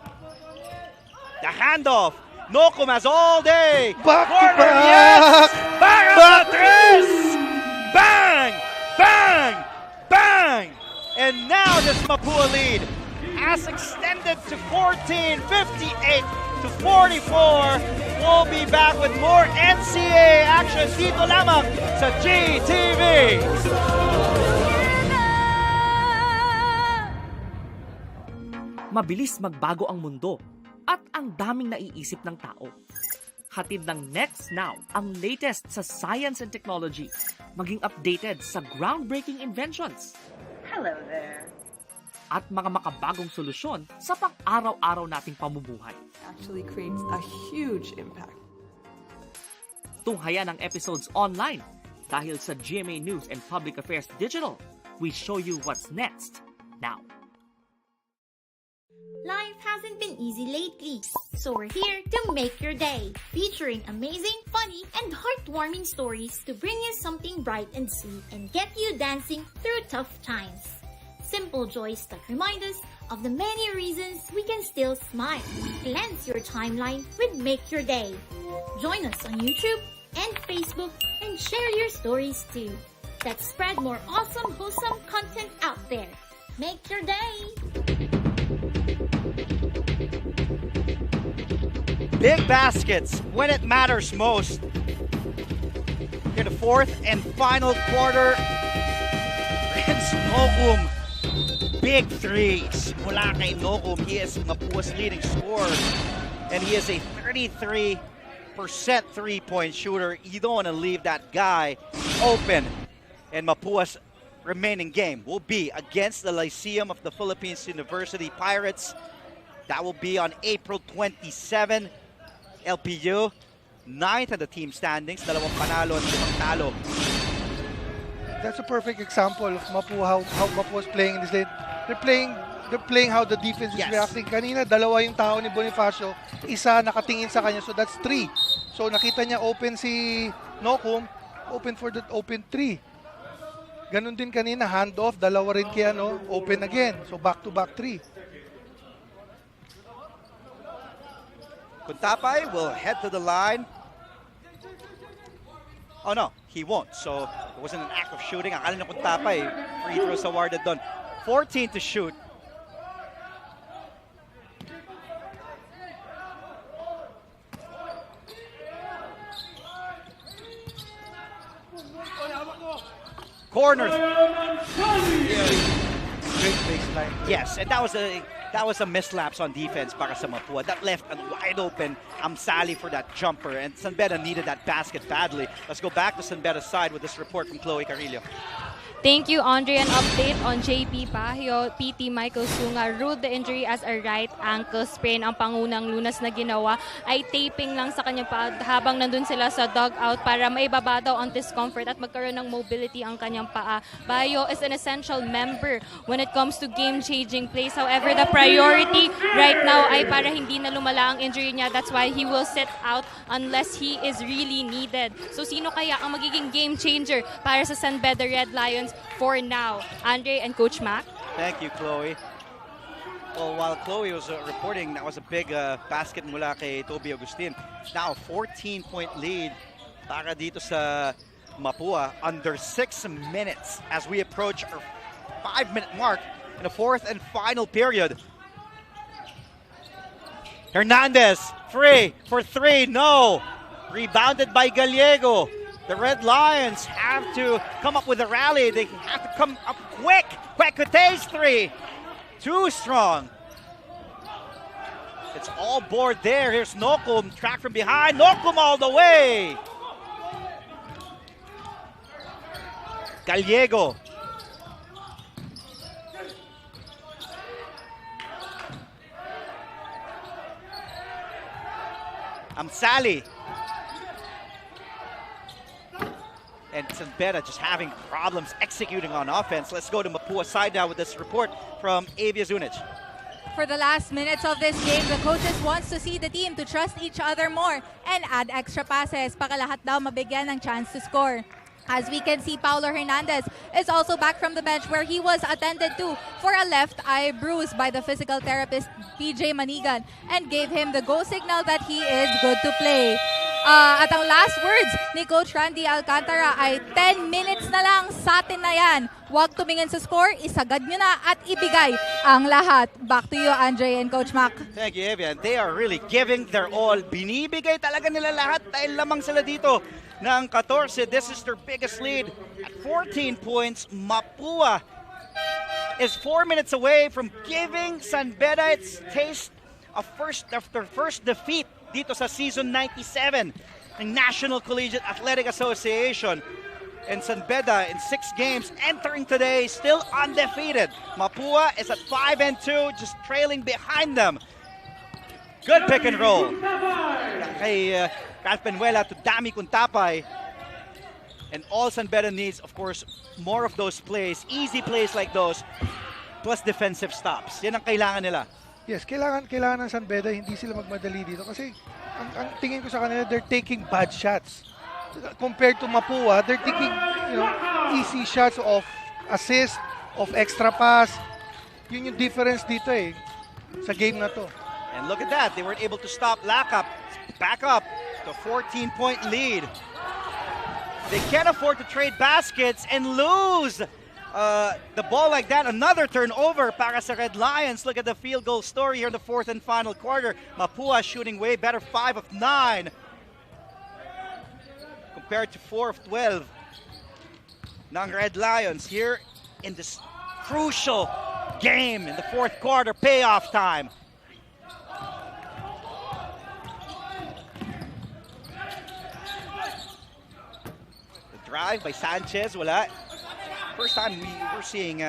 The handoff. Nokum has all day. Back corner, to back. Yes! Para sa 3! Bang! Bang! Bang! And now this Mapua lead has extended to 14, 58 to 44. We'll be back with more NCAA action dito lamang sa GTV. Mabilis magbago ang mundo at ang daming naiisip ng tao. Hatid ng Next Now ang latest sa science and technology, maging updated sa groundbreaking inventions. Hello there. At mga makabagong solusyon sa pang-araw-araw nating pamumuhay. Actually creates a huge impact. Tunghayan ang episodes online dahil sa GMA News and Public Affairs Digital. We show you what's next now. Life hasn't been easy lately, so we're here to make your day, featuring amazing, funny, and heartwarming stories to bring you something bright and sweet and get you dancing through tough times. Simple joys that remind us of the many reasons we can still smile. Cleanse your timeline with Make Your Day. Join us on YouTube and Facebook and share your stories too. Let's spread more awesome, wholesome content out there. Make your day! Big baskets when it matters most. Here the fourth and final quarter. Prince Nogum. Big threes mula kay Nogum. He is Mapua's leading scorer. And he is a 33% three-point shooter. You don't want to leave that guy open. And Mapua's remaining game will be against the Lyceum of the Philippines University Pirates. That will be on April 27. LPU, 9th in the team standings, 2 panalo at 5 talo. That's a perfect example of Mapua, how Mapua is playing in this lane. They're playing how the defense is reacting. Kanina, 2 yung tao ni Bonifacio, isa nakatingin sa kanya, so that's 3. So nakita niya open si Nogum, open for the open 3. Ganun din kanina, handoff, 2 rin kaya open again. So back-to-back 3. Kuntapay will head to the line. Oh no, he won't. So it wasn't an act of shooting. Akala na Kuntapay, free throws awarded doon. 14 to shoot. Corner. Great baseline. Yes, and that was a mislapse on defense para sa Mapua. That left a wide open Sally for that jumper, and San Beda needed that basket badly. Let's go back to San Beda's side with this report from Chloe Carrillo. Thank you, Andre. An update on JP Bahio, PT Michael Sunga ruled the injury as a right ankle sprain. Ang pangunang lunas na ginawa ay taping lang sa kanyang paa habang nandun sila sa dugout para maibaba daw ang discomfort at magkaroon ng mobility ang kanyang paa. Bahio is an essential member when it comes to game-changing plays. However, the priority right now ay para hindi na lumala ang injury niya. That's why he will sit out unless he is really needed. So sino kaya ang magiging game changer para sa San Beda Red Lions for now? Andre and Coach Mac? Thank you, Chloe. Well, while Chloe was reporting, that was a big basket mula kay Toby Agustin. Now, 14-point lead para dito sa Mapua under 6 minutes as we approach our 5-minute mark in the fourth and final period. Hernandez, free for 3, no. Rebounded by Gallego. The Red Lions have to come up with a rally. They have to come up quick. Quecote's 3. Too strong. It's all board there. Here's Nogum, track from behind. Nogum all the way. Gallego. Sally. And San Beda just having problems executing on offense. Let's go to Mapua's side now with this report from Avia Zunic. For the last minutes of this game, the coaches wants to see the team to trust each other more and add extra passes para lahat daw mabigyan ng chance to score. As we can see, Paulo Hernandez is also back from the bench where he was attended to for a left eye bruise by the physical therapist PJ Manigan and gave him the go signal that he is good to play. At ang last words ni Coach Randy Alcantara ay 10 minutes na lang sa atin na yan. Huwag tumingin sa score, isagad nyo na at ibigay ang lahat. Back to you, Andre and Coach Mac. Thank you, Evian. They are really giving their all. Binibigay talaga nila lahat dahil lamang sila dito ng 14. This is their biggest lead at 14 points. Mapua is 4 minutes away from giving San Beda its taste of their first defeat dito sa season 97 ng National Collegiate Athletic Association. And San Beda in 6 games entering today still undefeated. Mapua is at 5-2, just trailing behind them. Good pick and roll. Kay Calpenuela to Dami Kuntapay. And all San Beda needs, of course, more of those plays, easy plays like those, plus defensive stops. Yan ang kailangan nila. Yes, kailangan ng San Beda, hindi sila magmadali dito kasi ang tingin ko sa kanila, they're taking bad shots. Compared to Mapua, they're taking easy shots of assist, of extra pass. Yun yung difference dito sa game na to. And look at that, they weren't able to stop Lakap. Back up to 14-point lead. They can't afford to trade baskets and lose the ball like that. Another turnover para sa Red Lions. Look at the field goal story here in the fourth and final quarter. Mapua shooting way better, 5 of 9 compared to 4 of 12 ng Red Lions here in this crucial game in the fourth quarter, payoff time. The drive by Sanchez, wala. First time we're seeing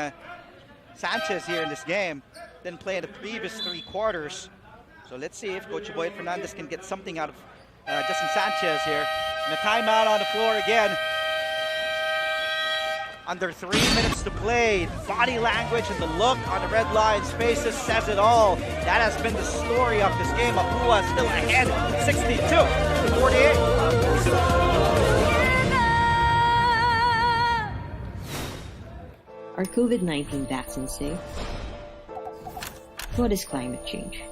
Sanchez here in this game. Didn't play in the previous 3 quarters. So let's see if Coach Boyd Fernandez can get something out of Justin Sanchez here. And a timeout on the floor again. Under 3 minutes to play. Body language and the look on the Red Lions' faces says it all. That has been the story of this game. Mapua still ahead, 62-48. Are COVID-19 vaccines safe? What is climate change?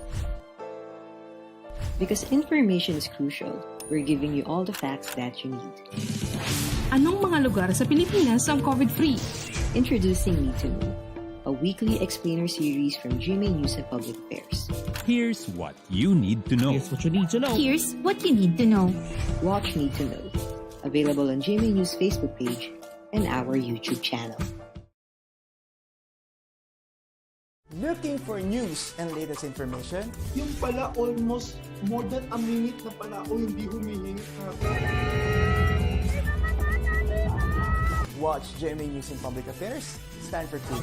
Because information is crucial, we're giving you all the facts that you need. Anong mga lugar sa Pilipinas ang COVID-free? Introducing Need to Know, a weekly explainer series from GMA News and Public Affairs. Here's what you need to know. Here's what you need to know. Here's what you need to know. Watch Need to Know, available on GMA News Facebook page and our YouTube channel. Looking for news and latest information? Yung pala almost more than a minute na pala o hindi humihingi. Watch GMA News and Public Affairs. It's time for 2.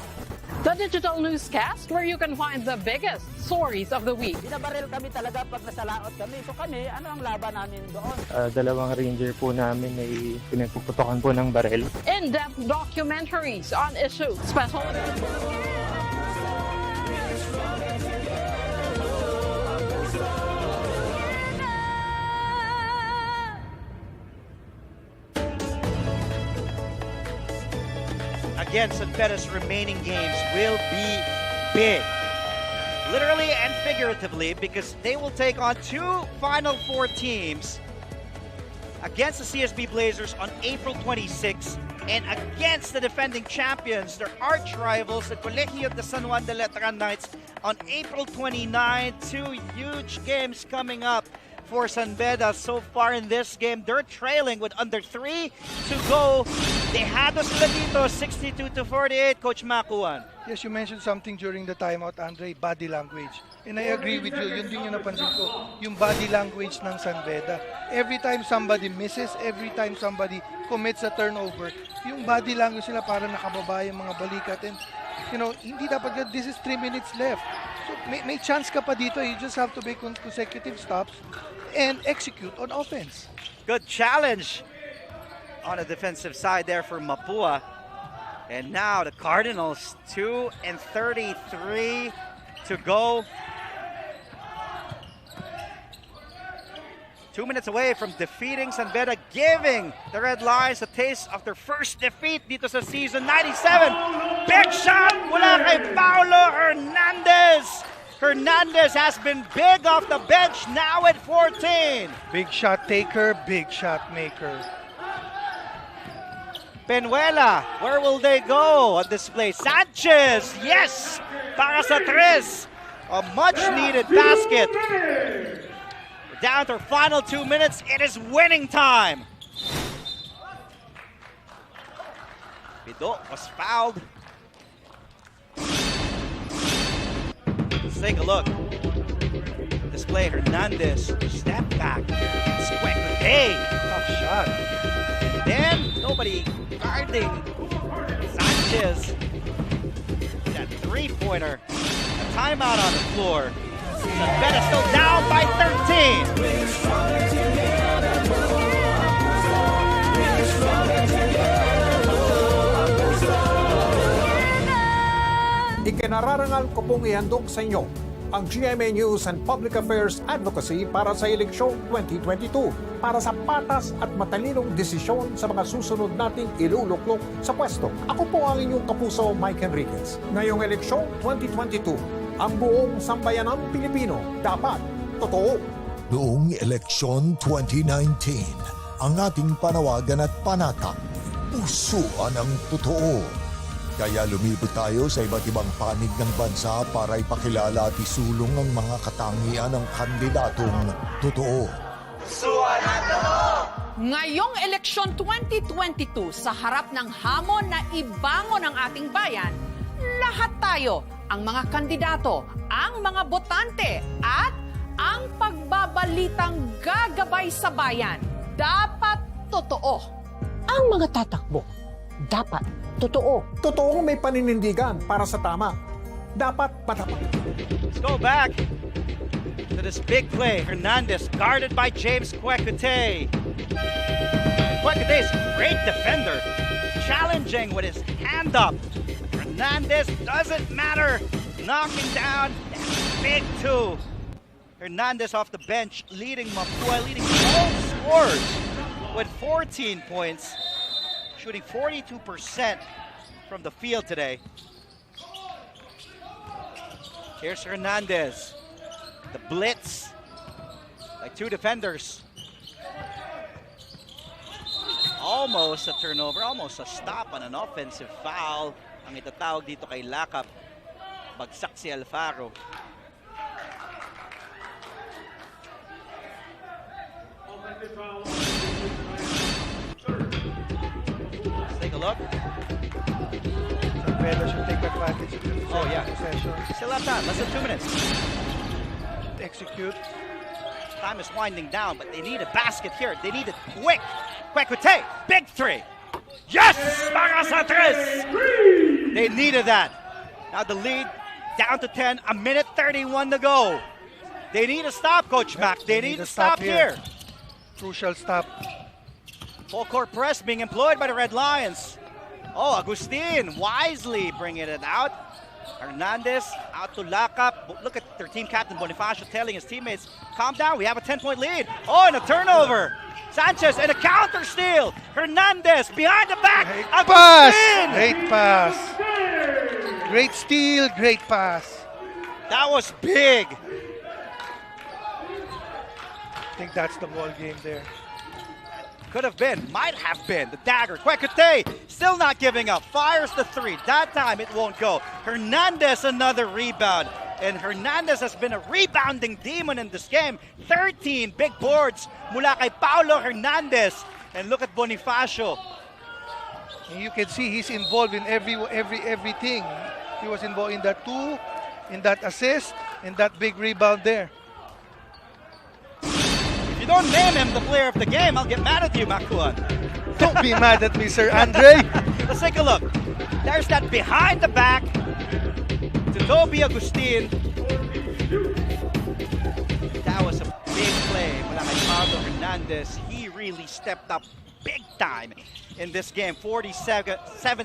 The digital newscast where you can find the biggest stories of the week. Binabaril kami talaga pag nasalaot kami. So kami, ano ang laban namin doon? Dalawang ranger po namin ay pinagpuputokan po ng baril. In-depth documentaries on issues. Special Again, San Beda's remaining games will be big. Literally and figuratively, because they will take on 2 Final Four teams against the CSB Blazers on April 26 and against the defending champions, their arch rivals, the Colegio de San Juan de Letran Knights, on April 29. 2 huge games coming up for San Beda. So far in this game, they're trailing with under 3 to go. Dejado sila dito, 62-48, Coach Macuan. Yes, you mentioned something during the timeout, Andre, body language. And I agree with you, yun din yung napansin ko, yung body language ng San Beda. Every time somebody misses, every time somebody commits a turnover, yung body language nila para nakababa yung mga balikat. And, hindi dapat, this is 3 minutes left. So, may chance ka pa dito, you just have to make consecutive stops and execute on offense. Good challenge on the defensive side there for Mapua. And now the Cardinals, 2:33 to go. 2 minutes away from defeating San Beda, giving the Red Lions a taste of their first defeat dito sa season 97. Big shot mula kay Paulo Hernandez. Hernandez has been big off the bench, now at 14. Big shot taker, big shot maker. Penuela, where will they go on this play? Sanchez, yes! Para sa tres. A much-needed basket. We're down to our final 2 minutes. It is winning time. Beda was fouled. Let's take a look. This play, Hernandez, step back. Squeak the day. Tough shot. And then, nobody guarding Sanchez. That three-pointer. A timeout on the floor. Beda still down by 13. Ikinararangal ko pong ihandog sa inyo ang GMA News and Public Affairs Advocacy para sa eleksyon 2022 para sa patas at matalinong desisyon sa mga susunod nating iluluklok sa pwesto. Ako po ang inyong kapuso, Mike Enriquez. Ngayong eleksyon 2022, ang buong sambayanang Pilipino dapat totoo. Noong eleksyon 2019, ang ating panawagan at panatag, pusuan ang totoo. Kaya lumibot tayo sa iba't ibang panig ng bansa para ipakilala at isulong ang mga katangian ng kandidatong totoo. Pusuan ang totoo! Ngayong eleksyon 2022, sa harap ng hamon na ibangon ang ating bayan, lahat tayo, ang mga kandidato, ang mga botante, at ang pagbabalitang gagabay sa bayan, dapat totoo. Ang mga tatakbo, dapat totoo. Totoong may paninindigan para sa tama. Dapat matapat. Let's go back to this big play. Hernandez guarded by James Kwekute. Kwekute is a great defender, challenging with his hand up. Hernandez doesn't matter, knocking down that big two. Hernandez off the bench, leading Mapua, leading all scorers with 14 points. Shooting 42% from the field today. Here's Hernandez. The blitz. Like two defenders. Almost a turnover, almost a stop on an offensive foul. Ang itatawag dito kay Lakap. Bagsak si Alfaro. Take a look. Beda should take advantage of the possession. Still have time, less than 2 minutes. Execute. Time is winding down, but they need a basket here. They need it quick. Kwekute, big three. Yes! Para sa tres! They needed that. Now the lead down to 10, a minute 31 to go. They need a stop, Coach Mac. They need a stop here. Crucial stop. Full court press being employed by the Red Lions. Oh, Agustin wisely bringing it out. Hernandez out to Lakap. Look at their team captain Bonifacio telling his teammates, calm down, we have a 10-point lead. Oh, and a turnover. Sanchez and a counter steal. Hernandez behind the back. Great pass. Great steal, great pass. That was big. I think that's the ball game there. Could have been, might have been. The dagger. Kwekute still not giving up. Fires the three. That time it won't go. Hernandez another rebound. And Hernandez has been a rebounding demon in this game. 13 big boards mula kay Paulo Hernandez. And look at Bonifacio. And you can see he's involved in everything. He was involved in that two, in that assist, in that big rebound there. If you don't name him the player of the game, I'll get mad at you, Mapua. Don't be mad at me, Sir Andre. Let's take a look. There's that behind the back to Toby Agustin. That was a big play mula kay Paulo Hernandez. He really stepped up big time in this game. 47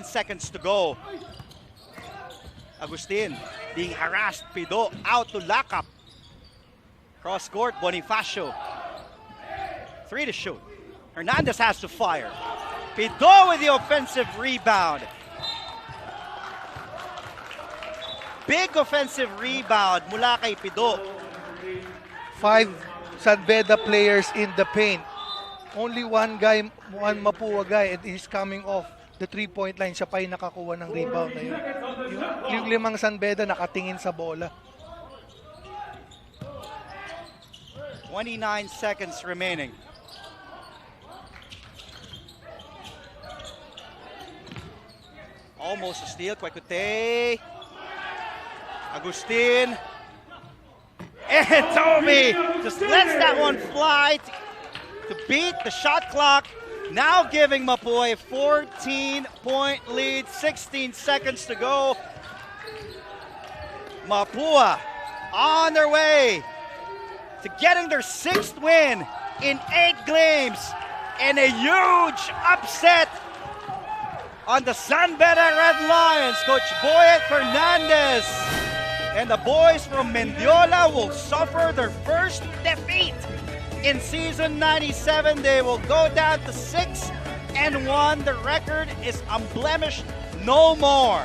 seconds to go. Agustin being harassed. Beda out to Lakap. Cross court, Bonifacio. 3 to shoot. Hernandez has to fire. Beda with the offensive rebound. big offensive rebound mula kay Pido. 5 San Beda players in the paint. Only one Mapua guy, and he's coming off the 3-point line. Siya pa yung nakakuha ng rebound na yun. Yung 5 San Beda nakatingin sa bola. 29 seconds remaining. Almost a steal. Kwekute. Agustin. And Toby just lets that one fly to beat the shot clock. Now giving Mapua a 14-point lead. 16 seconds to go. Mapua on their way to getting their 6th win in 8 games. And a huge upset on the San Beda Red Lions. Coach Boyet Fernandez and the boys from Mendiola will suffer their first defeat in season 97. They will go down to 6-1. The record is unblemished no more.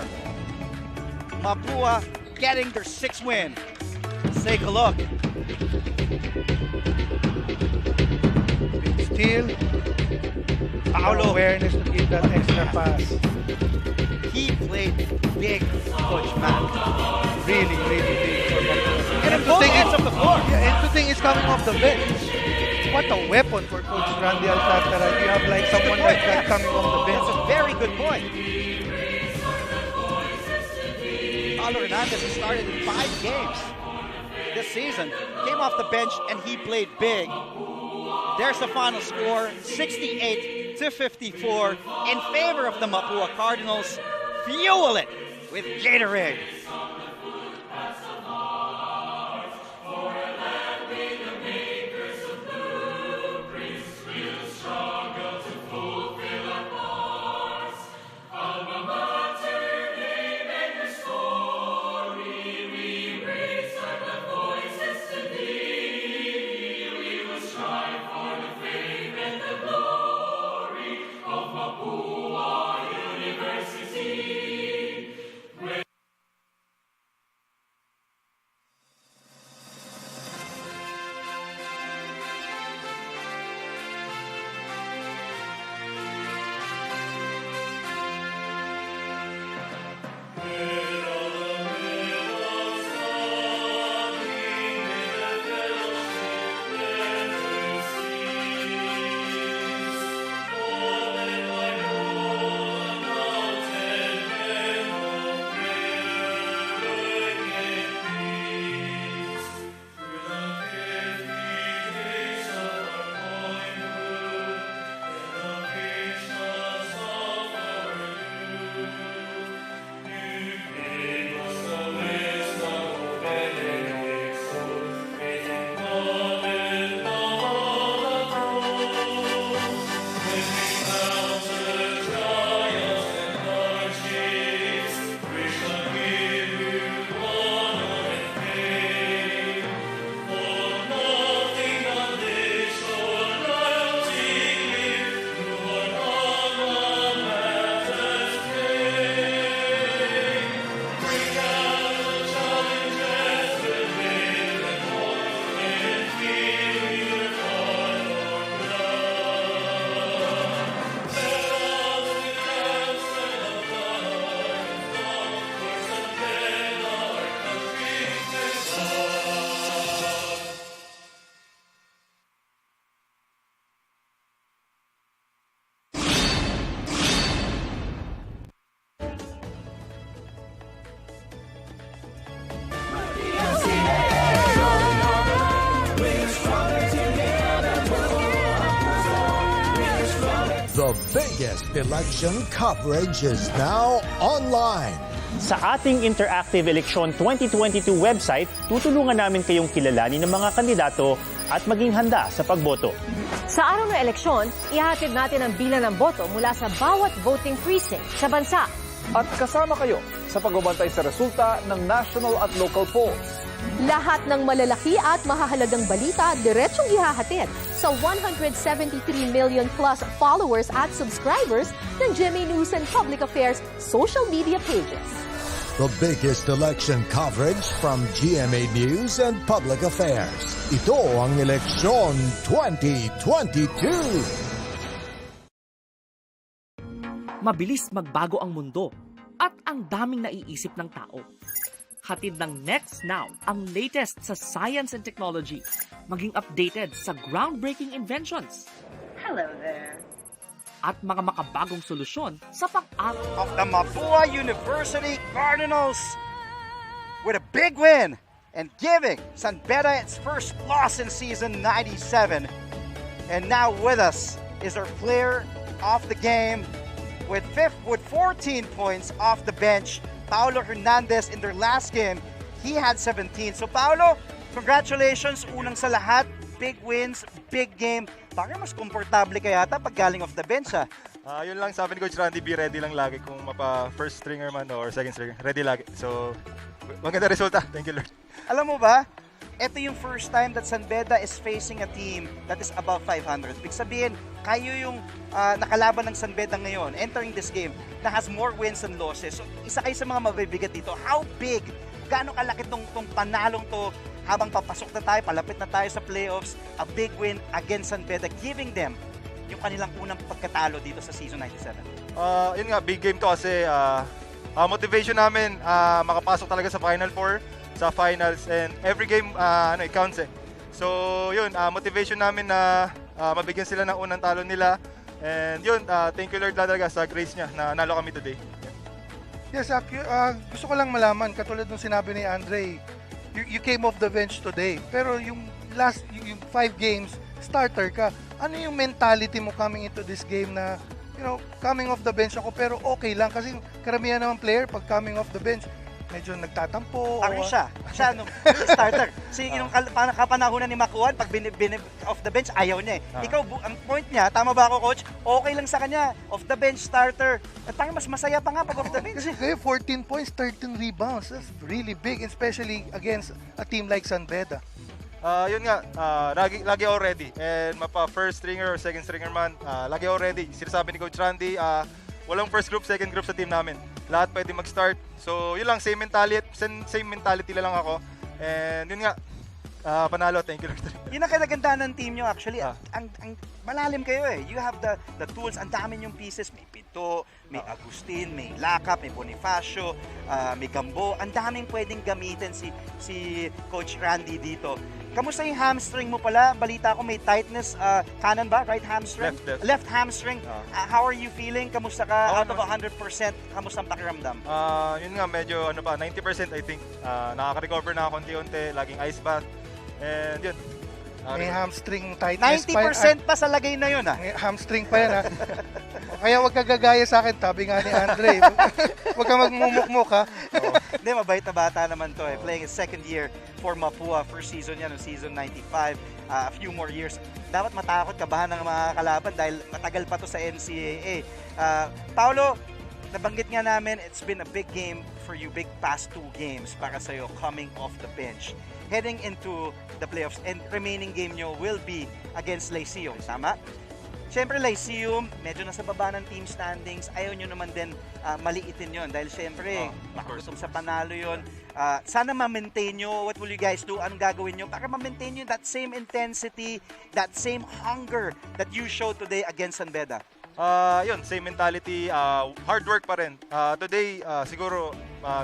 Mapua getting their 6th win. Let's take a look. Steal. Paolo. Awareness to give that extra pass. He played big, Coach Matt. Really big for Mapua. And both ends of the floor. Yeah, and to think is coming off the bench. What a weapon for Coach Randy Alcantara. You have like someone like that coming off the bench. That's a very good point. Paulo Hernandez has started in 5 games this season. Came off the bench and he played big. There's the final score, 68-54 in favor of the Mapua Cardinals. Fuel it with Gatorade. The biggest election coverage is now online. Sa ating interactive eleksyon 2022 website, tutulungan namin kayong kilalanin ng mga kandidato at maging handa sa pagboto. Sa araw ng eleksyon, ihatid natin ang bilang ng boto mula sa bawat voting precinct sa bansa. At kasama kayo sa pagbabantay sa resulta ng national at local polls. Lahat ng malalaki at mahahalagang balita diretsong ihahatid sa 173 million plus followers at subscribers ng GMA News and Public Affairs social media pages. The biggest election coverage from GMA News and Public Affairs. Ito ang Eleksyon 2022. Mabilis magbago ang mundo at ang daming naiisip ng tao. Hatid ng Next Now ang latest sa science and technology, maging updated sa groundbreaking inventions. Hello there. At mga makabagong solusyon sa pang-araw. Of the Mapua University Cardinals with a big win and giving San Beda its first loss in season 97. And now with us is our player of the game with 14 points off the bench, Paulo Hernandez. In their last game, he had 17. So Paulo, congratulations unang sa lahat. Big wins, big game. Parang mas komportable ka yata pag galing off the bench, ha? Yun lang sabi ni Coach Randy, be ready lang lagi kung mapa first stringer man or second stringer. Ready lagi. So, maganda resulta. Thank you, Lord. Alam mo ba, ito yung first time that San Beda is facing a team that is above 500. Big sabihin, kayo yung nakalaban ng San Beda ngayon, entering this game, na has more wins than losses. So, isa kayo sa mga mabibigat dito. How big? Gaano kalaki tong panalong to habang papasok na tayo, palapit na tayo sa playoffs, a big win against San Beda, giving them yung kanilang unang pagkatalo dito sa season 97. Yun nga, big game to kasi motivation namin makapasok talaga sa Final Four, sa finals, and every game it counts eh. So yun, motivation namin na mabigyan sila ng unang talo nila, and yun, thank you Lord talaga sa grace niya na nalo kami today. Yes, gusto ko lang malaman, katulad ng sinabi ni Andre, you came off the bench today, pero yung 5 games, starter ka. Ano yung mentality mo coming into this game na, coming off the bench ako, pero okay lang, kasi karamihan naman player, pag coming off the bench, medyo nagtatampo. Ako siya nung starter. Kasi yung kapanahunan ni Makuan, pag off the bench, ayaw niya eh. Ikaw, ang point niya, tama ba ako, Coach? Okay lang sa kanya, off the bench starter. At parang mas masaya pa nga pag off the bench. Kasi kayo 14 points, 13 rebounds. That's really big, especially against a team like San Beda. Yun nga, lagi ako ready. And mapa first stringer or second stringer man, lagi ako ready. Sinasabi ni Coach Randy, walang first group, second group sa team namin. Lahat pwede mag-start. So, yun lang, same mentality lang ako. And yun nga, panalo, thank you Lord. Yun ang kinagandaan ng team nyo actually. Ang malalim kayo eh. You have the tools, ang dami yung pieces. May Pito, may Agustin, may Lakap, may Bonifacio, may Gambo. Ang daming pwedeng gamitin si Coach Randy dito. Kamusta yung hamstring mo pala? Balita ko may tightness, kanan ba? Right hamstring? Left hamstring. How are you feeling? Kamusta ka? Out of 100%, kamusta ang pakiramdam? Yun nga, medyo 90% I think. Nakaka-recover na konti-unti, laging ice bath. And yun. May hamstring tightness 90% pa sa lagay na yun May hamstring pa yan Kaya wag ka gagaya sa akin, tabi nga ni Andre. Wag ka magmumukmuk ha. Hindi, mabait na bata naman to eh. Playing his second year for Mapua. First season yan, season 95. A few more years. Dapat matakot, kabahan ng mga kalaban dahil matagal pa to sa NCAA. Paulo, nabanggit nga namin, it's been a big game for you, big past 2 games para sa'yo coming off the bench. Heading into the playoffs, and remaining game nyo will be against Lyceum, tama? Siyempre, Lyceum, medyo nasa baba ng team standings. Ayaw nyo naman din maliitin yon dahil siyempre, makagutom sa panalo yon. Sana ma-maintain nyo. What will you guys do? Anong gagawin nyo para ma-maintain nyo that same intensity, that same hunger that you showed today against San Beda? Yun, same mentality, hard work pa rin. Today, siguro,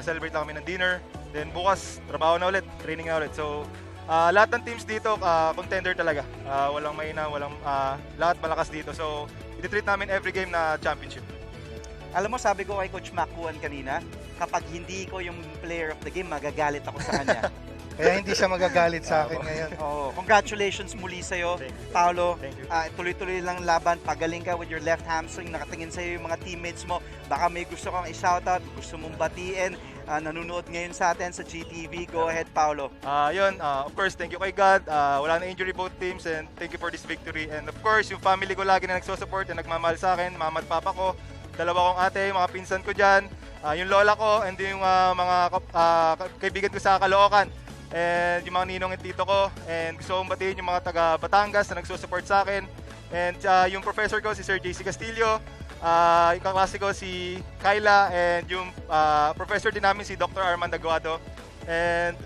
celebrate lang kami ng dinner. Then bukas, trabaho na ulit, training na ulit. So, lahat ng teams dito, contender talaga. Walang mahina, lahat malakas dito. So, iti-treat namin every game na championship. Alam mo, sabi ko kay Coach Makuan kanina, kapag hindi ko yung player of the game, magagalit ako sa kanya. Kaya hindi siya magagalit sa akin ngayon. Congratulations muli sa'yo, Paulo. Tuloy-tuloy lang laban. Pagaling ka with your left hamstring. Nakatingin sa'yo yung mga teammates mo. Baka may gusto kang i-shoutout, gusto mong batiin. Nanonood ngayon sa atin sa GTV. Go ahead, Paulo. Of course, thank you kay God. Wala na injury both teams, and thank you for this victory. And of course, yung family ko lagi na nagsusupport and nagmamahal sa akin, mama at papa ko, dalawa kong ate, mga pinsan ko dyan, yung lola ko, and yung mga kaibigan ko sa Caloocan. And yung mga ninong at tito ko, and gusto kong batiin yung mga taga Batangas na nagsusupport sa akin. And yung professor ko, si Sir JC Castillo, Yung kaklase ko si Kyla and yung professor din namin si Dr. Armand Aguado. And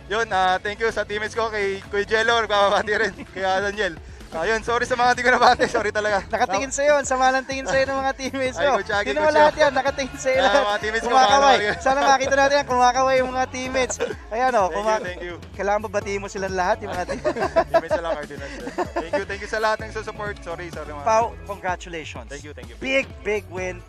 yun, thank you sa teammates ko, kay Kuya Jello, nagbabati rin, kay Daniel. Yun, sorry sa mga hindi ko nabati, sorry talaga. Nakatingin sa'yo, sama ng tingin sa'yo ng mga teammates mo. Ay, Sino lahat yan, nakatingin sa'yo lahat. Mga teammates ko, kumakaway. Sana makita natin yan, kumakaway yung mga teammates. Ayan o, thank you. Kailangan ba batiin mo silang lahat, yung mga teammates? Teammates sa Cardinals. Thank you sa lahat ng support. Sorry. Pao, congratulations. Thank you. Big win,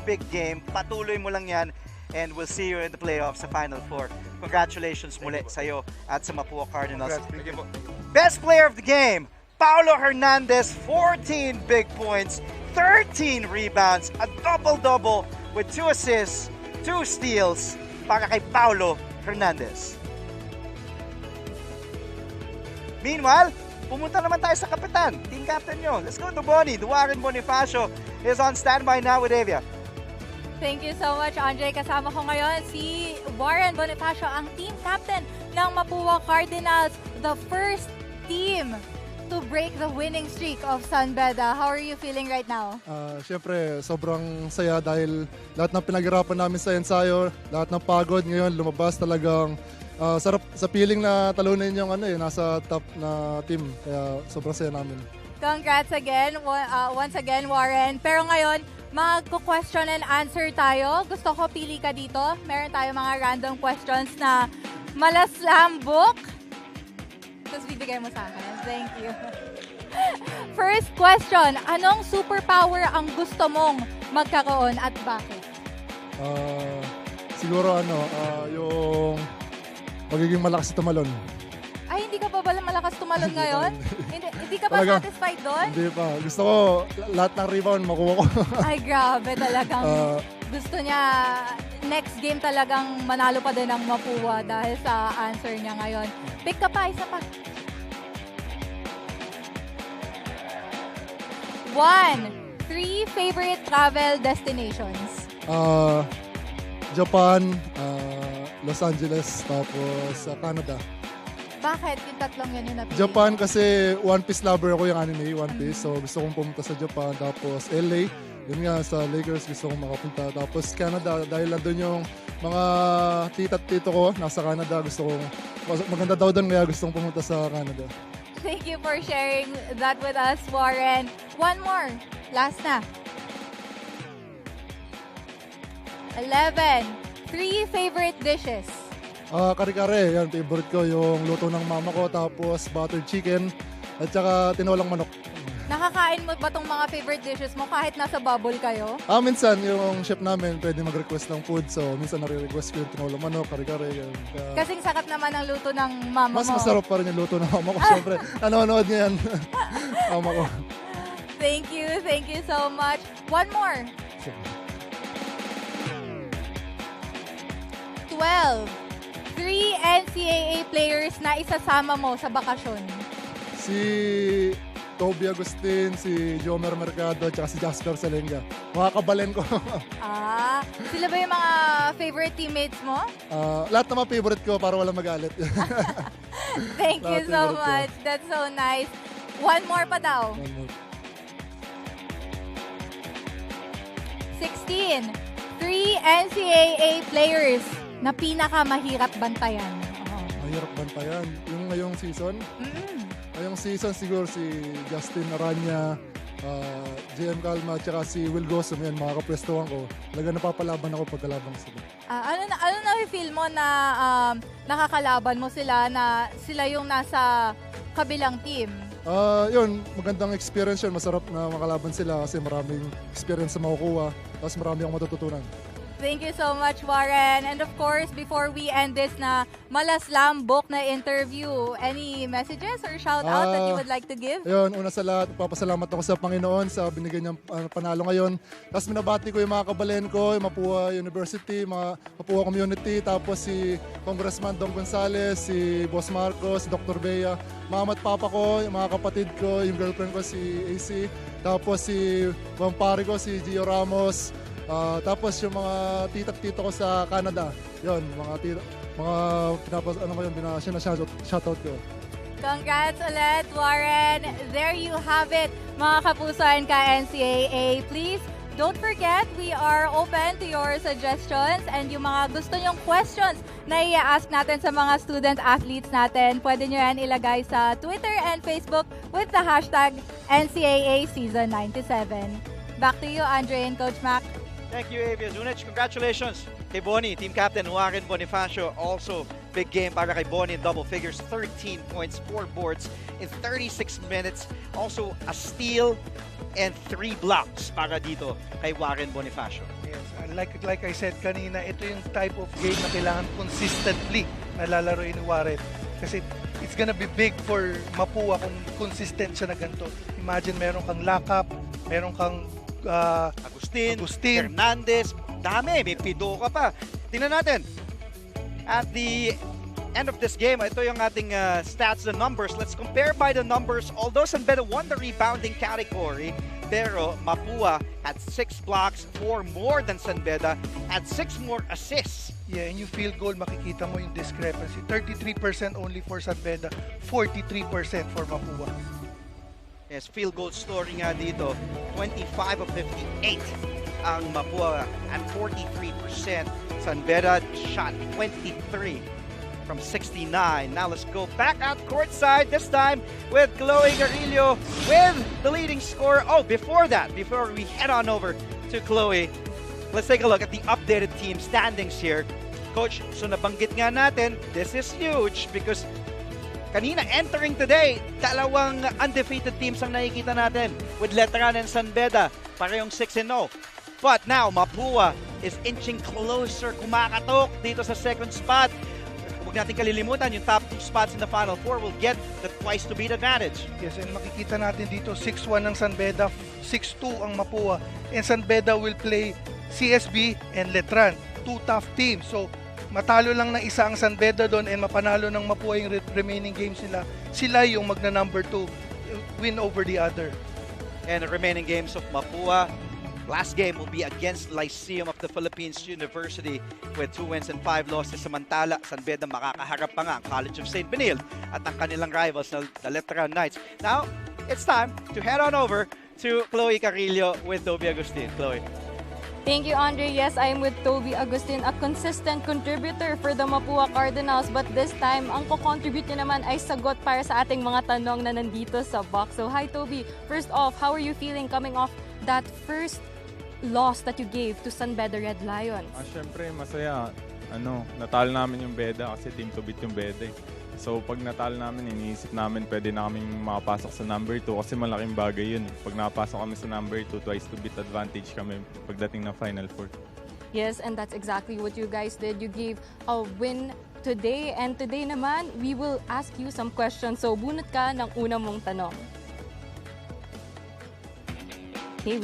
big game. Patuloy mo lang yan. And we'll see you in the playoffs sa Final Four. Congratulations muli sa'yo at sa Mapua Cardinals. Thank you po. Best player of the game, Paulo Hernandez, 14 big points, 13 rebounds, a double-double with 2 assists, 2 steals para kay Paulo Hernandez. Meanwhile, pumunta naman tayo sa kapitan, team captain nyo. Let's go to Bonnie. Duwarin Bonifacio is on standby now with Avia. Thank you so much, Andre. Kasama ko ngayon si Warren Bonifacio, ang team captain ng Mapua Cardinals, the first team to break the winning streak of San Beda. How are you feeling right now? Siyempre, sobrang saya dahil lahat ng pinaghirapan namin sa ensayo, lahat ng pagod ngayon lumabas, talagang sarap sa feeling na talunin yung nasa top na team. Kaya sobrang saya namin. Congrats again, once again, Warren. Pero ngayon, magko-question and answer tayo. Gusto ko pili ka dito. Meron tayo mga random questions na malaslam book. Tapos bibigay mo sa akin. Thank you. First question, anong superpower ang gusto mong magkaroon at bakit? Siguro yung magiging malakas tumalon. Ay, hindi ka pa ba malakas tumalon ngayon? Hindi ka ba satisfied doon? Hindi pa. Gusto ko lahat ng rebound makuha ko. Ay, grabe talagang. Gusto niya, next game talagang manalo pa din ang Mapua dahil sa answer niya ngayon. Pick ka pa, isa pa. 1, 3 favorite travel destinations. Japan, Los Angeles, tapos Canada. Bakit yung tatlong yan yung napili? Japan kasi One Piece lover ako, yung anime, One Piece. So gusto kong pumunta sa Japan. Tapos LA, yun nga sa Lakers gusto kong makapunta. Tapos Canada, dahil nandun yung mga tita at tito ko nasa Canada. Gusto kong, maganda daw doon kaya gusto kong pumunta sa Canada. Thank you for sharing that with us, Warren. One more. Last na. 11. 3 favorite dishes. Kare-kare, yan, favorite ko yung luto ng mama ko, tapos buttered chicken, at saka tinolang manok. Nakakain mo ba tong mga favorite dishes mo kahit nasa bubble kayo? Minsan, yung chef namin pwede mag-request ng food, so minsan nare-request ko yung tinolang manok, kare-kare. Kasing sarap naman ang luto ng mama mo. Mas masarap pa rin yung luto ng mama ko, syempre. Nanonood niya yan, mama ko. Thank you so much. One more. 12. 3 NCAA players na isasama mo sa bakasyon. Si Toby Agustin, si Jomer Mercado, at si Jasper Salenga. Mga kabalen ko. Sila ba yung mga favorite teammates mo? Lahat na mga favorite ko para walang magalit. Thank you so much. That's so nice. One more pa daw. 16. 3 NCAA players na pinakamahirap bantayan. Mahirap bantayan? Yung ngayong season? Ngayong season siguro si Justin Aranya, JM Calma, at si Will Gossum, yan, mga kapwestuhan ko. Talaga napapalaban ako pagkalaban ko sila. Ano na-feel mo na nakakalaban mo sila, na sila yung nasa kabilang team? Yun, magandang experience yun. Masarap na makalaban sila kasi maraming experience na makukuha. Tapos marami akong matututunan. Thank you so much, Warren. And of course, before we end this na malaslam book na interview, any messages or shout out that you would like to give? Ayun, una sa lahat, papasalamat ako sa Panginoon sa binigay niyang panalo ngayon. Tapos minabati ko yung mga kabalen ko, yung Mapua University, mga Mapua Community, tapos si Congressman Dong Gonzales, si Boss Marcos, si Dr. Bea, mama at papa ko, yung mga kapatid ko, yung girlfriend ko si AC, tapos si vampare ko, si Gio Ramos, tapos yung mga tita at tito ko sa Canada. Yun, mga shoutout ko. Congrats ulit, Warren. There you have it, mga kapuso and ka-NCAA. Please Don't forget, we are open to your suggestions and yung mga gusto nyong questions na i-ask natin sa mga student-athletes natin, pwede nyo yan ilagay sa Twitter and Facebook with the hashtag NCAA Season 97. Back to you, Andre and Coach Mac. Thank you, Avia Zunich. Congratulations kay Bonnie, team captain Warren Bonifacio. Also, big game para kay Bonnie in double figures, 13 points, 4 boards in 36 minutes. Also, a steal and 3 blocks para dito kay Warren Bonifacio. Yes, like I said kanina, ito yung type of game na kailangan consistently na lalaroin ni Warren. Kasi it's gonna be big for Mapua kung consistent siya na ganito. Imagine meron kang Lakap, meron kang Agustin, Hernandez, dami, may Pido ka pa. Tingnan natin. At the end of this game, ito yung ating stats, the numbers. Let's compare by the numbers. Although San Beda won the rebounding category, pero Mapua had 6 blocks, 4 more than San Beda, had 6 more assists. Yeah, and yung field goal, makikita mo yung discrepancy. 33% only for San Beda, 43% for Mapua. Yes, field goal story nga dito. 25 of 58 ang Mapua at 43%. San Beda shot 23 from 69. Now let's go back out courtside, this time with Chloe Garillo with the leading scorer. Oh, before that, before we head on over to Chloe, let's take a look at the updated team standings here. Coach, so nabanggit nga natin, this is huge because kanina, entering today, dalawang undefeated teams ang nakikita natin with Letran and San Beda, parehong 6-0. But now, Mapua is inching closer, kumakatok dito sa second spot. Huwag natin kalilimutan, yung top 2 spots in the Final Four will get the twice-to-beat advantage. Yes, and makikita natin dito, 6-1 ang San Beda, 6-2 ang Mapua. And San Beda will play CSB and Letran, 2 tough teams. So, matalo lang na isa ang San Beda doon and mapanalo ng Mapua yung remaining games nila. Sila yung magna number 2, win over the other. And the remaining games of Mapua, last game will be against Lyceum of the Philippines University with 2 wins and 5 losses. Samantala, San Beda makakaharap pa nga ang College of St. Benilde at ang kanilang rivals na the Letran Knights. Now, it's time to head on over to Chloe Carillo with Toby Agustin. Chloe. Thank you, Andre. Yes, I am with Toby Agustin, a consistent contributor for the Mapua Cardinals. But this time, ang ko-contribute niya naman ay sagot para sa ating mga tanong na nandito sa box. So, hi, Toby. First off, how are you feeling coming off that first loss that you gave to San Beda Red Lions? Siyempre, masaya. Natalo namin yung Beda kasi team to beat yung Beda. So pag natalo namin, iniisip namin pwede na kaming makapasok sa number 2 kasi malaking bagay yun. Pag nakapasok kami sa number 2, twice to beat advantage kami pagdating ng Final Four. Yes, and that's exactly what you guys did. You gave a win today, and today naman, we will ask you some questions. So bunot ka ng una mong tanong. Okay,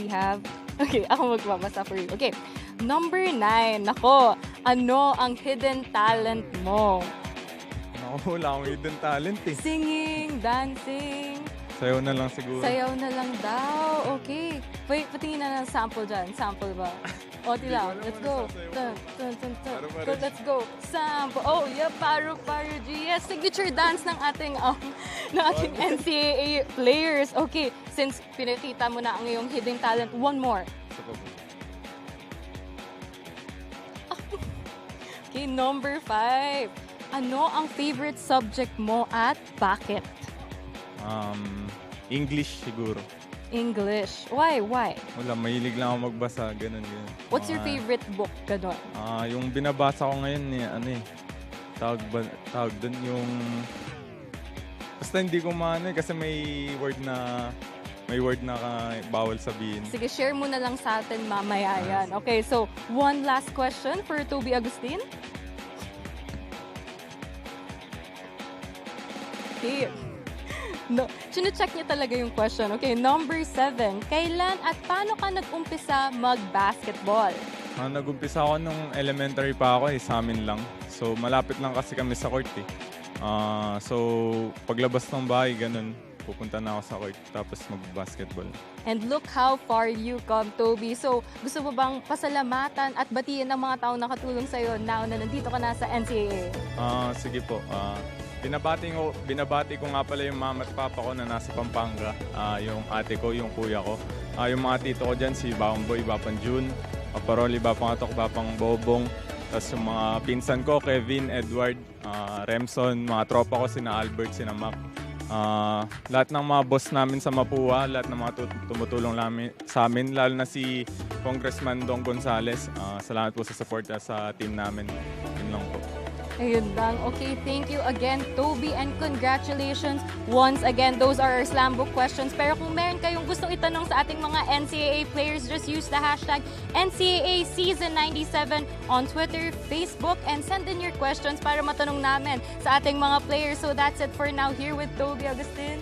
okay, ako magbabasa for you. Okay, number 9. Nako, ano ang hidden talent mo? Wala akong hidden talent eh. Singing, dancing. Sayaw na lang siguro. Sayaw na lang daw. Okay. Wait, patingin na ng sample dyan. Sample ba? O, tila. Let's go. Let's go. Sample. Oh, yeah. Paro G. Yes, signature dance ng ating NCAA players. Okay. Since pinakita mo na ang iyong hidden talent, one more. Okay, number 5. Ano ang favorite subject mo at bakit? English siguro. English. Why? Wala, mahilig lang ako magbasa, ganun. What's your favorite book, ganon? Yung binabasa ko ngayon, tawag dun yung... Basta hindi ko kasi may word na bawal sabihin. Sige, share mo na lang sa atin mamaya yan. Okay, so one last question for Toby Agustin. Okay. No, sino-check niya talaga yung question. Okay, number 7. Kailan at paano ka nag-umpisa mag-basketball? Nag-umpisa ako nung elementary pa ako sa amin lang. So, malapit lang kasi kami sa court eh. So, paglabas ng bahay, ganun, pupunta na ako sa court tapos mag-basketball. And look how far you come, Toby. So, gusto mo bang pasalamatan at batiin ng mga taong nakatulong sa'yo now na nandito ka na sa NCAA? Sige po. Binabati ko nga pala yung mama at papa ko na nasa Pampanga, yung ate ko, yung kuya ko, Yung mga tito ko dyan, si Bapang Boy, Bapang June, Paparoli, Bapang Atok, Bapang Bobong. Tapos yung mga pinsan ko, Kevin, Edward, Remson, mga tropa ko, sina Albert, sina Mac. Lahat ng mga boss namin sa Mapua, lahat ng mga tumutulong sa amin, lalo na si Congressman Dong Gonzales. Salamat po sa support sa team namin. Yun lang po. Ayun lang. Okay, thank you again, Toby, and congratulations. Once again, those are our slam book questions. Pero kung meron kayong gustong itanong sa ating mga NCAA players, just use the hashtag NCAA Season 97 on Twitter, Facebook, and send in your questions para matanong namin sa ating mga players. So that's it for now here with Toby Agustin.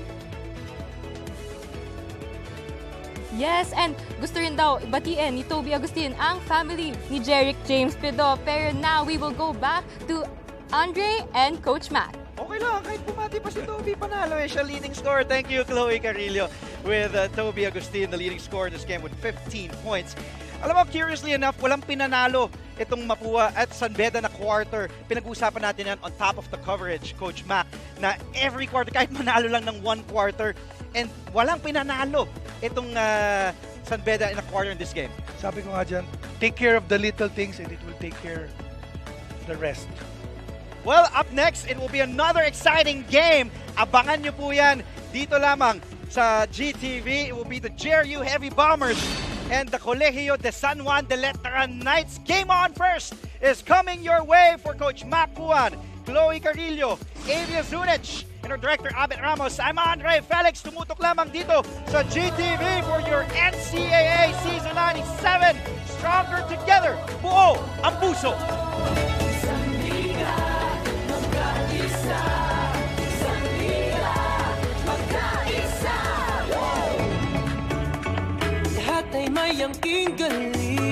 Yes, and gusto rin daw batiin ni Toby Agustin ang family ni Jeric James Pido. Pero now we will go back to Andre and Coach Mac. Okay lang, kahit pumati pa si Toby, panalo siya leading scorer. Thank you, Chloe Carrillo, with Toby Agustin, the leading scorer in this game with 15 points. Alam mo, curiously enough, walang pinanalo itong Mapua at San Beda na quarter. Pinag-uusapan natin yan on top of the coverage, Coach Mac, na every quarter, kahit manalo lang ng one quarter, and walang pinanalo itong San Beda in a quarter in this game. Sabi ko nga dyan, take care of the little things and it will take care of the rest. Well, up next, it will be another exciting game. Abangan nyo po yan dito lamang sa GTV. It will be the JRU Heavy Bombers and the Colegio de San Juan de Letran Knights. Game on first is coming your way for Coach Mapuan, Chloe Carrillo, Avia Zunich, and our director Abet Ramos. I'm Andre Felix. Tumutok lamang dito sa GTV for your NCAA Season 97. Stronger together. Buo ang puso. Lahat ay may angking galing.